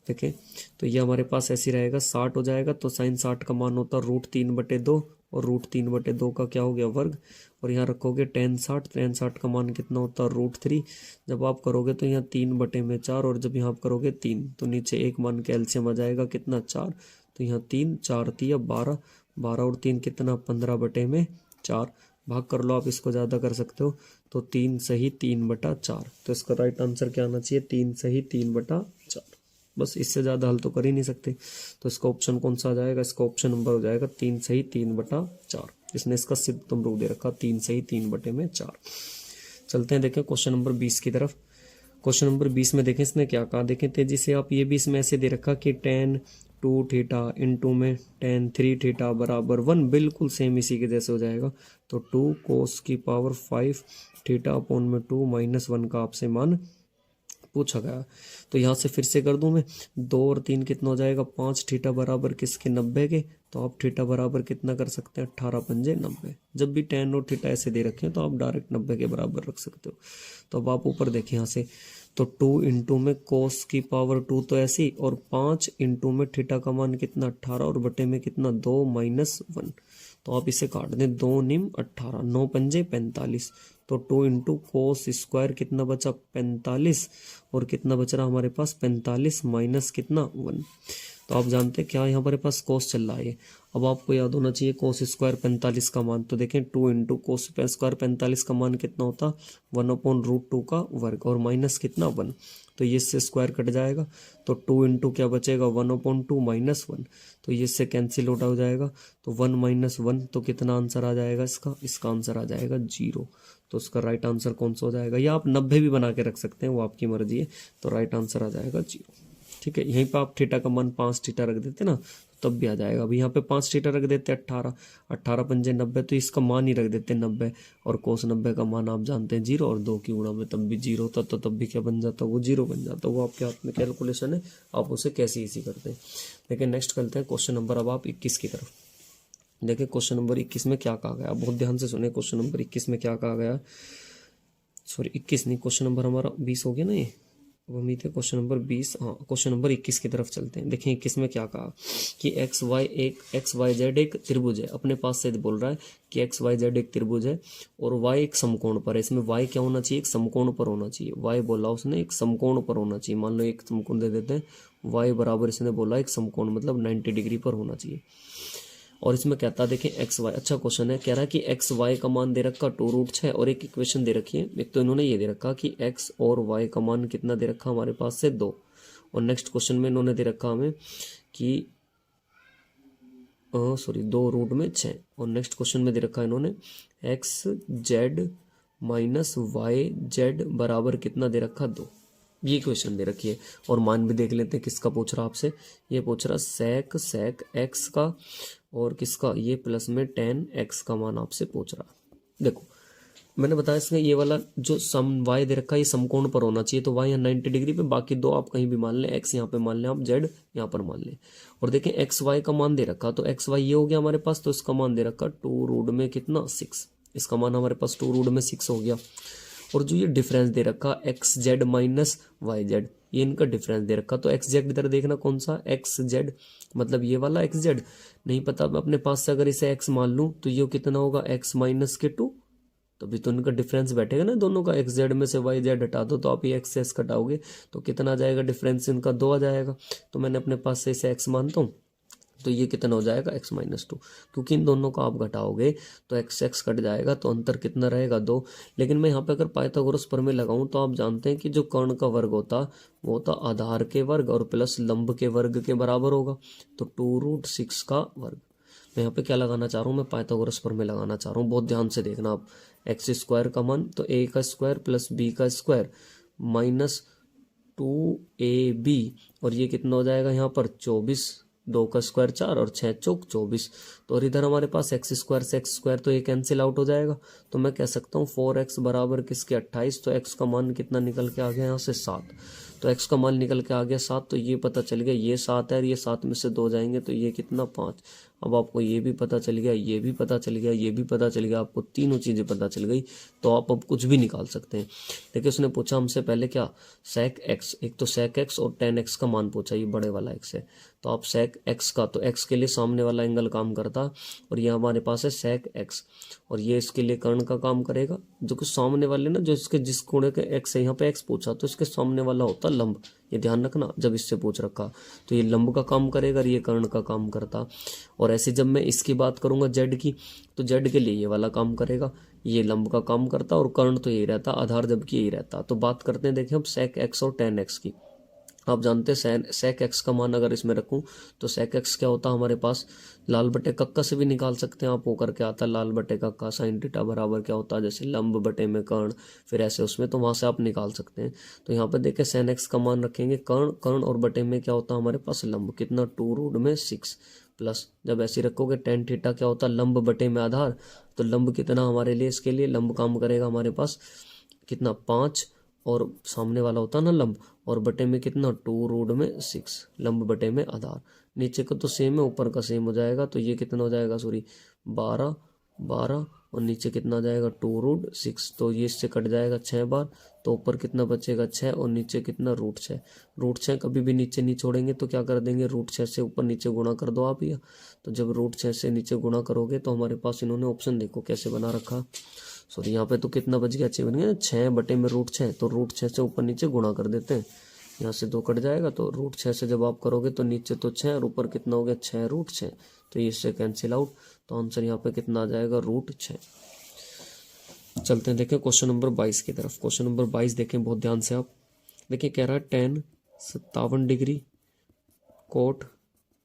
S1: देखें तो ये हमारे पास ऐसे रहेगा 60 हो जाएगा। तो साइन 60 का मान होता √3/2, और √3/2 का क्या हो गया वर्ग, और यहाँ रखोगे tan 60 का मान कितना होता √3। जब आप करोगे तो यहाँ 3/4, और जब यहाँ आप करोगे 3, तो नीचे एक मान कैल्शियम आ जाएगा कितना 4। तो यहाँ 3 4 3 12, 12 और 3 कितना 15/4, भाग कर लो आप, इसको ज़्यादा कर सकते हो। तो 3 सही 3/4। तो इसका राइट आंसर क्या आना चाहिए 3 सही 3/4। बस, इससे ज़्यादा हल तो कर ही नहीं सकते। तो इसका ऑप्शन कौन सा आ जाएगा? इसका ऑप्शन नंबर हो जाएगा 3 सही 3/4। इसने इसका सिद्ध तुम रूप दे रखा 3 सही 3/4। चलते हैं देखें क्वेश्चन नंबर 20 की तरफ। क्वेश्चन नंबर 20 में देखें इसने क्या कहा, देखें तेजी से आप। ये भी इसमें ऐसे दे रखा कि tan 2 थीटा इंटू में tan 3 थीटा बराबर 1, बिल्कुल सेम इसी के जैसे हो जाएगा। तो 2 cos की पावर 5 थीटा अपॉन में 2 माइनस 1 का आपसे मान पूछा गया। तो यहाँ से फिर से कर दूं मैं, 2 और 3 कितना हो जाएगा? 5 थीटा बराबर किसके? 90 के। तो आप थीटा बराबर कितना कर सकते हैं? 18 पंजे 90। जब भी tan और थीटा ऐसे दे रखे हैं तो आप डायरेक्ट 90 के बराबर रख सकते हो। तो अब आप ऊपर देखें यहाँ से, तो 2 इंटू में कोस की पावर 2 तो ऐसी, और 5 इंटू में थीटा का मान कितना? 18, और बटे में कितना? 2 माइनस 1। तो आप इसे काट दें, 2 निम 18, 9 पंजे 45। तो 2 इंटू कोस स्क्वायर कितना बचा? 45, और कितना बच रहा हमारे पास? 45 माइनस कितना? 1। तो आप जानते हैं क्या यहाँ पर पास कोस चल रहा है। अब आपको याद होना चाहिए कोस स्क्वायर 45 का मान। तो देखें 2 इंटू कोस स्क्वायर 45 का मान कितना होता? 1/√2 का वर्ग, और माइनस कितना? 1। तो ये इससे स्क्वायर कट जाएगा, तो 2 इंटू क्या बचेगा? 1/2 माइनस 1। तो ये इससे कैंसिल आउट हो जाएगा। तो 1 माइनस 1, तो कितना आंसर आ जाएगा इसका आंसर आ जाएगा 0। तो उसका राइट आंसर कौन सा हो जाएगा? या आप 90 भी बना के रख सकते हैं, वो आपकी मर्जी है। तो राइट आंसर आ जाएगा 0। ठीक है, यहीं पर आप थीटा का मान 5 थीटा रख देते ना, तब भी आ जाएगा। अभी यहाँ पे 5 थीटा रख देते 18, 18 पंजे 90, तो इसका मान ही रख देते 90, और कोस 90 का मान आप जानते हैं 0, और 2 की गुणा में तब भी 0 होता, तो तब भी क्या बन जाता? वो 0 बन जाता। वो आपके हाथ में कैलकुलेशन है, आप उसे कैसे इसी करते हैं। लेकिन नेक्स्ट करते हैं क्वेश्चन नंबर अब आप 21 की तरफ। देखिए क्वेश्चन नंबर 21 में क्या कहा गया, बहुत ध्यान से सुने। क्वेश्चन नंबर 21 में क्या कहा गया, सॉरी 21 नहीं, क्वेश्चन नंबर हमारा 20 हो गया ना ये। अब हम थे क्वेश्चन नंबर 20, हाँ क्वेश्चन नंबर 21 की तरफ चलते हैं। देखें 21 में क्या कहा कि एक्स वाई जेड एक त्रिभुज है। अपने पास से बोल रहा है कि एक्स वाई जेड एक त्रिभुज है और वाई एक समकोण पर है। इसमें वाई क्या होना चाहिए? एक समकोण पर होना चाहिए। वाई बोला उसने एक समकोण पर होना चाहिए। मान लो एक समकोण दे देते हैं, वाई बराबर इसने बोला एक समकोण मतलब 90 डिग्री पर होना चाहिए। और इसमें कहता है देखें एक्स वाई, अच्छा क्वेश्चन है, कह रहा है कि एक्स वाई का मान दे रखा 2√6, और एक इक्वेशन दे रखी है। एक तो इन्होंने ये दे रखा कि एक्स और वाई का मान कितना दे रखा हमारे पास से 2, और नेक्स्ट क्वेश्चन में इन्होंने दे रखा हमें कि 2√6, और नेक्स्ट क्वेश्चन में दे रखा इन्होंने X Z minus Y Z बराबर कितना दे रखा? 2। ये क्वेश्चन दे रखी है। और मान भी देख लेते हैं किसका पूछ रहा आपसे। ये पूछ रहा सेक एक्स का, और किसका? ये प्लस में tan x का मान आपसे पूछ रहा। देखो मैंने बताया इसमें ये वाला जो सम y दे रखा है ये समकोण पर होना चाहिए, तो y यहाँ 90 डिग्री पे, बाकी दो आप कहीं भी मान लें, x यहाँ पे मान लें, आप z यहाँ पर मान लें। और देखें एक्स वाई का मान दे रखा, तो एक्स वाई ये हो गया हमारे पास, तो इसका मान दे रखा 2 में कितना? 6। इसका मान हमारे पास 2 में 6 हो गया। और जो ये डिफरेंस दे रखा X Z minus Y Z, ये इनका डिफरेंस दे रखा। तो एक्स जेड इधर देखना कौन सा? एक्स जेड मतलब ये वाला एक्स जेड नहीं पता, मैं अपने पास से अगर इसे एक्स मान लूँ तो ये कितना होगा? एक्स माइनस के 2। तभी तो इनका डिफरेंस बैठेगा ना दोनों का। एक्स जेड में से वाई जेड हटा दो तो आप ये एक्स एक्स घटाओगे तो कितना आ जाएगा? डिफरेंस इनका 2 आ जाएगा। तो मैंने अपने पास से इसे एक्स मानता हूँ, तो ये कितना हो जाएगा? x minus 2। क्योंकि इन दोनों का आप घटाओगे तो एक्स एक्स कट जाएगा, तो अंतर कितना रहेगा? 2। लेकिन मैं यहाँ पे अगर पाइथागोरस प्रमेय लगाऊं तो आप जानते हैं कि जो कर्ण का वर्ग होता वो होता आधार के वर्ग और प्लस लंब के वर्ग के बराबर होगा। तो 2√6 का वर्ग। मैं यहाँ पे क्या लगाना चाह रहा हूँ? मैं पाइथागोरस प्रमेय लगाना चाह रहा हूँ। बहुत ध्यान से देखना आप। एक्स स्क्वायर का मान तो a का स्क्वायर प्लस b का स्क्वायर माइनस 2ab, और ये कितना हो जाएगा यहाँ पर? 24, 2 का स्क्वायर 4 और 6 चौक 24। तो और इधर हमारे पास एक्स स्क्वायर से एक्स स्क्वायर, तो ये कैंसिल आउट हो जाएगा। तो मैं कह सकता हूँ 4x बराबर किसके? 28। तो x का मान कितना निकल के आ गया यहाँ से? 7। तो x का मान निकल के आ गया 7। तो ये पता चल गया ये 7 है, और ये 7 में से 2 जाएंगे तो ये कितना? 5। अब आपको ये भी पता चल गया, ये भी पता चल गया, ये भी पता चल गया, आपको तीनों चीज़ें पता चल गई। तो आप अब कुछ भी निकाल सकते हैं। देखिए उसने पूछा हमसे पहले क्या? सेक एक्स, एक तो सेक एक्स और tan एक्स का मान पूछा, ये बड़े वाला एक्स है। तो आप सेक एक्स का, तो एक्स के लिए सामने वाला एंगल काम करता, और ये हमारे पास है सेक एक्स, और ये इसके लिए कर्ण का काम करेगा। जो कि सामने वाले ना, जो इसके जिस कोणे के एक्स है, यहाँ पे एक्स पूछा तो इसके सामने वाला होता लंब। ये ध्यान रखना जब इससे पूछ रखा, तो ये लंब का काम करेगा और ये कर्ण का काम करता। और ऐसे जब मैं इसकी बात करूंगा जेड की, तो जेड के लिए ये वाला काम करेगा, ये लंब का काम करता, और कर्ण तो यही रहता, आधार जबकि यही रहता। तो बात करते हैं देखिए अब सेक एक्स और tan एक्स की। आप जानते हैं sec x का मान अगर इसमें रखूं तो sec x क्या होता है हमारे पास, लाल बटे कक्का से भी निकाल सकते हैं आप, वो करके आता है लाल बटे कक्का sin थीटा बराबर क्या होता है, जैसे लंब बटे में कर्ण, फिर ऐसे उसमें, तो वहां से आप निकाल सकते हैं। तो यहाँ पे देखें sin x का मान रखेंगे कर्ण, कर्ण और बटे में क्या होता है हमारे पास लंब, कितना 2√6 प्लस, जब ऐसे रखोगे tan थीटा क्या होता है लंब बटे में आधार, तो लंब कितना हमारे लिए, इसके लिए लंब काम करेगा हमारे पास कितना 5, और सामने वाला होता है ना लंब, और बटे में कितना 2√6, लंब बटे में आधार, नीचे का तो सेम है ऊपर का सेम हो जाएगा, तो ये कितना हो जाएगा, सॉरी 12 12, और नीचे कितना आ जाएगा 2√6, तो ये इससे कट जाएगा 6 बार, तो ऊपर कितना बचेगा 6, और नीचे कितना √6, √6 कभी भी नीचे नहीं छोड़ेंगे, तो क्या कर देंगे √6 से ऊपर नीचे गुणा कर दो आप, या तो जब √6 से नीचे गुणा करोगे तो हमारे पास इन्होंने ऑप्शन देखो कैसे बना रखा, सॉरी यहाँ पे तो कितना बच गया 6 बन गया, 6 बटे में √6, तो √6 से ऊपर नीचे गुणा कर देते हैं, यहाँ से 2 कट जाएगा, तो √6 से जब आप करोगे तो नीचे तो 6 और ऊपर कितना हो गया 6√6, तो ये इससे कैंसिल आउट, तो आंसर यहाँ पे कितना आ जाएगा √6। चलते हैं देखें क्वेश्चन नंबर 22 की तरफ। क्वेश्चन नंबर 22 देखें बहुत ध्यान से आप, देखिए कह रहा है tan 57 डिग्री कोट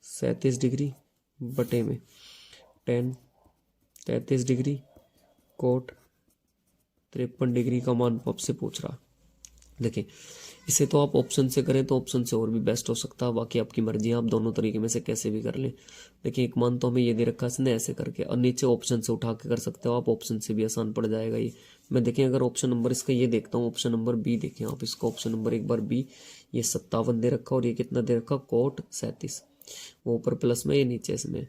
S1: 37 डिग्री बटे में tan 33 डिग्री कोट 53 डिग्री का मान आपसे पूछ रहा। देखिए इसे तो आप ऑप्शन से करें तो ऑप्शन से और भी बेस्ट हो सकता है, बाकी आपकी मर्जी है, आप दोनों तरीके में से कैसे भी कर लें। देखिए एक मान तो हमें ये दे रखा है इसने ऐसे करके, और नीचे ऑप्शन से उठा के कर सकते हो आप, ऑप्शन से भी आसान पड़ जाएगा ये। मैं देखें अगर ऑप्शन नंबर इसका ये देखता हूँ, ऑप्शन नंबर बी देखें आप, इसका ऑप्शन नंबर एक बार बी, ये 57 दे रखा और ये कितना दे रखा कोट 37, वो ऊपर प्लस में ये नीचे इसमें,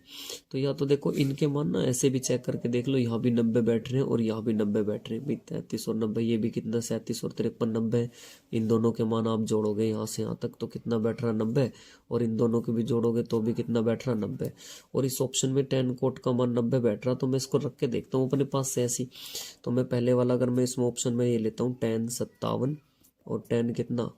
S1: तो या तो देखो इनके मान ना ऐसे भी चेक करके देख लो, यहाँ भी 90 बैठ रहे हैं और यहाँ भी 90 बैठ रहे हैं, भी 33 और 90, ये भी कितना 37 और 53 90, इन दोनों के मान आप जोड़ोगे यहाँ से यहाँ तक तो कितना बैठ रहा 90, और इन दोनों के भी जोड़ोगे तो भी कितना बैठ रहा 90, और इस ऑप्शन में tan कोट का मान 90 बैठ रहा, तो मैं इसको रख के देखता हूँ अपने पास से ऐसी, तो मैं पहले वाला अगर मैं इसमें ऑप्शन में ये लेता हूँ tan 57 और tan कितना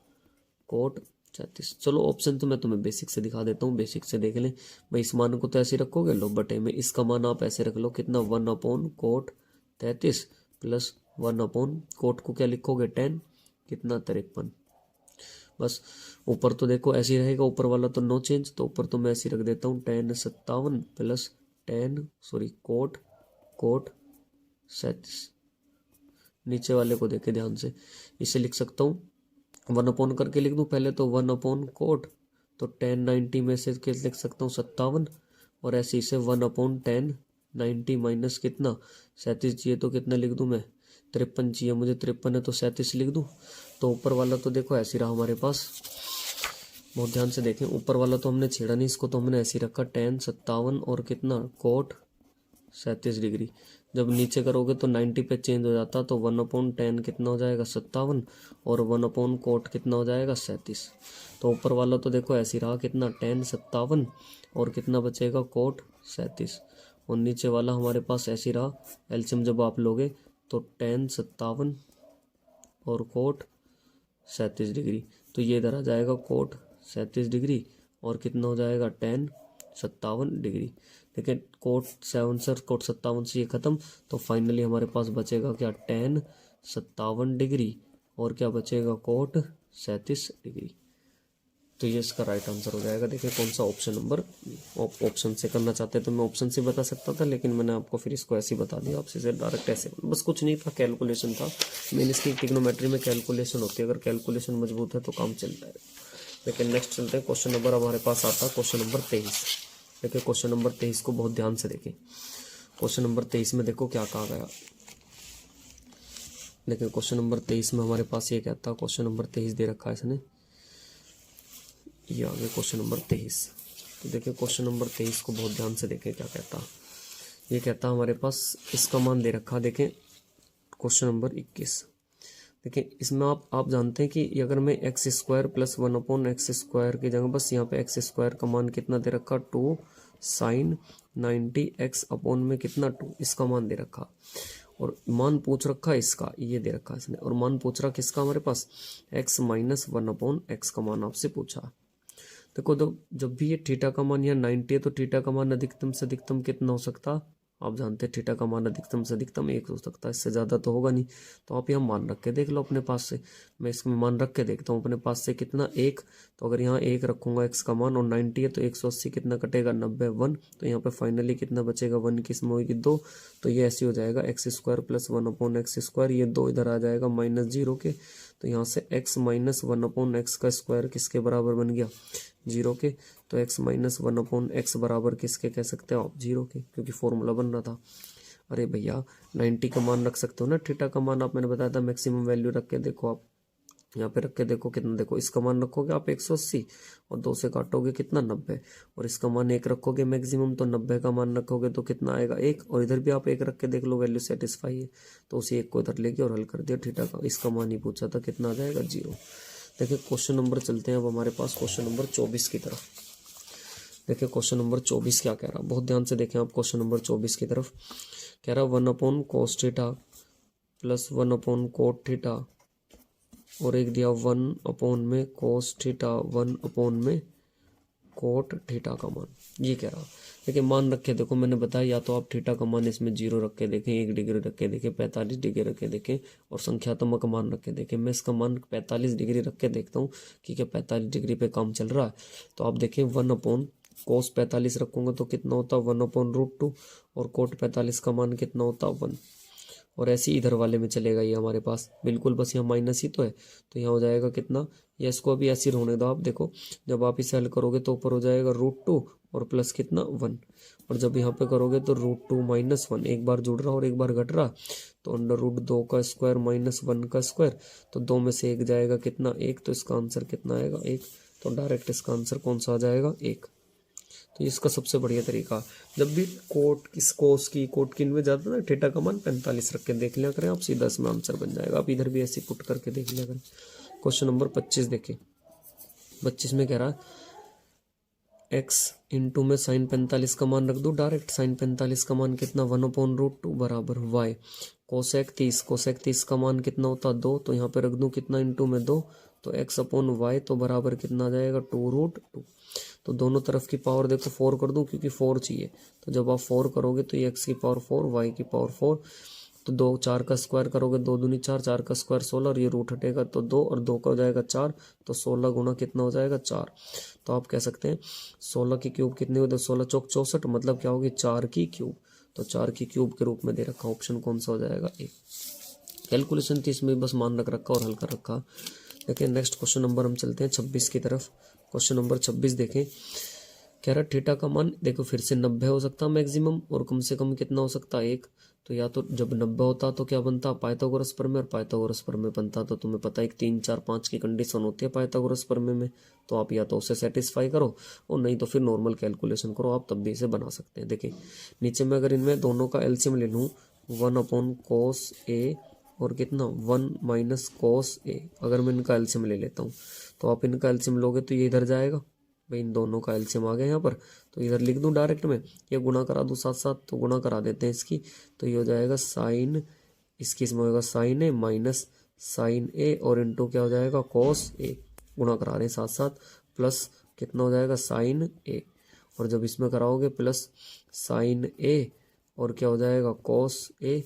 S1: कोट 36, चलो ऑप्शन तो मैं तुम्हें बेसिक से दिखा देता हूँ, बेसिक से देख लें भाई, इस मान को तो ऐसे रखोगे लो बटे में, इसका मान आप ऐसे रख लो कितना 1/कोट 33 प्लस 1/कोट को क्या लिखोगे 10 कितना 53, बस ऊपर तो देखो ऐसे ही रहेगा, ऊपर वाला तो नो चेंज, तो ऊपर तो मैं ऐसे रख देता हूँ tan 57 प्लस कोट 37, नीचे वाले को देखे ध्यान से, इसे लिख सकता हूँ 1/, करके लिख दूं पहले तो 1/कोट, तो tan 90 में से लिख सकता हूँ 57, और ऐसे इसे 1/tan 90 माइनस कितना 37 चाहिए तो कितना लिख दूं मैं 53 चाहिए मुझे, 53 है तो 37 लिख दूं, तो ऊपर वाला तो देखो ऐसे रहा हमारे पास, बहुत ध्यान से देखें, ऊपर वाला तो हमने छेड़ा नहीं, इसको तो हमने ऐसे रखा tan 57 और कितना कोट 37 डिग्री, जब नीचे करोगे तो 90 पे चेंज हो जाता, तो 1/tan कितना हो जाएगा 57, और 1/कोट कितना हो जाएगा 37, तो ऊपर वाला तो देखो ऐसे ही रहा कितना tan 57 और कितना बचेगा कोट 37, और नीचे वाला हमारे पास ऐसे ही रहा, एलसीएम जब आप लोगे तो tan 57 और कोट 37 डिग्री, तो ये इधर आ जाएगा कोट 37 डिग्री और कितना हो जाएगा tan 57 डिग्री। देखिए कोट 57 से ये खत्म, तो फाइनली हमारे पास बचेगा क्या tan 57 डिग्री और क्या बचेगा कोट 37 डिग्री, तो ये इसका राइट आंसर हो जाएगा। देखिए कौन सा ऑप्शन नंबर, ऑप्शन से करना चाहते तो मैं ऑप्शन से बता सकता था, लेकिन मैंने आपको फिर इसको ऐसे ही बता दिया, आपसे डायरेक्ट ऐसे, बस कुछ नहीं था, कैलकुलेशन था मेन, इसकी ट्रिग्नोमेट्री में कैलकुलेशन होती है, अगर कैलकुलेशन मजबूत है तो काम चल जाएगा। लेकिन नेक्स्ट चलते हैं, क्वेश्चन नंबर हमारे पास आता है क्वेश्चन नंबर 23। देखिए क्वेश्चन नंबर 23 को बहुत ध्यान से देखें, क्वेश्चन नंबर 23 में देखो क्या कहा गया। देखिए क्वेश्चन नंबर 23 में हमारे पास ये कहता है, क्वेश्चन नंबर 23 दे रखा है इसने, ये आगे क्वेश्चन नंबर 23, तो देखिए क्वेश्चन नंबर 23 को बहुत ध्यान से देखें क्या कहता, ये कहता हमारे पास इसका मान दे रखा, देखें क्वेश्चन नंबर 21। देखिए इसमें आप जानते हैं कि अगर मैं x² प्लस 1/x² की जगह बस यहाँ पे x² का मान कितना दे रखा 2 sin 90 x अपॉन में कितना 2, इसका मान दे रखा, और मान पूछ रखा इसका ये दे रखा इसने, और मान पूछ रहा किसका हमारे पास x माइनस 1/x का मान आपसे पूछा। देखो तो जब भी ये थीटा का मान यहाँ 90 है तो थीटा का मान अधिकतम से अधिकतम कितना हो सकता आप जानते हैं थीटा का मान अधिकतम से अधिकतम 1 हो सकता है, इससे ज़्यादा तो होगा नहीं। तो आप यहाँ मान रख के देख लो अपने पास से। मैं इसमें मान रख के देखता हूँ अपने पास से कितना 1। तो अगर यहाँ 1 रखूँगा x का मान और 90 है तो 180 कितना कटेगा 90 1। तो यहाँ पे फाइनली कितना बचेगा 1 की इसमें होगी 2। तो ये ऐसे हो जाएगा x² + 1/x²। ये 2 इधर आ जाएगा -0 के। तो यहाँ से x - 1/x² किसके बराबर बन गया 0 के। तो x - 1/x बराबर किसके कह सकते हो आप 0 के, क्योंकि फॉर्मूला बन रहा था। अरे भैया 90 का मान रख सकते हो ना, थीटा का मान आप मैंने बताया था मैक्सिमम वैल्यू रख के देखो। आप यहाँ पे रख के देखो कितना, देखो इसका मान रखोगे आप 180 और 2 से काटोगे कितना 90, और इसका मान 1 रखोगे मैक्सिमम तो 90 का मान रखोगे तो कितना आएगा 1। और इधर भी आप 1 रख के देख लो, वैल्यू सेटिस्फाई है तो उसी 1 को इधर लेके और हल कर दिया थीटा का। इसका मान ही पूछा था, कितना आ जाएगा 0। देखिए क्वेश्चन नंबर चलते हैं अब हमारे पास क्वेश्चन नंबर 24 की तरफ। देखिए क्वेश्चन नंबर 24 क्या कह रहा है, बहुत ध्यान से देखें आप। क्वेश्चन नंबर 24 की तरफ कह रहा 1/cos थीटा + 1/cot थीटा, और एक दिया 1/cos थीटा 1/cot थीटा का मान। ये कह रहा, देखिए मान रखे देखो, मैंने बताया या तो आप थीटा का मान इसमें 0 रख के देखें, 1 डिग्री रख के देखें, 45 डिग्री रख के देखें, और संख्यात्मक मान रख के देखें। मैं इसका मान 45 डिग्री रख के देखता हूँ कि क्या 45 डिग्री पे काम चल रहा है। तो आप देखें 1/cos 45 रखूंगा तो कितना होता है 1/√2, और cot 45 का मान कितना होता है 1। और ऐसे ही इधर वाले में चलेगा ये हमारे पास, बिल्कुल बस यहाँ माइनस ही तो है। तो यहाँ हो जाएगा कितना, या इसको अभी ऐसे होने दो। आप देखो जब आप इसे हल करोगे तो ऊपर हो जाएगा √2 और प्लस कितना 1, और जब यहाँ पे करोगे तो √2 - 1, एक बार जुड़ रहा और एक बार घट रहा। तो √2 का स्क्वायर -1 का स्क्वायर, तो 2 में से 1 जाएगा कितना 1। तो इसका आंसर कितना आएगा 1। तो डायरेक्ट इसका आंसर कौन सा आ जाएगा 1। तो इसका सबसे बढ़िया तरीका, जब भी कोट की इनमें जाता है ना, थीटा का मान 45 रख के देख लिया करें आप, सीधा इसमें आंसर बन जाएगा। आप इधर भी ऐसे पुट करके देख लिया करें। क्वेश्चन नंबर 25 देखिए। 25 में कह रहा है x इंटू में साइन 45 का मान रख दो डायरेक्ट। साइन 45 का मान कितना 1/√2 बराबर y। कोसेक 30 का मान कितना होता 2, तो यहाँ पे रख दूं कितना इंटू में 2, तो x/y तो बराबर कितना आ जाएगा 2√2। तो दोनों तरफ की पावर देखो 4 कर दूं क्योंकि 4 चाहिए। तो जब आप 4 करोगे तो ये x की पावर 4, y की पावर 4, तो 2 4 का स्क्वायर करोगे 2 दूनी 4, 4 का स्क्वायर 16, और ये रूट हटेगा तो 2, और 2 का हो जाएगा 4, तो 16 गुना कितना हो जाएगा 4। तो आप कह सकते हैं 16 की क्यूब कितनी होती है, 16 चौक 64, मतलब क्या होगी 4 की क्यूब। तो 4 की क्यूब के रूप में दे रखा, ऑप्शन कौन सा हो जाएगा ए। कैलकुलेशन थी इसमें, बस मान रख रखा और हल कर रखा। देखिए नेक्स्ट क्वेश्चन नंबर हम चलते हैं 26 की तरफ। क्वेश्चन नंबर 26 देखें, कह रहा थीटा का मान देखो फिर से 90 हो सकता है मैक्सिमम, और कम से कम कितना हो सकता है 1। तो या तो जब 90 होता तो क्या बनता पाइथागोरस प्रमेय, और पाइथागोरस प्रमेय बनता तो तुम्हें पता है 3 4 5 की कंडीशन होती है पाइथागोरस प्रमेय में। तो आप या तो उसे सेटिस्फाई करो, और नहीं तो फिर नॉर्मल कैलकुलेशन करो, आप तब भी इसे बना सकते हैं। देखिए नीचे में अगर इनमें दोनों का एलसीएम ले लूँ 1/cos A और कितना 1 - cos A, अगर मैं इनका एलसीएम ले लेता हूँ तो आप इनका एलसीएम लोगे तो ये इधर जाएगा भाई, इन दोनों का एलसीएम आ गया यहाँ पर, तो इधर लिख दूं डायरेक्ट में, ये गुणा करा दूं साथ साथ, तो गुणा करा देते हैं इसकी। तो ये हो जाएगा साइन, इसकी इसमें होगा साइन ए माइनस साइन ए, और इंटू क्या हो जाएगा कॉस ए, गुणा करा रहे हैं साथ साथ, प्लस कितना हो जाएगा साइन ए, और जब इसमें कराओगे प्लस साइन ए और क्या हो जाएगा कॉस ए।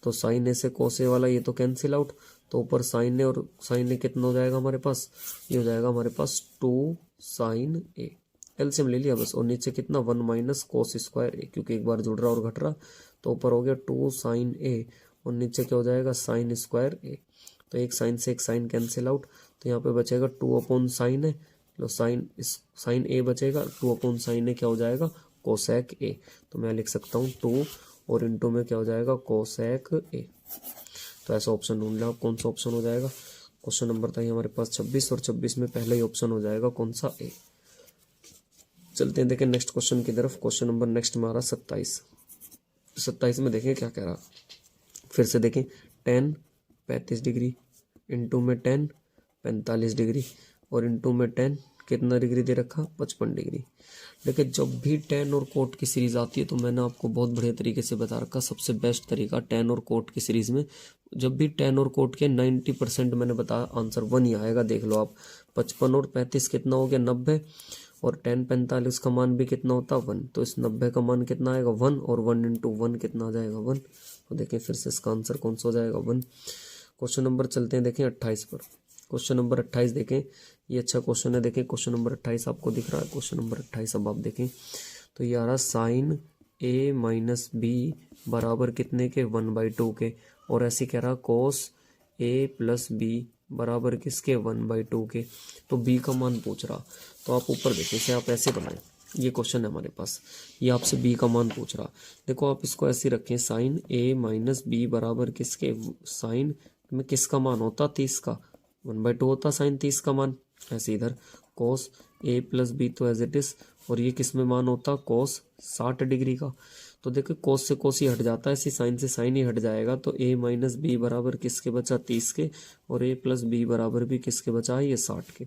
S1: तो साइन ए से कॉस ए वाला ये तो कैंसिल आउट, तो ऊपर साइन ए और साइन ए कितना हो जाएगा हमारे पास, ये हो जाएगा हमारे पास 2 साइन ए, एलसीएम ले लिया बस। और नीचे कितना 1 - cos स्क्वायर ए, क्योंकि एक बार जुड़ रहा और घट रहा, तो ऊपर हो गया 2 साइन ए, और नीचे क्या हो जाएगा साइन स्क्वायर ए। तो एक साइन से एक साइन कैंसिल आउट, तो यहाँ पे बचेगा 2/sin ए, लो साइन ए बचेगा, 2/sin ए क्या हो जाएगा कोसेक ए। तो मैं लिख सकता हूँ 2 और इंटू में क्या हो जाएगा कोसेक ए। तो ऐसा ऑप्शन ढूंढ लें आप, कौन सा ऑप्शन हो जाएगा। क्वेश्चन नंबर था हमारे पास 26, और 26 में पहला ही ऑप्शन हो जाएगा कौन सा ए। चलते हैं देखें नेक्स्ट क्वेश्चन की तरफ। क्वेश्चन नंबर नेक्स्ट हमारा 27 में देखें क्या कह रहा, फिर से देखें tan 35 डिग्री इंटू में tan 45 डिग्री, और इंटू में tan कितना डिग्री दे रखा 55 डिग्री। देखिए जब भी tan और कोट की सीरीज आती है तो मैंने आपको बहुत बढ़िया तरीके से बता रखा, सबसे बेस्ट तरीका tan और कोट की सीरीज में, जब भी tan और कोट के 90% मैंने बताया आंसर 1 ही आएगा। देख लो आप 55 और 35 कितना हो गया 90, और टेन 45 का मान भी कितना होता है 1, तो इस 90 का मान कितना आएगा 1, और 1 इंटू 1 कितना आ जाएगा 1। तो देखें फिर से इसका आंसर कौन सा हो जाएगा 1। क्वेश्चन नंबर चलते हैं देखें 28 पर। क्वेश्चन नंबर 28 देखें, ये अच्छा क्वेश्चन है। देखें क्वेश्चन नंबर 28 आपको दिख रहा है। क्वेश्चन नंबर 28 अब आप देखें तो ये आ रहा साइन a माइनस बी बराबर कितने के 1/2 के, और ऐसे कह रहा कोस a प्लस बी बराबर किसके 1/2 के। तो b का मान पूछ रहा, तो आप ऊपर देखें इसे आप ऐसे बनाएं, ये क्वेश्चन है हमारे पास, ये आपसे b का मान पूछ रहा। देखो आप इसको ऐसे रखें, साइन a माइनस बी बराबर किसके, साइन में किसका मान होता 30 का 1/2 होता साइन 30 का मान। ऐसे इधर कोस a प्लस बी तो एज इट इज, और ये किस में मान होता कोस 60 डिग्री का। तो देखो कोस से कोस ही हट जाता है, इसी साइन से साइन ही हट जाएगा। तो a माइनस बी बराबर किसके बचा 30 के, और a प्लस बी बराबर भी किसके बचा है ये 60 के।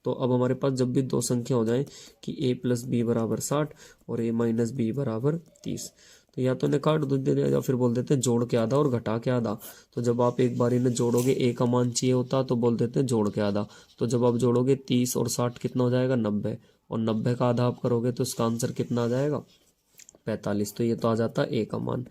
S1: तो अब हमारे पास जब भी दो संख्या हो जाए कि a प्लस बी बराबर 60 और a माइनस बी बराबर 30, तो या तो इन्हें काट दो दे या फिर बोल देते हैं जोड़ के आधा और घटा के आधा। तो जब आप एक बार इन्हें जोड़ोगे a का मान चाहिए होता तो बोल देते हैं जोड़ के आधा। तो जब आप जोड़ोगे 30 और 60 कितना हो जाएगा 90, और 90 का आधा आप करोगे तो इसका आंसर कितना आ जाएगा 45। तो ये तो आ जाता है a का मान।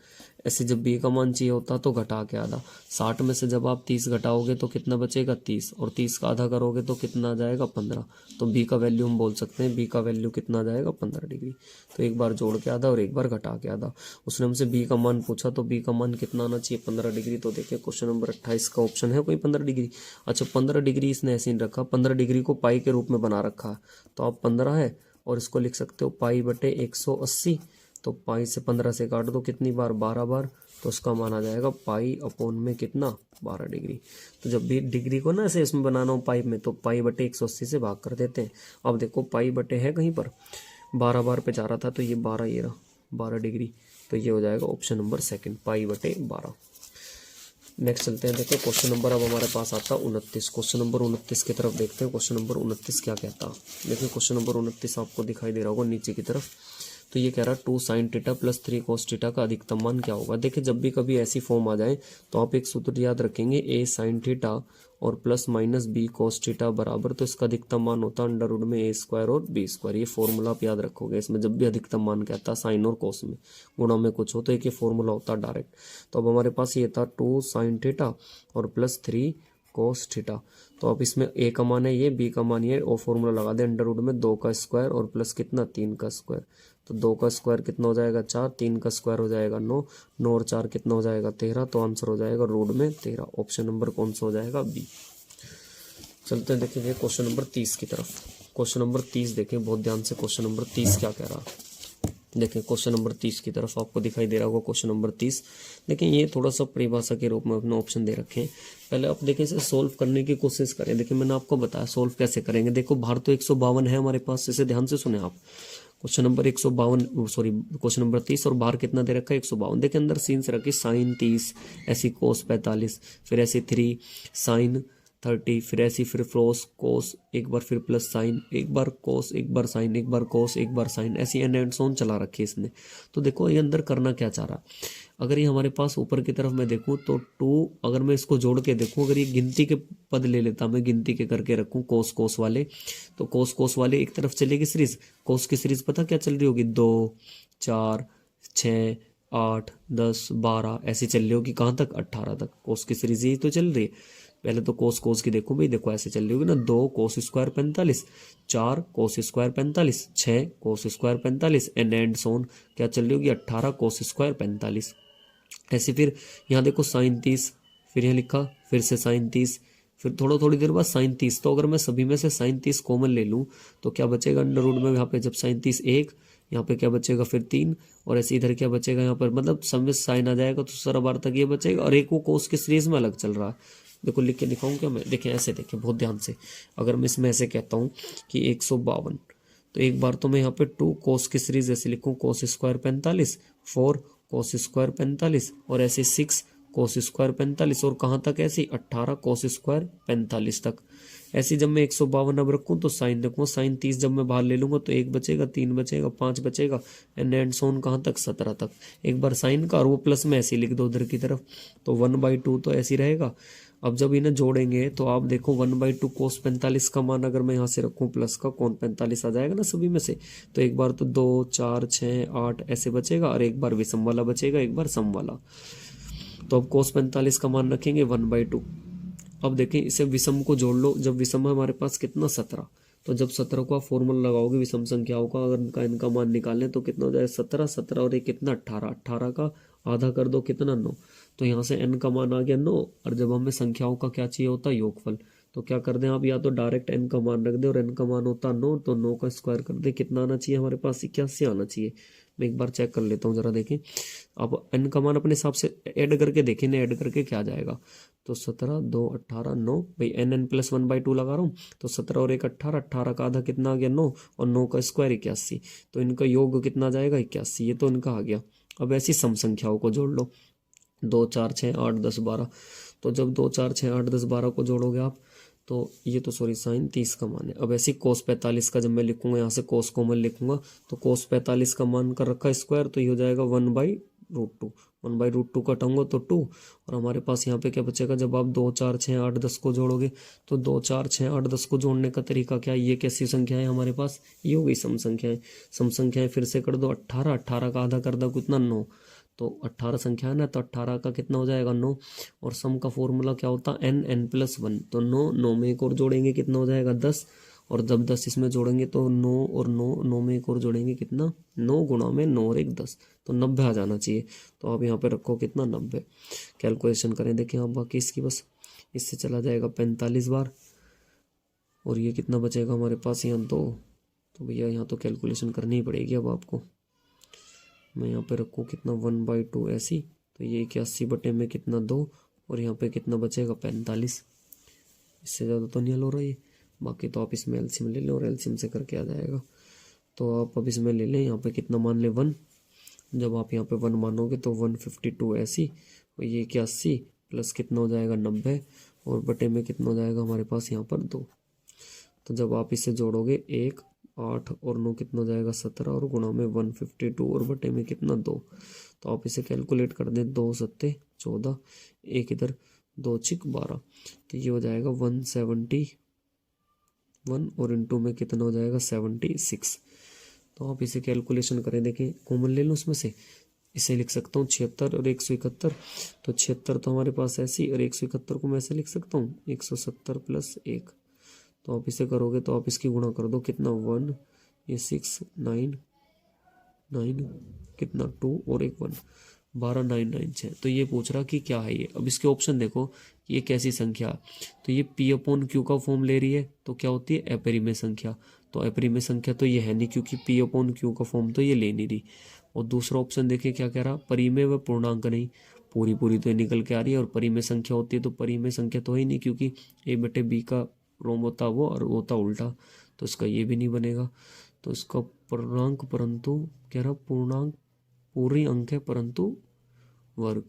S1: ऐसे जब b का मान चाहिए होता तो घटा के आधा, 60 में से जब आप 30 घटाओगे तो कितना बचेगा 30, और 30 का आधा करोगे तो कितना आ जाएगा 15। तो b का वैल्यू हम बोल सकते हैं, b का वैल्यू कितना आ जाएगा 15 डिग्री। तो एक बार जोड़ के आधा और एक बार घटा के आधा। उसने हमसे b का मान पूछा, तो b का मान कितना आना चाहिए 15 डिग्री। तो देखिए क्वेश्चन नंबर 28 का ऑप्शन है कोई 15 डिग्री। अच्छा 15 डिग्री इसने ऐसे ही रखा, 15 डिग्री को पाई के रूप में बना रखा है, तो आप 15 है और इसको लिख सकते हो पाई बटे 180। तो पाई से 15 से काट दो कितनी बार 12 बार, तो उसका मान आ जाएगा पाई अपॉन में कितना 12 डिग्री। तो जब भी डिग्री को ना ऐसे इसमें बनाना हो पाई में, तो पाई बटे 180 से भाग कर देते हैं। अब देखो पाई बटे है कहीं पर 12 बार पे जा रहा था, तो ये 12 ये रहा 12 डिग्री। तो ये हो जाएगा ऑप्शन नंबर सेकंड पाई बटे 12। नेक्स्ट चलते हैं, देखो क्वेश्चन नंबर अब हमारे पास आता 29। क्वेश्चन नंबर 29 की तरफ देखते हैं। क्वेश्चन नंबर 29 क्या कहता है। देखिए क्वेश्चन नंबर 29 आपको दिखाई दे रहा होगा नीचे की तरफ। तो ये कह रहा 2 sign theta plus 3 cos theta का अधिकतम मान क्या होगा। देखिए जब भी कभी ऐसी फॉर्म आ जाए तो आप एक सूत्र याद रखेंगे, a साइन थीटा और प्लस माइनस b कोस थीटा बराबर, तो इसका अधिकतम मान होता है अंडर रूट में a स्क्वायर और b स्क्वायर। ये फॉर्मूला आप याद रखोगे, इसमें जब भी अधिकतम मान कहता है साइन और कोस में गुणा में कुछ हो तो एक ये फॉर्मूला होता है डायरेक्ट। तो अब हमारे पास ये था 2 साइन थीटा और प्लस 3 कोस थीटा। तो अब इसमें a का मान है ये, b का मान ये, और फॉर्मूला लगा दे अंडर रूट में 2 का स्क्वायर और प्लस कितना 3 का स्क्वायर। तो 2 का स्क्वायर कितना हो जाएगा 4, 3 का स्क्वायर हो जाएगा 9, 9 और 4 कितना हो जाएगा 13। तो आंसर हो जाएगा रूट में 13। ऑप्शन नंबर कौन सा हो जाएगा बी। चलते हैं देखेंगे क्वेश्चन नंबर 30 की तरफ। क्वेश्चन नंबर 30 देखें बहुत ध्यान से, क्वेश्चन नंबर 30 क्या कह रहा है। देखें क्वेश्चन नंबर 30 की तरफ आपको दिखाई दे रहा होगा क्वेश्चन नंबर 30। देखें ये थोड़ा सा परिभाषा के रूप में अपने ऑप्शन दे रखे हैं। पहले आप देखें इसे सोल्व करने की कोशिश करें। देखिए मैंने आपको बताया सोल्व कैसे करेंगे। देखो बाहर तो 152 है हमारे पास, इसे ध्यान से सुने आप। Question number 152 sorry question number 30 और बाहर कितना दे रखा है 152। देखिए अंदर सीन से रखी साइन 30, ऐसी कोस 45, फिर ऐसी 3 साइन 30, फिर ऐसी फिर कोस एक बार, फिर प्लस साइन, एक बार कोस, एक बार साइन, एक बार कोस, एक बार साइन, ऐसी एंड सोन चला रखी है इसने। तो देखो ये अंदर करना क्या चाह रहा। अगर ये हमारे पास ऊपर की तरफ मैं देखूं तो 2, अगर मैं इसको जोड़ के देखूं, अगर ये गिनती के पद ले लेता, मैं गिनती के करके रखूं कोस वाले, तो कोस वाले एक तरफ चलेगी सीरीज। कोस की सीरीज पता क्या चल रही होगी 2 4 6 8 10 12 ऐसी चल रही होगी, कहाँ तक 18 तक। कोस की सीरीज यही तो चल रही है। पहले तो कोस की देखो भाई, देखो ऐसे चल रही होगी ना, 2 cos square 45, 4 cos square 45, 6 cos square 45 and so on क्या चल रही होगी 18 कोस स्क्वायर 45। ऐसे फिर यहाँ देखो साइन 30, फिर यहाँ लिखा फिर से साइन 30, फिर थोड़ी देर बाद साइन 30। तो अगर मैं सभी में से साइन 30 कॉमन ले लूँ तो क्या बचेगा अंडर रूट में, यहाँ पे जब साइन 30 1, यहाँ पे क्या बचेगा फिर 3, और ऐसे इधर क्या बचेगा यहाँ पर, मतलब सब में साइन आ जाएगा तो सारा बार तक ये बचेगा, और एक वो कोस की सीरीज में अलग चल रहा है। देखो लिख के दिखाऊं क्या मैं, देखें ऐसे देखें बहुत ध्यान से। अगर मैं इसमें ऐसे कहता हूँ कि 152, तो एक बार तो मैं यहाँ पे 2 कोस की सीरीज ऐसे लिखूँ, कोस स्क्वायर 45, 4 कोस स्क्वायर 45, और ऐसे 6 कोस स्क्वायर 45, और कहाँ तक ऐसे 18 कोस स्क्वायर 45 तक। ऐसे जब मैं 152 अब रखूँ तो साइन रखूँ, साइन 30 जब मैं बाहर ले लूँगा तो 1 बचेगा, 3 बचेगा, 5 बचेगा, एंड सोन कहाँ तक 17 तक। एक बार साइन का और वो प्लस में ऐसे लिख दो उधर की तरफ, तो 1/2 तो ऐसे ही रहेगा। अब जब इन्हें जोड़ेंगे तो आप देखो 1/2 कोस 45 का मान अगर मैं यहाँ से रखूँ प्लस का, कौन 45 आ जाएगा ना सभी में से, तो एक बार तो 2 4 6 8 ऐसे बचेगा, और एक बार विषम वाला बचेगा, एक बार सम वाला। तो अब कोस 45 का मान रखेंगे 1/2। अब देखें इसे विषम को जोड़ लो, जब विषम है हमारे पास कितना 17, तो जब 17 को आप फॉर्मूला लगाओगे विषम संख्याओं का, अगर इनका मान निकालें तो कितना हो जाए 17, 17 और ये कितना 18, 18 का आधा कर दो कितना 9, तो यहाँ से n का मान आ गया 9। और जब हमें संख्याओं का क्या चाहिए होता है योगफल, तो क्या कर दें आप, या तो डायरेक्ट n का मान रख दे और n का मान होता 9, तो 9 का स्क्वायर कर दे, कितना आना चाहिए हमारे पास 81 आना चाहिए। मैं एक बार चेक कर लेता हूँ जरा देखें। अब n का मान अपने हिसाब से ऐड करके देखें, ना ऐड करके क्या जाएगा, तो 17 2 18 9, भाई n प्लस 1/2 लगा रहा हूँ, तो 17 और 1 18, 18 का आधा कितना आ गया 9, और 9 का स्क्वायर 81, तो इनका योग कितना जाएगा 81, ये तो इनका आ गया। अब ऐसी सम संख्याओं को जोड़ लो, 2 4 6 8 10 12, तो जब 2 4 6 8 10 12 को जोड़ोगे आप, तो ये तो सॉरी साइन 30 का मान है। अब ऐसे कोस 45 का जब मैं लिखूंगा, यहाँ से कोस कॉमन लिखूंगा, तो कोस 45 का मान कर रखा स्क्वायर, तो ये हो जाएगा 1/√2, 1/√2 कटाऊंगा तो 2, और हमारे पास यहाँ पे क्या बचेगा, जब आप 2 4 6 8 10 को जोड़ोगे, तो 2 4 6 8 10 को जोड़ने का तरीका क्या है, ये कैसी संख्या है हमारे पास, ये हो गई सम संख्याएं। सम संख्याएं फिर से कर दो, 18, 18 का आधा कर दो कितना 9, तो 18 संख्या है ना, तो 18 का कितना हो जाएगा 9, और सम का फॉर्मूला क्या होता है n+1, तो 9 9 में एक और जोड़ेंगे कितना हो जाएगा 10, और जब 10 इसमें जोड़ेंगे तो 9 और 9 9 में एक और जोड़ेंगे कितना 9 गुणा में 9 और 1 10, तो 90 आ जाना चाहिए। तो आप यहाँ पे रखो कितना 90, कैलकुलेशन करें देखें आप, बाकी इसकी बस इससे चला जाएगा 45 बार, और ये कितना बचेगा हमारे पास यहाँ 2, तो भैया यहाँ तो कैलकुलेशन करनी ही पड़ेगी अब आपको। मैं यहाँ पे रखूँ कितना 1/2 ऐसी, तो ये 81 बटे में कितना 2, और यहाँ पे कितना बचेगा 45, इससे ज़्यादा तो नहीं हल हो रहा है। बाकी तो आप इसमें एलसीएम ले लो और एलसीएम से करके आ जाएगा। तो आप अब इसमें ले लें, यहाँ पे कितना मान ले 1, जब आप यहाँ पे 1 मानोगे तो 152 ऐसी, और ये 81 प्लस कितना हो जाएगा 90, और बटे में कितना हो जाएगा हमारे पास यहाँ पर 2, तो जब आप इसे जोड़ोगे 1 8 और 9 कितना हो जाएगा 17, और गुणा में 152 और बटे में कितना 2, तो आप इसे कैलकुलेट कर दें, 2 7 14, एक इधर 2 6 12, तो ये हो जाएगा 171, और इंटू में कितना हो जाएगा 76। तो आप इसे कैलकुलेशन करें, देखें कॉमन ले लो उसमें से, इसे लिख सकता हूँ 76 और 171, तो 76 तो हमारे पास ऐसी, और 171 को मैं ऐसे लिख सकता हूँ 170 प्लस 1, तो आप इसे करोगे तो आप इसकी गुणा कर दो कितना 1, ये 6 9 9 कितना 2 और 1 1, 12 9 9 6, तो ये पूछ रहा कि क्या है ये। अब इसके ऑप्शन देखो, ये कैसी संख्या, तो ये P/Q का फॉर्म ले रही है, तो क्या होती है अपरिमेय संख्या, तो अपरिमेय संख्या तो ये है नहीं, क्योंकि P/Q का फॉर्म तो ये ले नहीं रही। और दूसरा ऑप्शन देखिए क्या कह रहा, परिमेय व पूर्णांक नहीं, पूरी पूरी तो ये निकल के आ रही है, और परिमेय संख्या होती है तो परिमेय संख्या तो ही नहीं, क्योंकि A/B का रोम होता वो और वो होता उल्टा, तो इसका ये भी नहीं बनेगा। तो इसका पूर्णांक, परंतु कह रहा पूर्णांक पूरी अंक है परंतु वर्ग।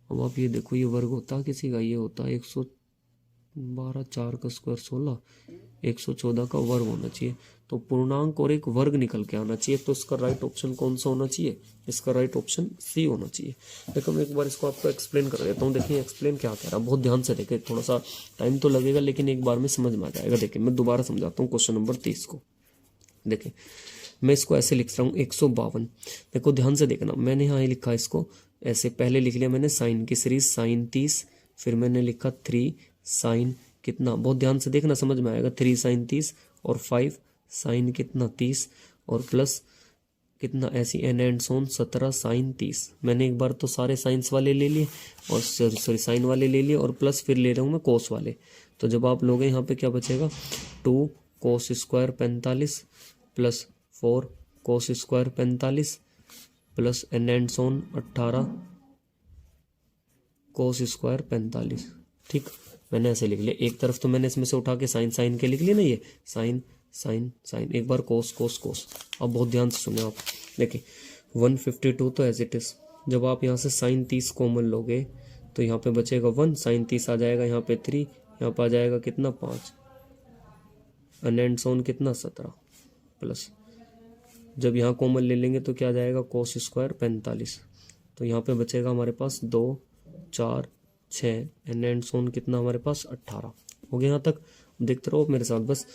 S1: अब आप ये देखो, ये वर्ग होता है किसी का, ये होता है 112, 4 का स्क्वायर 16, 114 का वर्ग होना चाहिए, तो पूर्णांक और एक वर्ग निकल के आना चाहिए। तो इसका राइट ऑप्शन कौन सा होना चाहिए, इसका राइट ऑप्शन सी होना चाहिए। देखो मैं एक बार इसको आपको एक्सप्लेन कर देता हूँ, देखिए एक्सप्लेन क्या कह रहा है, बहुत ध्यान से देखें, थोड़ा सा टाइम तो लगेगा लेकिन एक बार में समझ में आ जाएगा। देखिए मैं दोबारा समझाता हूँ क्वेश्चन नंबर 30 को। देखिए मैं इसको ऐसे लिख रहा हूँ 152, देखो ध्यान से देखना, मैंने यहाँ लिखा इसको ऐसे, पहले लिख लिया मैंने साइन की सीरीज साइन 30, फिर मैंने लिखा 3 साइन कितना, बहुत ध्यान से देखना समझ में आएगा, 3 साइन 30 और 5 साइन कितना 30 और प्लस कितना ऐसी एन एंड सोन 17 साइन 30। मैंने एक बार तो सारे साइंस वाले ले लिए और सॉरी साइन वाले ले लिए, और प्लस फिर ले रहा हूँ मैं कोस वाले। तो जब आप लोगे यहाँ पे क्या बचेगा 2 cos square 45 plus 4 cos square 45 plus n and so on 18 cos square 45। ठीक, मैंने ऐसे लिख लिया, एक तरफ तो मैंने इसमें से उठा के साइन साइन के लिख लिए ना, ये साइन साइन साइन, एक बार कोस कोस कोस। अब बहुत ध्यान से सुने आप, देखिए 152 तो एज इट इज, जब आप यहाँ से साइन 30 कॉमन लोगे तो यहाँ पे बचेगा 1, साइन 30 आ जाएगा यहाँ पे 3, यहाँ पे आ जाएगा कितना 5, एन एंड सोन कितना 17 प्लस, जब यहाँ कॉमन ले लेंगे तो क्या आ जाएगा कोस स्क्वायर 45। तो यहाँ पे बचेगा हमारे पास 2 4 6 एन एंड सोन कितना हमारे पास 18 हो गया। यहाँ तक देखते रहो मेरे साथ बस।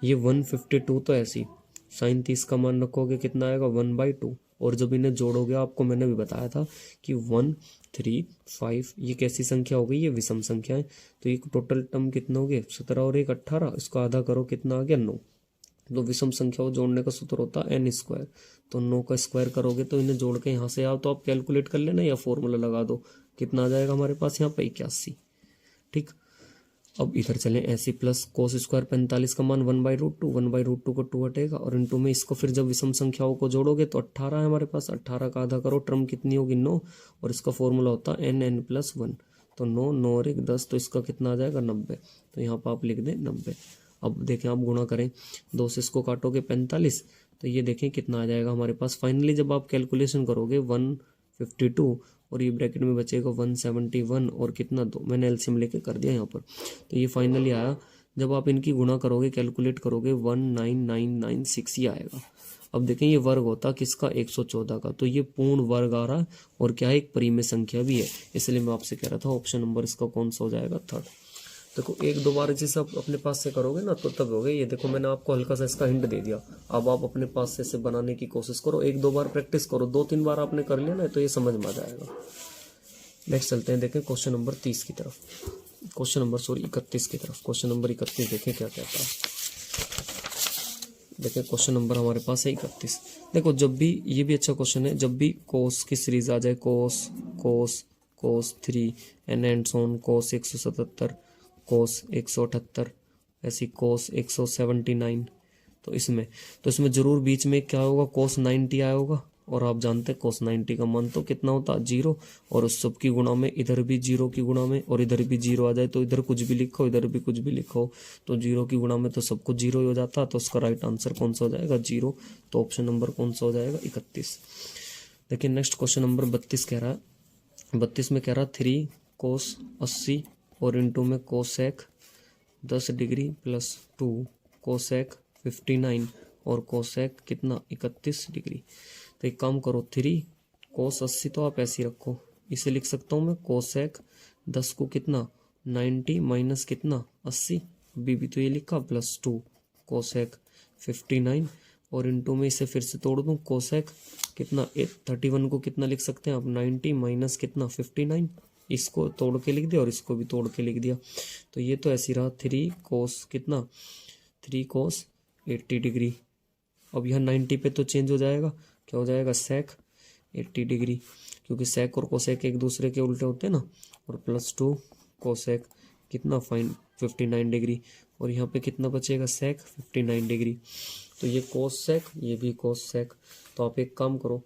S1: ये 152 तो ऐसी साइन 30 का मान रखोगे कितना आएगा 1/2, और जब इन्हें जोड़ोगे आपको मैंने भी बताया था कि 1 3 5 ये कैसी संख्या हो गई, ये विषम संख्या है। तो ये टोटल टर्म कितना हो गए 17 और 1 18, इसको आधा करो कितना आ गया 9। तो विषम संख्या को जोड़ने का सूत्र होता है n स्क्वायर, तो 9 का स्क्वायर करोगे तो इन्हें जोड़ के यहाँ से आओ तो आप कैलकुलेट कर लेना या फॉर्मूला लगा दो, कितना आ जाएगा हमारे पास यहाँ पे 81। ठीक, अब इधर चलें ऐसी प्लस कोस स्क्वायर 45 का मान 1/√2, 1/√2 को 2 हटेगा और इनटू में इसको फिर जब विषम संख्याओं को जोड़ोगे तो 18 है हमारे पास, 18 का आधा करो टर्म कितनी होगी 9, और इसका फॉर्मूला होता है n+1, तो 9 9 और 1 10, तो इसका कितना आ जाएगा 90। तो यहाँ पर आप लिख दें 90। अब देखें आप गुणा करें 2 से इसको काटोगे 45, तो ये देखें कितना आ जाएगा हमारे पास। फाइनली जब आप कैलकुलेशन करोगे 152 और ये ब्रैकेट में बचेगा 171 और कितना 2, मैंने एलसीएम लेके कर दिया यहाँ पर। तो ये फाइनली आया, जब आप इनकी गुणा करोगे कैलकुलेट करोगे 19996 ये आएगा। अब देखें ये वर्ग होता किसका 114 का, तो ये पूर्ण वर्ग आ रहा है और क्या है एक परिमेय संख्या भी है, इसलिए मैं आपसे कह रहा था ऑप्शन नंबर इसका कौन सा हो जाएगा 3rd। देखो एक दो बार जैसे आप अपने पास से करोगे ना तो तब हो गए। ये देखो मैंने आपको हल्का सा इसका हिंट दे दिया, अब आप अपने पास से इसे बनाने की कोशिश करो, 1 2 बार प्रैक्टिस करो, 2 3 बार आपने कर लिया ना तो ये समझ में आ जाएगा। नेक्स्ट चलते हैं, देखें क्वेश्चन नंबर 30 की तरफ, क्वेश्चन नंबर 31 की तरफ। क्वेश्चन नंबर 31 देखें क्या कहता है। देखें क्वेश्चन नंबर हमारे पास है 31। देखो जब भी, ये भी अच्छा क्वेश्चन है, जब भी कोस की सीरीज आ जाए कोस कोस कोस 3 एन एंड सोन कोस 177 कोस 178 ऐसी कोस 179, तो इसमें जरूर बीच में क्या होगा कोस 90 आया होगा, और आप जानते हैं कोस 90 का मान तो कितना होता है 0, और उस सब की गुणा में इधर भी 0 की गुणा में और इधर भी 0 आ जाए तो इधर कुछ भी लिखो इधर भी कुछ भी लिखो, तो 0 की गुणा में तो सब कुछ 0 ही हो जाता है। तो उसका राइट आंसर कौन सा हो जाएगा 0, तो ऑप्शन नंबर कौन सा हो जाएगा 31। देखिए नेक्स्ट क्वेश्चन नंबर 32 कह रहा है, 32 में कह रहा है 3 कोस 80 और इंटू में कोसेक 10 डिग्री प्लस 2 कोसेक 59 और कोसेक कितना 31 डिग्री। तो एक काम करो 3 कोस 80 तो आप ऐसे ही रखो, इसे लिख सकता हूँ मैं कोसेक 10 को कितना 90 माइनस कितना 80, अभी भी तो ये लिखा प्लस 2 कोसेक 59 और इंटू में इसे फिर से तोड़ दूँ कोसेक कितना 31 को कितना लिख सकते हैं आप 90 माइनस कितना 59, इसको तोड़ के लिख दिया और इसको भी तोड़ के लिख दिया। तो ये तो ऐसी रहा 3 कोस कितना 3 कोस 80 डिग्री। अब यहाँ 90 पे तो चेंज हो जाएगा, क्या हो जाएगा सेक 80 डिग्री, क्योंकि सेक और कोसेक एक दूसरे के उल्टे होते हैं ना, और प्लस 2 कोसेक कितना 59 डिग्री, और यहाँ पे कितना बचेगा सेक 59 डिग्री। तो ये कोस सेक ये भी कोस सेक। तो आप एक काम करो,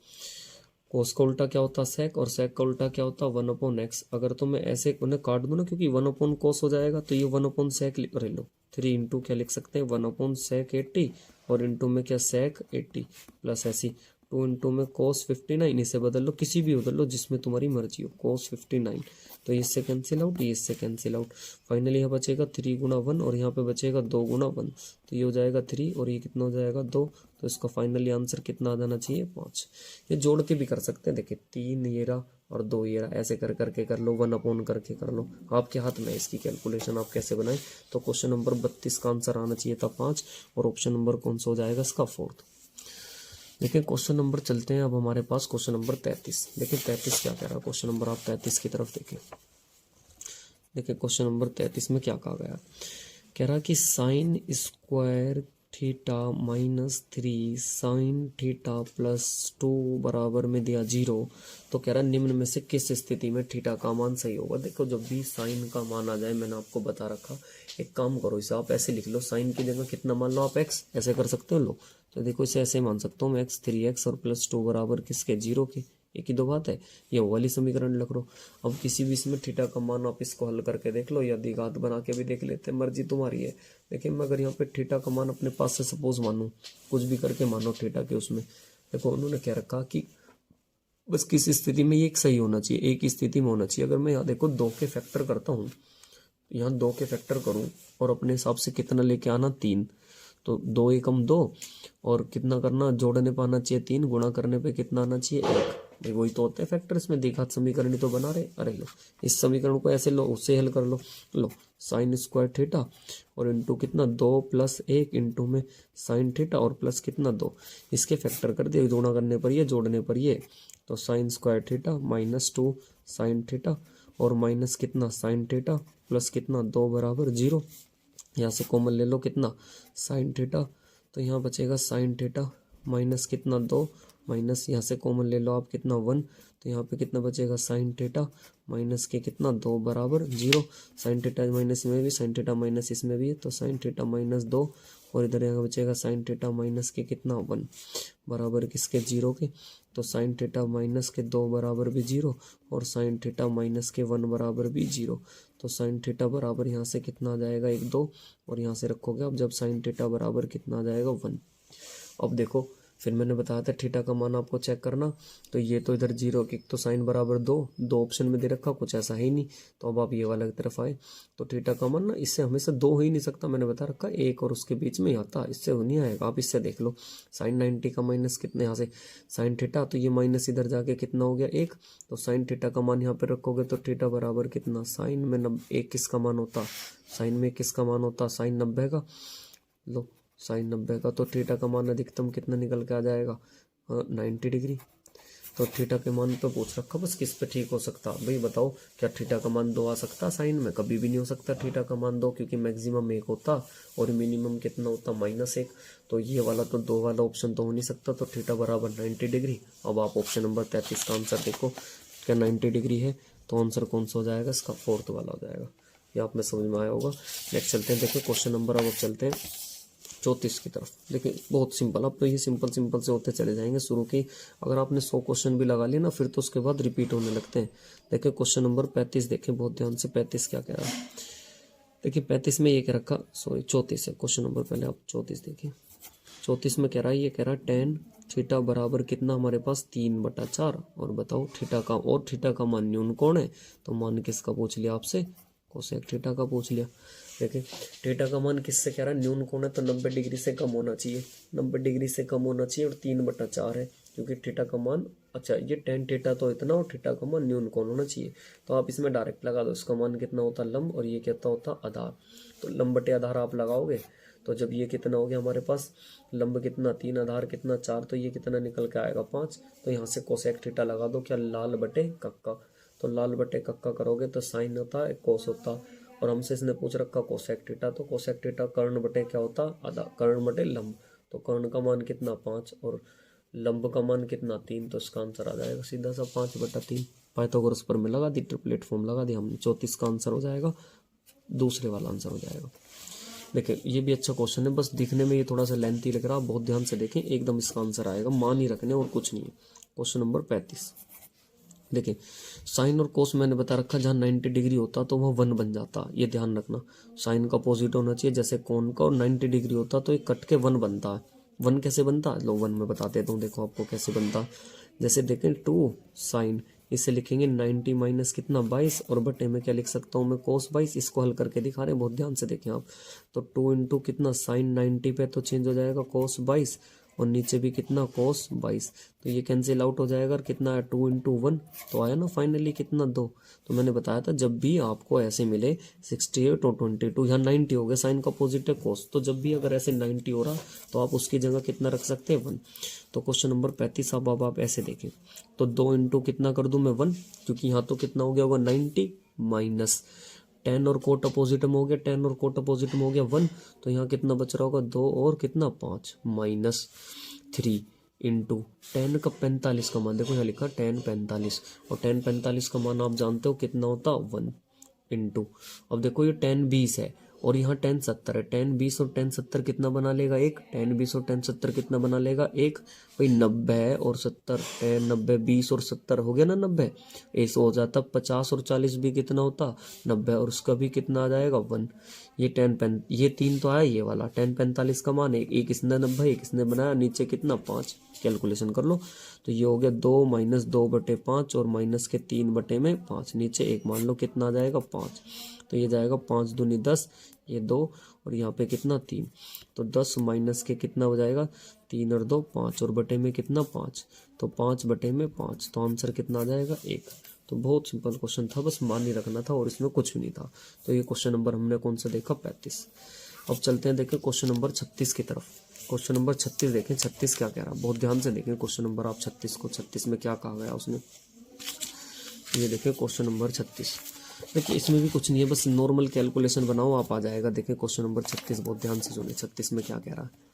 S1: कोस का उल्टा क्या होता है सेक, और सेक का उल्टा क्या होता है 1/x। अगर तो मैं ऐसे उन्हें काट दूँ ना, क्योंकि 1/cos हो जाएगा, तो ये 1/sec अरे लो 3 इंटू क्या लिख सकते हैं 1/sec 80 और इंटू में क्या सेक 80 प्लस ऐसी 2 इंटू में कोस 59, इसे बदल लो किसी भी बदल लो जिसमें तुम्हारी मर्जी हो, कोस 59। तो इससे कैंसिल आउट, ये इससे कैंसिल आउट, फाइनली यहाँ बचेगा 3 गुना 1 और यहाँ पे बचेगा 2 गुना 1, तो ये हो जाएगा 3 और ये कितना हो जाएगा 2। तो इसका फाइनली आंसर कितना आ जाना चाहिए 5। ये जोड़ के भी कर सकते हैं, देखिए 3 ये रहा और 2 ये रहा, ऐसे कर करके कर लो 1/, करके कर लो, आपके हाथ में इसकी कैलकुलेशन आप कैसे बनाएं। तो क्वेश्चन नंबर 32 का आंसर आना चाहिए था 5 और ऑप्शन नंबर कौन सा हो जाएगा इसका 4th। देखिए क्वेश्चन नंबर चलते हैं अब हमारे पास क्वेश्चन नंबर 33। देखिए 33 क्या कह रहा है, क्वेश्चन नंबर आप 33 की तरफ देखें। देखिए क्वेश्चन नंबर 33 में क्या कहा गया, कह रहा कि sine square theta minus 3 sign theta plus 2 बराबर में दिया 0। तो कह रहा निम्न में से किस स्थिति में थीटा का मान सही होगा। देखो जब भी साइन का मान आ जाए, मैंने आपको बता रखा, एक काम करो इसे आप ऐसे लिख लो, साइन की जगह कितना मान लो आप x, ऐसे कर सकते हो लो। तो देखो इसे ऐसे मान सकता हूँ मैं x 3x और प्लस 2 बराबर किसके 0 के, एक ही दो बात है, ये वाली समीकरण लिख लो। अब किसी भी इसमें थीटा का मान आप इसको हल करके देख लो या द्विघात बना के भी देख लेते हैं, मर्जी तुम्हारी है। देखिए मैं अगर यहाँ पे थीटा का मान अपने पास से सपोज मानूं, कुछ भी करके मानो थीटा के, उसमें देखो उन्होंने क्या रखा कि बस किस स्थिति में ये एक सही होना चाहिए, एक ही स्थिति में होना चाहिए। अगर मैं यहाँ देखो 2 के फैक्टर करता हूँ, यहाँ 2 के फैक्टर करूँ और अपने हिसाब से कितना लेके आना 3, तो 2 एकम 2 और कितना करना, जोड़ने पे आना चाहिए 3, गुणा करने पे कितना आना चाहिए 1। भाई वही तो होते हैं फैक्टर, इसमें देखा समीकरण ही तो बना रहे। अरे लो इस समीकरण को ऐसे लो, उससे हल कर लो साइन स्क्वायर थीटा और इंटू कितना 2 + 1 इंटू में साइन थीटा और प्लस कितना 2, इसके फैक्टर कर दिए, गुणा करने पर ये जोड़ने पर ये, तो sine square theta -2 sine theta और माइनस कितना साइन थीटा प्लस कितना 2 बराबर 0। यहाँ से कॉमन ले लो कितना साइन थीटा, तो यहाँ बचेगा साइन थीटा माइनस कितना 2 माइनस यहाँ से कॉमन ले लो आप कितना 1, तो यहाँ पे कितना बचेगा साइन थीटा माइनस के कितना 2 बराबर 0। साइन थीटा माइनस में भी, साइन थीटा माइनस इसमें भी है, तो साइन थीटा -2 और इधर यहाँ बचेगा साइन थीटा माइनस के कितना 1 बराबर किसके 0 के, तो साइन थीटा माइनस के 2 बराबर भी 0 और साइन थीटा माइनस के 1 बराबर भी 0। तो साइन थीटा बराबर यहाँ से कितना आ जाएगा 1 2 और यहाँ से रखोगे अब जब साइन थीटा बराबर कितना आ जाएगा 1। अब देखो फिर मैंने बताया था थीटा का मान आपको चेक करना, तो ये तो इधर 0 की तो साइन बराबर 2 ऑप्शन में दे रखा, कुछ ऐसा है ही नहीं, तो अब आप ये वाला की तरफ आए तो थीटा का मान ना इससे हमेशा 2 हो ही नहीं सकता, मैंने बता रखा 1 और उसके बीच में ही आता, इससे हो नहीं आएगा। आप इससे देख लो साइन 90 का माइनस कितने यहाँ से साइन थीटा, तो ये माइनस इधर जाके कितना हो गया 1, तो साइन थीटा का मान यहाँ पे रखोगे तो थीटा बराबर कितना साइन में 1 किसका मान होता, साइन में किसका मान होता साइन 90 का, लो साइन 90 का, तो थीटा का मान अधिकतम कितना निकल के आ जाएगा 90 डिग्री। तो थीटा के मान पे पूछ रखा, बस किस पे ठीक हो सकता भाई बताओ, क्या थीटा का मान 2 आ सकता साइन में, कभी भी नहीं हो सकता थीटा का मान 2, क्योंकि मैक्सिमम 1 होता और मिनिमम कितना होता -1, तो ये वाला तो 2 वाला ऑप्शन तो हो नहीं सकता, तो थीटा बराबर 90 डिग्री। अब आप ऑप्शन नंबर 33 का आंसर देखो, क्या 90 डिग्री है, तो आंसर कौन सा हो जाएगा इसका 4th वाला हो जाएगा। ये आप में समझ में आया होगा। नेक्स्ट चलते हैं, देखिए क्वेश्चन नंबर अब चलते हैं 34 की तरफ। देखिए बहुत सिंपल, अब तो ये सिंपल से होते चले जाएंगे शुरू की, अगर आपने 100 क्वेश्चन भी लगा लिया ना फिर तो उसके बाद रिपीट होने लगते हैं। देखिए क्वेश्चन नंबर 35 देखें बहुत ध्यान से, 35 क्या कह रहा है, देखिए 35 में ये कह रखा, सॉरी 34 है क्वेश्चन नंबर, पहले आप 34 देखिए। 34 में कह रहा है, ये कह रहा है tan थीटा बराबर कितना हमारे पास 3/4, और बताओ थीटा का, और थीटा का मान न्यून कोण है, तो मान किसका पूछ लिया आपसे, कोसेक थीटा का पूछ लिया। देखिए थीटा का मान किससे कह रहा है, न्यून कोण है तो 90 डिग्री से कम होना चाहिए, 90 डिग्री से कम होना चाहिए और 3/4 है, क्योंकि थीटा का मान, अच्छा ये tan थीटा तो इतना और थीटा का मान न्यून कोण होना चाहिए, तो आप इसमें डायरेक्ट लगा दो, इसका मान कितना होता लंब और ये कितना होता आधार, तो लंब बटे आधार आप लगाओगे, तो जब ये कितना हो गया हमारे पास, लंब कितना 3 आधार कितना 4, तो ये कितना निकल के आएगा 5, तो यहाँ से कोसेक थीटा लगा दो, क्या लाल बटे कक्का, तो लाल बटे कक्का करोगे तो साइन होता है कोस होता, और हमसे इसने पूछ रखा कोसेक थीटा, तो कोसेक थीटा कर्ण बटे क्या होता आधा, कर्ण बटे लंब, तो कर्ण का मान कितना 5 और लंब का मान कितना 3, तो इसका आंसर आ जाएगा सीधा सा 5/3। पाइथागोरस पर में लगा दी, ट्रिपलेट फॉर्म लगा दी हमने, 34 का आंसर हो जाएगा, दूसरे वाला आंसर हो जाएगा। देखिए ये भी अच्छा क्वेश्चन है, बस दिखने में ये थोड़ा सा लेंथी लग रहा है, बहुत ध्यान से देखें, एकदम इसका आंसर आएगा, मान ही रखने और कुछ नहीं है। क्वेश्चन नंबर 35 देखिए, साइन और कोस मैंने बता रखा, जहाँ 90 डिग्री होता तो वह 1 बन जाता, ये ध्यान रखना, साइन का अपोजिट होना चाहिए जैसे कोण का, और 90 डिग्री होता तो ये कट के 1 बनता है। 1 कैसे बनता है, लो 1 में बता देता हूँ, देखो आपको कैसे बनता, जैसे देखें 2 साइन, इसे लिखेंगे 90 माइनस कितना 22 और बटे में क्या लिख सकता हूँ मैं कोस 22, इसको हल करके दिखा रहे हैं, बहुत ध्यान से देखें आप, तो 2 इंटू कितना साइन 90 पे तो चेंज हो जाएगा कोस 22 और नीचे भी कितना कोस 22, तो ये कैंसिल आउट हो जाएगा, और कितना है 2 इंटू 1, तो आया ना फाइनली कितना 2। तो मैंने बताया था जब भी आपको ऐसे मिले 68 और 22, यहाँ 90 हो गया, साइन का अपोजिट है कोस, तो जब भी अगर ऐसे 90 हो रहा तो आप उसकी जगह कितना रख सकते हैं 1। तो क्वेश्चन नंबर 35 अब आप ऐसे देखें, तो 2 इंटू कितना कर दूं मैं 1, क्योंकि यहाँ तो कितना हो गया होगा 90 माइनस 10 और कोट अपोजिट में हो गया, 10 और कोट अपोजिट में हो गया 1, तो यहाँ कितना बच रहा होगा 2 और कितना 5 माइनस 3 इंटू 10 का 45 का मान, देखो यहाँ लिखा 10 45 और 10 45 का मान आप जानते हो कितना होता 1 इंटू, अब देखो ये 10 20 है और यहाँ 10 70 है, 10 20 और 10 70 कितना बना लेगा 1, 10 20 और 10 70 कितना बना लेगा 1, भाई 90 और 70, 10 90 20 और 70 हो गया ना 90, ऐसा हो जाता 50 और 40 भी कितना होता 90 और उसका भी कितना आ जाएगा 1, ये 10 ये 3 तो आया, ये वाला 10 45 का मान एक इसने 90 एक इसने बनाया, नीचे कितना 5, कैलकुलेशन कर लो, तो ये हो गया 2 माइनस 2/5 और माइनस के 3/5, नीचे 1 मान लो कितना आ जाएगा 5, तो ये जाएगा 5 दूनी 10, ये 2 और यहाँ पे कितना 3, तो 10 माइनस के कितना हो जाएगा 3 और 2 5 और बटे में कितना 5, तो 5/5, तो आंसर कितना आ जाएगा 1। तो बहुत सिंपल क्वेश्चन था, बस मान ही रखना था और इसमें कुछ भी नहीं था। तो ये क्वेश्चन नंबर हमने कौन सा देखा 35। अब चलते हैं देखें क्वेश्चन नंबर 36 की तरफ। क्वेश्चन नंबर 36 देखें, 36 क्या कह रहा है, बहुत ध्यान से देखें क्वेश्चन नंबर आप 36 को, 36 में क्या कहा गया उसने। ये देखें क्वेश्चन नंबर 36, देखिए इसमें भी कुछ नहीं है, बस नॉर्मल कैलकुलेशन बनाओ आप आ जाएगा। देखिए क्वेश्चन नंबर 36 बहुत ध्यान से सुने, 36 में क्या कह रहा है।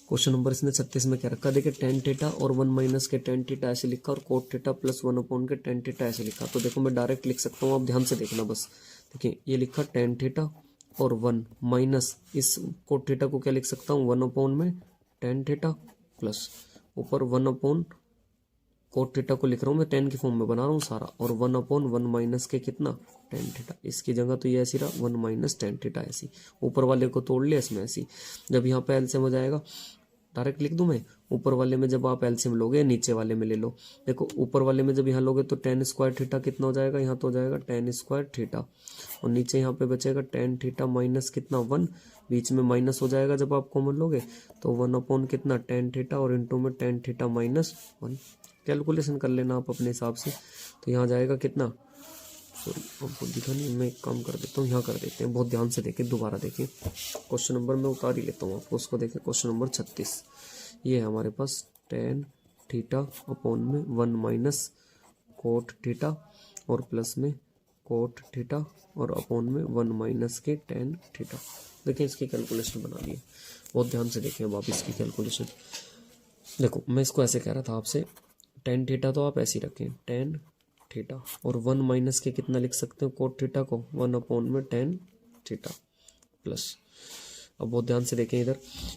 S1: क्वेश्चन नंबर इसने 36 में क्या रखा, देखिए tan थीटा और 1 माइनस के tan थीटा ऐसे लिखा और cot थीटा प्लस 1 अपॉन के tan थीटा ऐसे लिखा। तो देखो मैं डायरेक्ट लिख सकता हूँ, आप ध्यान से देखना बस। देखिए ये लिखा tan थीटा और 1 माइनस इस cot थीटा को क्या लिख सकता हूँ 1 अपॉन में tan थीटा प्लस ऊपर 1 अपॉन cot थीटा को लिख रहा हूँ मैं tan की फॉर्म में बना रहा हूँ सारा, और 1 अपॉन 1 माइनस के कितना tan थीटा, इसकी जगह तो ये ऐसी रहा 1 माइनस tan थीटा ऐसी, ऊपर वाले को तोड़ लिया इसमें ऐसी। जब यहाँ पे एलसीएम हो जाएगा डायरेक्ट लिख दूं मैं, ऊपर वाले में जब आप एलसीएम लोगे नीचे वाले में ले लो। देखो ऊपर वाले में जब यहाँ लोगे तो tan स्क्वायर थीटा कितना हो जाएगा, यहाँ तो हो जाएगा tan स्क्वायर थीटा, और नीचे यहाँ पे बचेगा tan थीटा माइनस कितना 1, बीच में माइनस हो जाएगा जब आप कॉमन लोगे, तो 1 अपॉन कितना tan थीटा और इंटू में tan थीटा माइनस 1। कैलकुलेशन कर लेना आप अपने हिसाब से। तो यहाँ जाएगा कितना, सॉरी आपको दिखा नहीं, मैं एक काम कर देता हूँ, यहाँ कर देते हैं, बहुत ध्यान से देखें, दोबारा देखें क्वेश्चन नंबर मैं उतार ही लेता हूँ आपको, उसको देखें क्वेश्चन नंबर 36। ये है हमारे पास tan थीटा अपॉन में 1 माइनस cot थीटा और प्लस में cot थीटा और अपॉन में 1 माइनस के tan थीटा। देखें इसकी कैलकुलेशन बना ली है, बहुत ध्यान से देखें अब आप इसकी कैलकुलेशन। देखो मैं इसको ऐसे कह रहा था आपसे, tan थीटा तो आप ऐसे ही रखें tan थीटा और 1 माइनस के कितना लिख सकते हो cot थीटा को 1 अपॉन में tan थीटा प्लस। अब बहुत ध्यान से देखें इधर,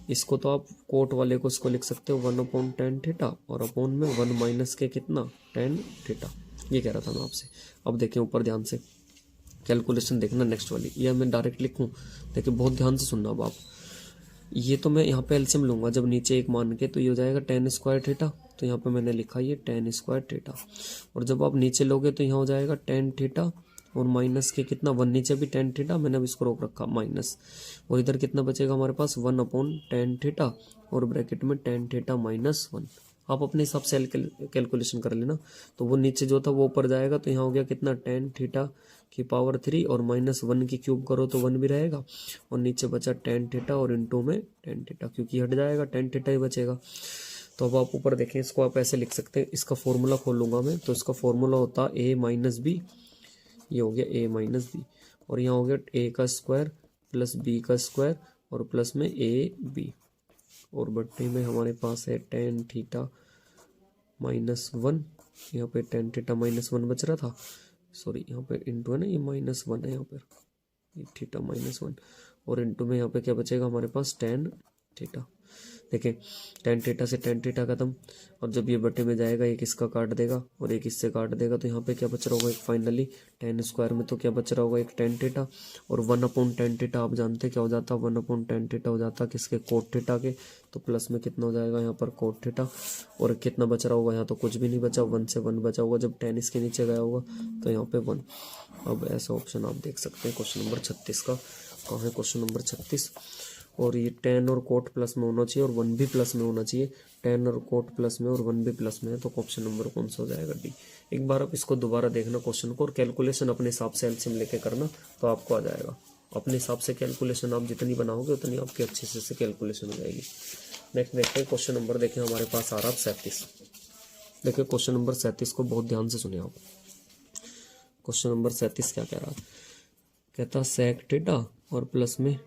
S1: इसको तो आप कोट वाले को इसको लिख सकते हो 1 अपॉन tan थीटा और अपॉन में 1 माइनस के कितना tan थीटा, ये कह रहा था मैं आपसे। अब देखें ऊपर ध्यान से कैलकुलेशन देखना नेक्स्ट वाली, ये मैं डायरेक्ट लिखूं, देखिए बहुत ध्यान से सुनना अब आप। ये तो मैं यहाँ पे एलसीएम लूंगा जब नीचे 1 मान के, तो ये हो जाएगा tan स्क्वायर थीटा, तो यहाँ पे मैंने लिखा ये tan स्क्वायर थीटा, और जब आप नीचे लोगे तो यहाँ हो जाएगा tan थीटा और माइनस के कितना 1, नीचे भी tan थीटा, मैंने अब इसको रोक रखा माइनस, और इधर कितना बचेगा हमारे पास 1 अपॉन tan थीटा और ब्रैकेट में tan थीटा माइनस 1। आप अपने हिसाब से कैलकुलेशन कर लेना। तो वो नीचे जो था वो ऊपर जाएगा, तो यहाँ हो गया कितना tan थीटा की पावर 3 और माइनस 1 की क्यूब करो तो 1 भी रहेगा, और नीचे बचा tan थीटा और इंटू में tan थीटा, क्योंकि हट जाएगा tan थीटा ही बचेगा। तो अब आप ऊपर देखें, इसको आप ऐसे लिख सकते हैं, इसका फॉर्मूला खोल लूंगा मैं, तो इसका फॉर्मूला होता a माइनस बी, ये हो गया a माइनस बी, और यहाँ हो गया a का स्क्वायर प्लस b का स्क्वायर और प्लस में a b, और बट्टे में हमारे पास है tan थीटा माइनस 1, यहाँ पे tan थीटा माइनस 1 बच रहा था, सॉरी यहाँ पे इंटू है ना, ये माइनस 1 है यहाँ पर, ये थीटा माइनस 1, और इंटू में यहाँ पे क्या बचेगा हमारे पास tan थीटा। देखें tan थीटा से tan थीटा खत्म, और जब ये बटे में जाएगा एक इसका काट देगा और एक इससे काट देगा, तो यहाँ पे क्या बच रहा होगा एक फाइनली tan स्क्वायर में, तो क्या बच रहा होगा एक tan थीटा, और 1 अपॉन tan थीटा आप जानते क्या हो जाता, 1 अपॉन tan थीटा हो जाता किसके cot थीटा के, तो प्लस में कितना हो जाएगा यहाँ पर cot थीटा, और कितना बच रहा होगा यहाँ तो कुछ भी नहीं बचा, 1 से 1 बचा होगा, जब tan इसके नीचे गया होगा तो यहाँ पे 1। अब ऐसा ऑप्शन आप देख सकते हैं क्वेश्चन नंबर 36 का, कहाँ है क्वेश्चन नंबर 36, और ये tan और cot प्लस में होना चाहिए और 1 भी प्लस में होना चाहिए, tan और cot प्लस में और 1 भी प्लस में है, तो ऑप्शन नंबर कौन सा हो जाएगा डी। एक बार आप इसको दोबारा देखना क्वेश्चन को, और कैलकुलेशन अपने हिसाब से एलसीएम लेके करना तो आपको आ जाएगा। अपने हिसाब से कैलकुलेशन आप जितनी बनाओगे उतनी आपकी अच्छे से कैलकुलेशन हो जाएगी। नेक्स्ट देखते हैं क्वेश्चन नंबर, देखें हमारे पास आ रहा है 37। देखिए क्वेश्चन नंबर 37 को बहुत ध्यान से सुने आप। क्वेश्चन नंबर 37 क्या कह रहा है, कहता sec थीटा और प्लस में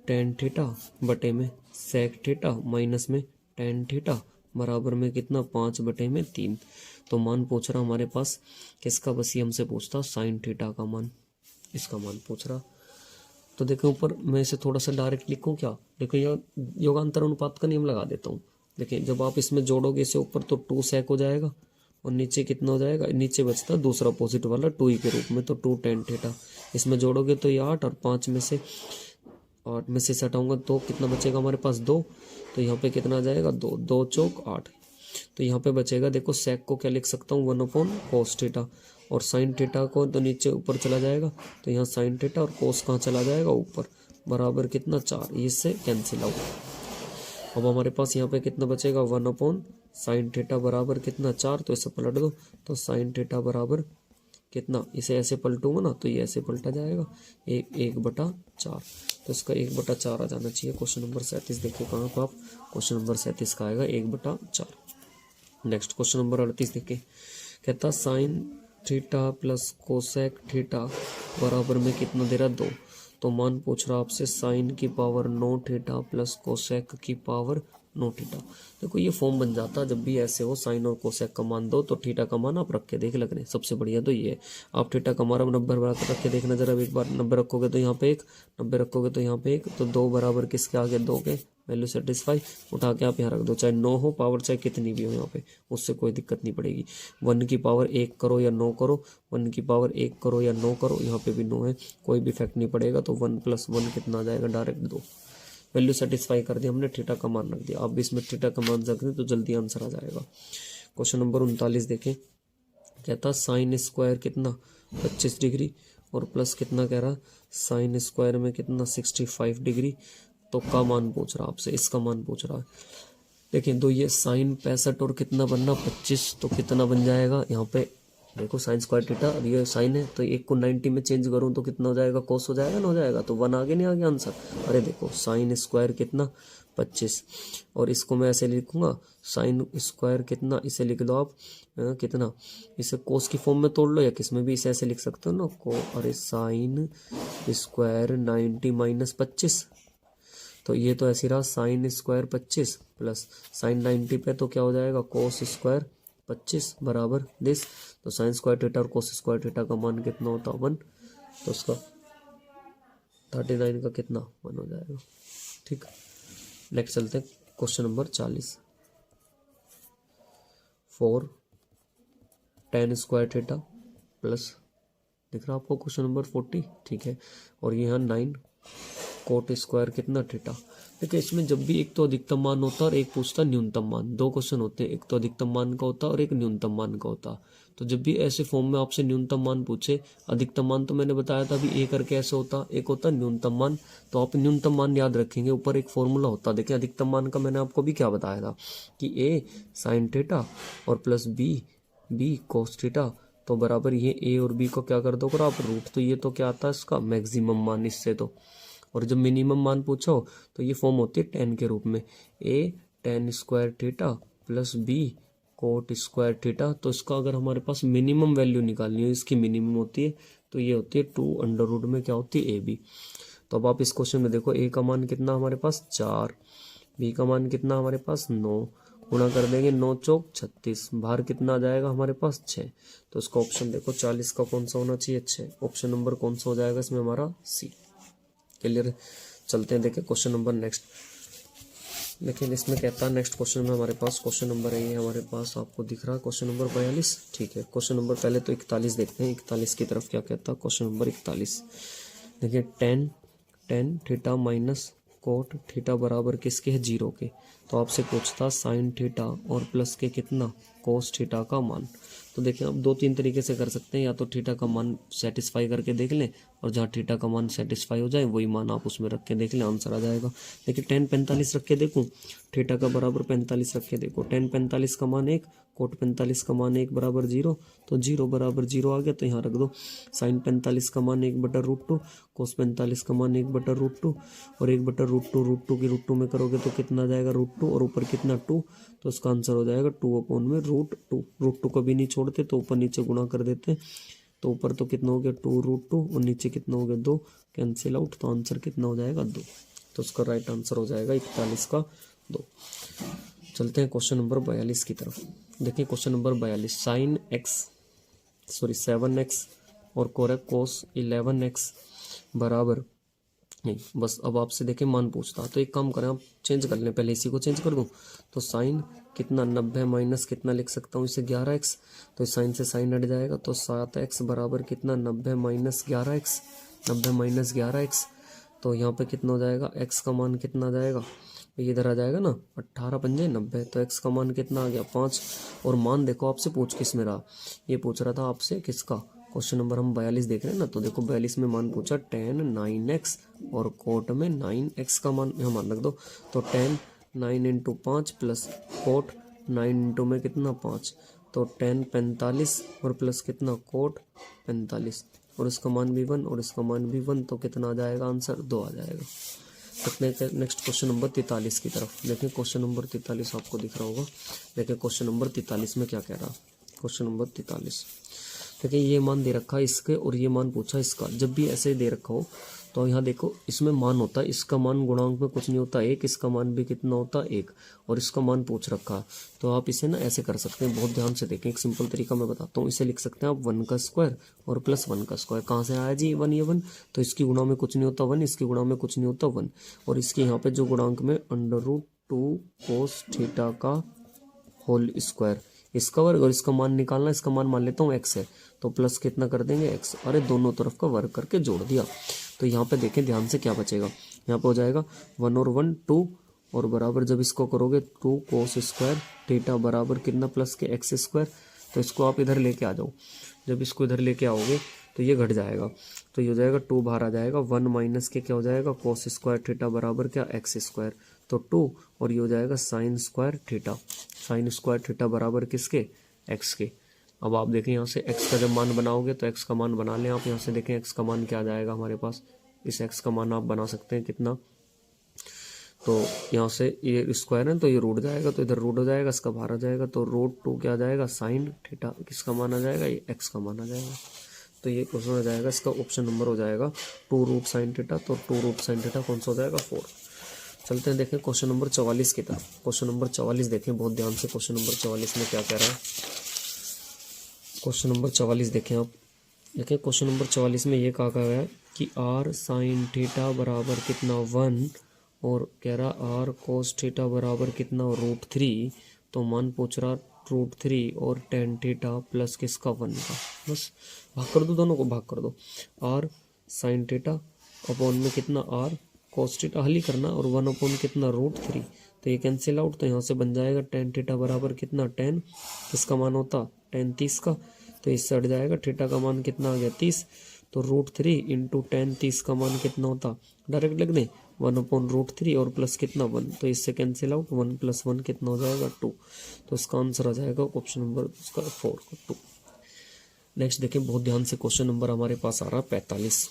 S1: tan थीटा बटे में sec थीटा माइनस में tan थीटा बराबर में कितना 5/3। तो मान पूछ रहा हमारे पास किसका, बस ये हमसे पूछता sin थीटा का मान, इसका मान पूछ रहा। तो देखो ऊपर मैं इसे थोड़ा सा डायरेक्ट लिखूं क्या, देखो यह योगांतर अनुपात का नियम लगा देता हूँ। देखिए जब आप इसमें जोड़ोगे इसे ऊपर तो 2 sec हो जाएगा, और नीचे कितना हो जाएगा, नीचे बचता है दूसरा अपोजिट वाला 2 के रूप में, तो 2 tan थीटा, इसमें जोड़ोगे तो ये 8 और 5 में से 8 में से हटाऊंगा तो कितना बचेगा हमारे पास 2, तो यहाँ पे कितना आ जाएगा 2, 2 चौक 8, तो यहाँ पे बचेगा, देखो सेक को क्या लिख सकता हूँ 1/cos थीटा, और साइन थीटा को तो नीचे ऊपर चला जाएगा, तो यहाँ साइन थीटा और कोस कहाँ चला जाएगा ऊपर, बराबर कितना 4, इससे कैंसिल आउट। अब हमारे पास यहाँ पे कितना बचेगा 1/sin थीटा बराबर कितना 4, तो इसे पलट दो, तो साइन थीटा बराबर कितना, इसे ऐसे पलटूंगा ना तो ये ऐसे पलटा जाएगा 1/4, तो इसका 1/4 आ जाना चाहिए। क्वेश्चन नंबर 37 देखिए कहाँ पर आप, क्वेश्चन नंबर 37 का आएगा 1/4। नेक्स्ट क्वेश्चन नंबर 38 देखिए, कहता sign theta plus cosec theta बराबर में कितना दे रहा 2, तो मान पूछ रहा आपसे साइन की पावर 9 थीटा प्लस कोसेक की पावर 9 थीटा। देखो ये फॉर्म बन जाता जब भी ऐसे हो, साइन और कोसेक का मान दो तो थीटा का मान आप रख के देख लग रहे, सबसे बढ़िया तो ये है। आप थीटा का मान 90 बराबर रख के देखना जरा, एक बार 90 रखोगे तो यहाँ पे 1, 90 रखोगे तो यहाँ पे 1, तो 2 बराबर किसके आगे 2 के, वैल्यू सेटिस्फाई, उठा के आप यहाँ रख दो, चाहे 9 हो पावर चाहे कितनी भी हो यहाँ पे, उससे कोई दिक्कत नहीं पड़ेगी। 1 की पावर 1 करो या 9 करो, 1 की पावर 1 करो या 9 करो, यहाँ पे भी 9 है, कोई भी इफेक्ट नहीं पड़ेगा। तो 1 + 1 कितना आ जाएगा, डायरेक्ट 2, वैल्यू सेटिस्फाई कर दी हमने, थीटा का मान रख दिया। आप भी इसमें थीटा का मान रख दें तो जल्दी आंसर आ जाएगा। क्वेश्चन नंबर 39 देखें, कहता साइन स्क्वायर कितना 25 डिग्री और प्लस कितना कह रहा, साइन स्क्वायर में कितना 65 डिग्री, तो का मान पूछ रहा आपसे, इसका मान पूछ रहा है। देखिए तो ये साइन 65 और कितना बनना 25, तो कितना बन जाएगा यहाँ पे, देखो साइन स्क्वायर थीटा, अब ये साइन है तो एक को 90 में चेंज करूँ तो कितना हो जाएगा, कोस हो जाएगा ना, हो जाएगा, तो 1 आगे नहीं आ गया आंसर। अरे देखो साइन स्क्वायर कितना 25, और इसको मैं ऐसे लिखूंगा साइन स्क्वायर कितना, इसे लिख दो आप कितना, इसे कोस की फॉर्म में तोड़ लो या किस में भी इसे ऐसे लिख सकते हो ना को, अरे साइन स्क्वायर 90 - 25, तो ये तो ऐसे रहा साइन स्क्वायर 25 प्लस साइन 90 पे तो क्या हो जाएगा कोस स्क्वायर 25 बराबर दिस, तो साइन स्क्वायर थीटा और कोस स्क्वायर थीटा का मान कितना होता है 1, तो उसका 39 का कितना 1 हो जाएगा। ठीक, नेक्स्ट चलते हैं question number 40, 4 tan square theta plus, दिख रहा आपको क्वेश्चन नंबर 40, ठीक है, और ये यहाँ 9 कोट स्क्वायर कितना थीटा। देखिए इसमें जब भी एक तो अधिकतम मान होता है और एक पूछता न्यूनतम मान, दो क्वेश्चन होते हैं, एक तो अधिकतम मान का होता है और एक न्यूनतम मान का होता है। तो जब भी ऐसे फॉर्म में आपसे न्यूनतम मान पूछे, अधिकतम मान तो मैंने बताया था अभी ए करके ऐसे होता, एक होता न्यूनतम मान, तो आप न्यूनतम मान याद रखेंगे, ऊपर एक फॉर्मूला होता है। देखिए अधिकतम मान का मैंने आपको भी क्या बताया था कि ए साइन थीटा और प्लस बी कोस थीटा, तो बराबर ये ए और बी को क्या कर दो आप रूट, तो ये तो क्या आता है इसका मैक्सिमम मान इससे तो। और जब मिनिमम मान पूछो तो ये फॉर्म होती है tan के रूप में, a tan square theta plus b cot square theta, तो इसका अगर हमारे पास मिनिमम वैल्यू निकालनी हो, इसकी मिनिमम होती है तो ये होती है 2 √ में क्या होती है ए बी। तो अब आप इस क्वेश्चन में देखो ए का मान कितना हमारे पास 4, बी का मान कितना हमारे पास 9, गुणा कर देंगे 9 चौक 36, बाहर कितना आ जाएगा हमारे पास 6, तो इसका ऑप्शन देखो 40 का कौन सा होना चाहिए 6, ऑप्शन नंबर कौन सा हो जाएगा इसमें हमारा सी। क्लियर, चलते हैं देखिए क्वेश्चन नंबर नेक्स्ट, लेकिन इसमें कहता है नेक्स्ट क्वेश्चन में हमारे पास क्वेश्चन नंबर है ये हमारे पास आपको दिख रहा है क्वेश्चन नंबर 42, ठीक है। क्वेश्चन नंबर पहले तो 41 देखते हैं, 41 की तरफ क्या कहता है क्वेश्चन नंबर 41, देखिए tan theta minus cot theta बराबर किसके है 0 के, तो आपसे पूछता साइन थीटा और प्लस के कितना कोस थीटा का मान। तो देखिए आप 2-3 तरीके से कर सकते हैं, या तो थीटा का मान सेटिस्फाई करके देख लें और जहाँ थीटा का मान सेटिस्फाई हो जाए वही मान आप उसमें रख के देख लें, आंसर आ जाएगा। देखिए tan 45 रख के देखूँ, थीटा का बराबर 45 रख के देखो, tan 45 का मान 1, कोट 45 का मान 1 बराबर 0, तो 0 बराबर 0 आ गया, तो यहाँ रख दो। साइन 45 का मान 1/√2, कोस 45 का मान 1/√2, और 1/√2 √2 की √2 में करोगे तो कितना आ जाएगा √2, और ऊपर कितना 2, तो इसका आंसर हो जाएगा 2/√2। √2 को भी नहीं छोड़ते तो ऊपर नीचे गुणा कर देते, तो ऊपर तो कितना हो गया 2√2 और नीचे कितना हो गया 2, कैंसिल आउट, तो आंसर कितना हो जाएगा 2, तो इसका राइट आंसर हो जाएगा 41 का 2। चलते हैं क्वेश्चन नंबर 42 की तरफ। देखिए क्वेश्चन नंबर 42, साइन 7x और कोस 11x बराबर नहीं, बस अब आपसे देखें मान पूछता, तो एक काम करें आप चेंज कर लें, पहले इसी को चेंज कर दूं, तो साइन कितना 90 माइनस कितना लिख सकता हूँ इसे 11x, तो साइन से साइन हट जाएगा, तो 7x बराबर कितना 90 माइनस 11x, 90 माइनस 11x, तो यहाँ पे कितना हो जाएगा x का मान कितना आ जाएगा ये इधर आ जाएगा ना, 18 पंजे 90, तो x का मान कितना आ गया 5। और मान देखो आपसे पूछ किस में रहा, ये पूछ रहा था आपसे किसका, क्वेश्चन नंबर हम 42 देख रहे हैं ना, तो देखो 42 में मान पूछा tan 9x और कोट में 9x का मान यहाँ मान रख दो, तो tan 9 into 5 plus coat 9 into में कितना 5, तो tan 45 और प्लस कितना कोट 45, और इसका मान भी 1 और इसका मान भी 1, तो कितना आ जाएगा आंसर 2 आ जाएगा। नेक्स्ट क्वेश्चन नंबर 43 की तरफ देखें। क्वेश्चन नंबर 43 आपको दिख रहा होगा। देखिए क्वेश्चन नंबर 43 में क्या कह रहा, क्वेश्चन नंबर 43 देखिए, ये मान दे रखा है इसके और ये मान पूछा इसका। जब भी ऐसे दे रखा हो तो यहाँ देखो इसमें मान होता है, इसका मान गुणांक में कुछ नहीं होता 1, इसका मान भी कितना होता है 1, और इसका मान पूछ रखा है। तो आप इसे ना ऐसे कर सकते हैं, बहुत ध्यान से देखें, एक सिंपल तरीका मैं बताता हूँ। इसे लिख सकते हैं आप 1 का स्क्वायर और प्लस 1 का स्क्वायर। कहाँ से आया जी 1, ये 1, तो इसकी गुणा में कुछ नहीं होता 1, इसकी गुणा में कुछ नहीं होता 1, और इसके यहाँ पे जो गुणांक में √2 cos थीटा का होल स्क्वायर, इसका वर्ग, और इसका मान निकालना, इसका मान लेता हूँ x है, तो प्लस कितना कर देंगे x, अरे दोनों तरफ का वर्ग करके जोड़ दिया। तो यहाँ पे देखें ध्यान से क्या बचेगा, यहाँ पे हो जाएगा 1 और 1 2, और बराबर जब इसको करोगे 2 cos स्क्वायर थीटा बराबर कितना प्लस के x स्क्वायर, तो इसको आप इधर लेके आ जाओ। जब इसको इधर लेके आओगे तो ये घट जाएगा, तो ये हो जाएगा 2 बाहर आ जाएगा, 1 माइनस के क्या हो जाएगा cos स्क्वायर थीटा बराबर क्या x स्क्वायर, तो 2, और ये हो जाएगा sine square theta, sine square theta बराबर किसके x के। अब आप देखें यहाँ से x का जब मान बनाओगे तो x का मान बना लें आप। यहाँ से देखें x का मान क्या आ जाएगा हमारे पास, इस x का मान आप बना सकते हैं कितना, तो यहाँ से ये स्क्वायर है तो ये रूट जाएगा, तो इधर रूट हो जाएगा, इसका बाहर आ जाएगा, तो √2 क्या आ जाएगा साइन थीटा, किसका मान आ जाएगा, ये x का मान आ जाएगा। तो ये क्वेश्चन हो जाएगा, इसका ऑप्शन नंबर हो जाएगा 2 रूट साइन थीटा, तो 2 रूट साइन थीटा कौन सा हो जाएगा 4। चलते हैं देखें क्वेश्चन नंबर 44 की तरफ। क्वेश्चन नंबर 44 देखें बहुत ध्यान से, क्वेश्चन नंबर 44 में क्या कह रहा है। क्वेश्चन नंबर 44 देखें आप, देखें क्वेश्चन नंबर 44 में ये कहा गया है कि r साइन थीटा बराबर कितना 1, और कह रहा r cos थीटा बराबर कितना √3, तो मान पूछ रहा √3 और tan थीटा प्लस किसका 1 का, बस भाग कर दो, दोनों को भाग कर दो, r साइन थीटा अपॉन में कितना r cos थीटा हल ही करना, और 1 अपॉन कितना √3, तो ये कैंसिल आउट, तो यहाँ से बन जाएगा tan थीटा बराबर कितना tan किसका मान होता tan 30 का, तो इससे हट जाएगा, थीटा का मान कितना आ गया 30, तो √3 इंटू tan 30 का मान कितना होता, डायरेक्ट लिख दें 1 अपॉन √3 और प्लस कितना 1, तो इससे कैंसिल आउट, 1 प्लस 1 कितना हो जाएगा 2, तो इसका आंसर आ जाएगा ऑप्शन नंबर उसका 4 का 2। नेक्स्ट देखें बहुत ध्यान से, क्वेश्चन नंबर हमारे पास आ रहा है 45,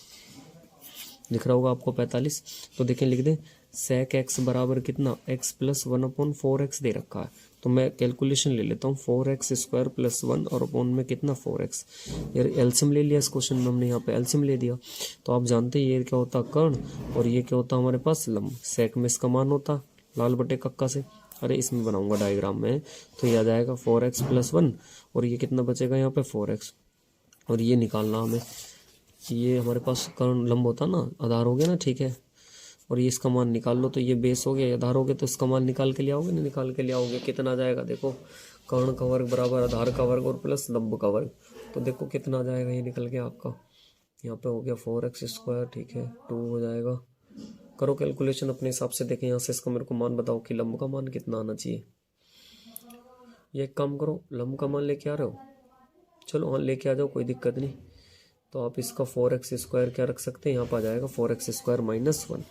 S1: दिख रहा होगा आपको 45, तो देखें लिख दें sec x बराबर कितना x प्लस 1 अपॉन 4x दे रखा है, तो मैं कैलकुलेशन ले लेता हूँ 4x स्क्वायर प्लस 1 और अपॉन में कितना 4x, यार एलसीएम ले लिया इस क्वेश्चन में हमने, यहाँ पे एलसीएम ले दिया, तो आप जानते हैं ये क्या होता कर्ण और ये क्या होता हमारे पास लंब, सेक में इसका मान होता लाल बटे कक्का से, अरे इसमें बनाऊंगा डायग्राम में, तो ये आ जाएगा 4x प्लस 1 और ये कितना बचेगा यहाँ पे 4x, और ये निकालना हमें, ये हमारे पास कर्ण लंब होता ना, आधार हो गया ना, ठीक है, और ये इसका मान निकाल लो, तो ये बेस हो गया, आधार हो गया, तो इसका मान निकाल के ले आओगे ना, निकाल के ले आओगे, कितना आ जाएगा देखो, कर्ण का वर्ग बराबर आधार का वर्ग और प्लस लंब का वर्ग, तो देखो कितना आ जाएगा ये निकल के आपका, यहाँ पे हो गया 4x स्क्वायर, ठीक है 2 हो जाएगा, करो कैलकुलेशन अपने हिसाब से, देखें यहाँ से इसका मेरे को मान बताओ कि लंब का मान कितना आना चाहिए, ये एक काम करो लंब का मान लेके आ रहे हो, चलो हाँ लेके आ जाओ कोई दिक्कत नहीं, तो आप इसका 4x स्क्वायर क्या रख सकते हैं, यहाँ पर आ जाएगा 4x square minus 1,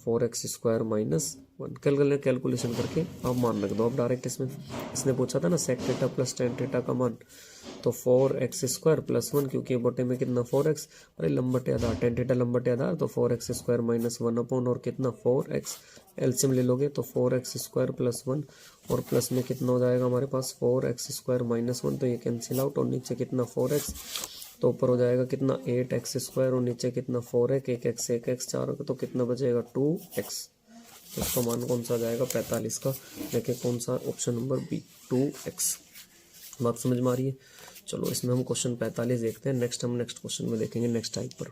S1: 4x square minus 1 calculation करके आप मान रख दो आप डायरेक्ट, इसने पूछा था ना sec theta plus tan theta का मान, तो 4x स्क्वायर प्लस 1, क्योंकि बटे में कितना 4x, अरे लंबटे आधार tan थीटा लंबटे आधार, तो 4x स्क्वायर माइनस 1 अपॉन और कितना 4x, एलसीएम ले लोगे तो 4x स्क्वायर प्लस 1 और प्लस में कितना हो जाएगा हमारे पास 4x स्क्वायर माइनस 1, तो ये कैंसिल आउट, और नीचे कितना 4x, तो ऊपर हो जाएगा कितना 8x स्क्वायर और नीचे कितना 4x, 1x 4, तो कितना बचेगा 2x, तो इसका मान कौन सा आ जाएगा 45 का, देखिए कौन सा ऑप्शन नंबर बी 2x, बात समझ में आ रही है। चलो इसमें हम क्वेश्चन 45 देखते हैं, नेक्स्ट हम नेक्स्ट क्वेश्चन में देखेंगे नेक्स्ट टाइप पर।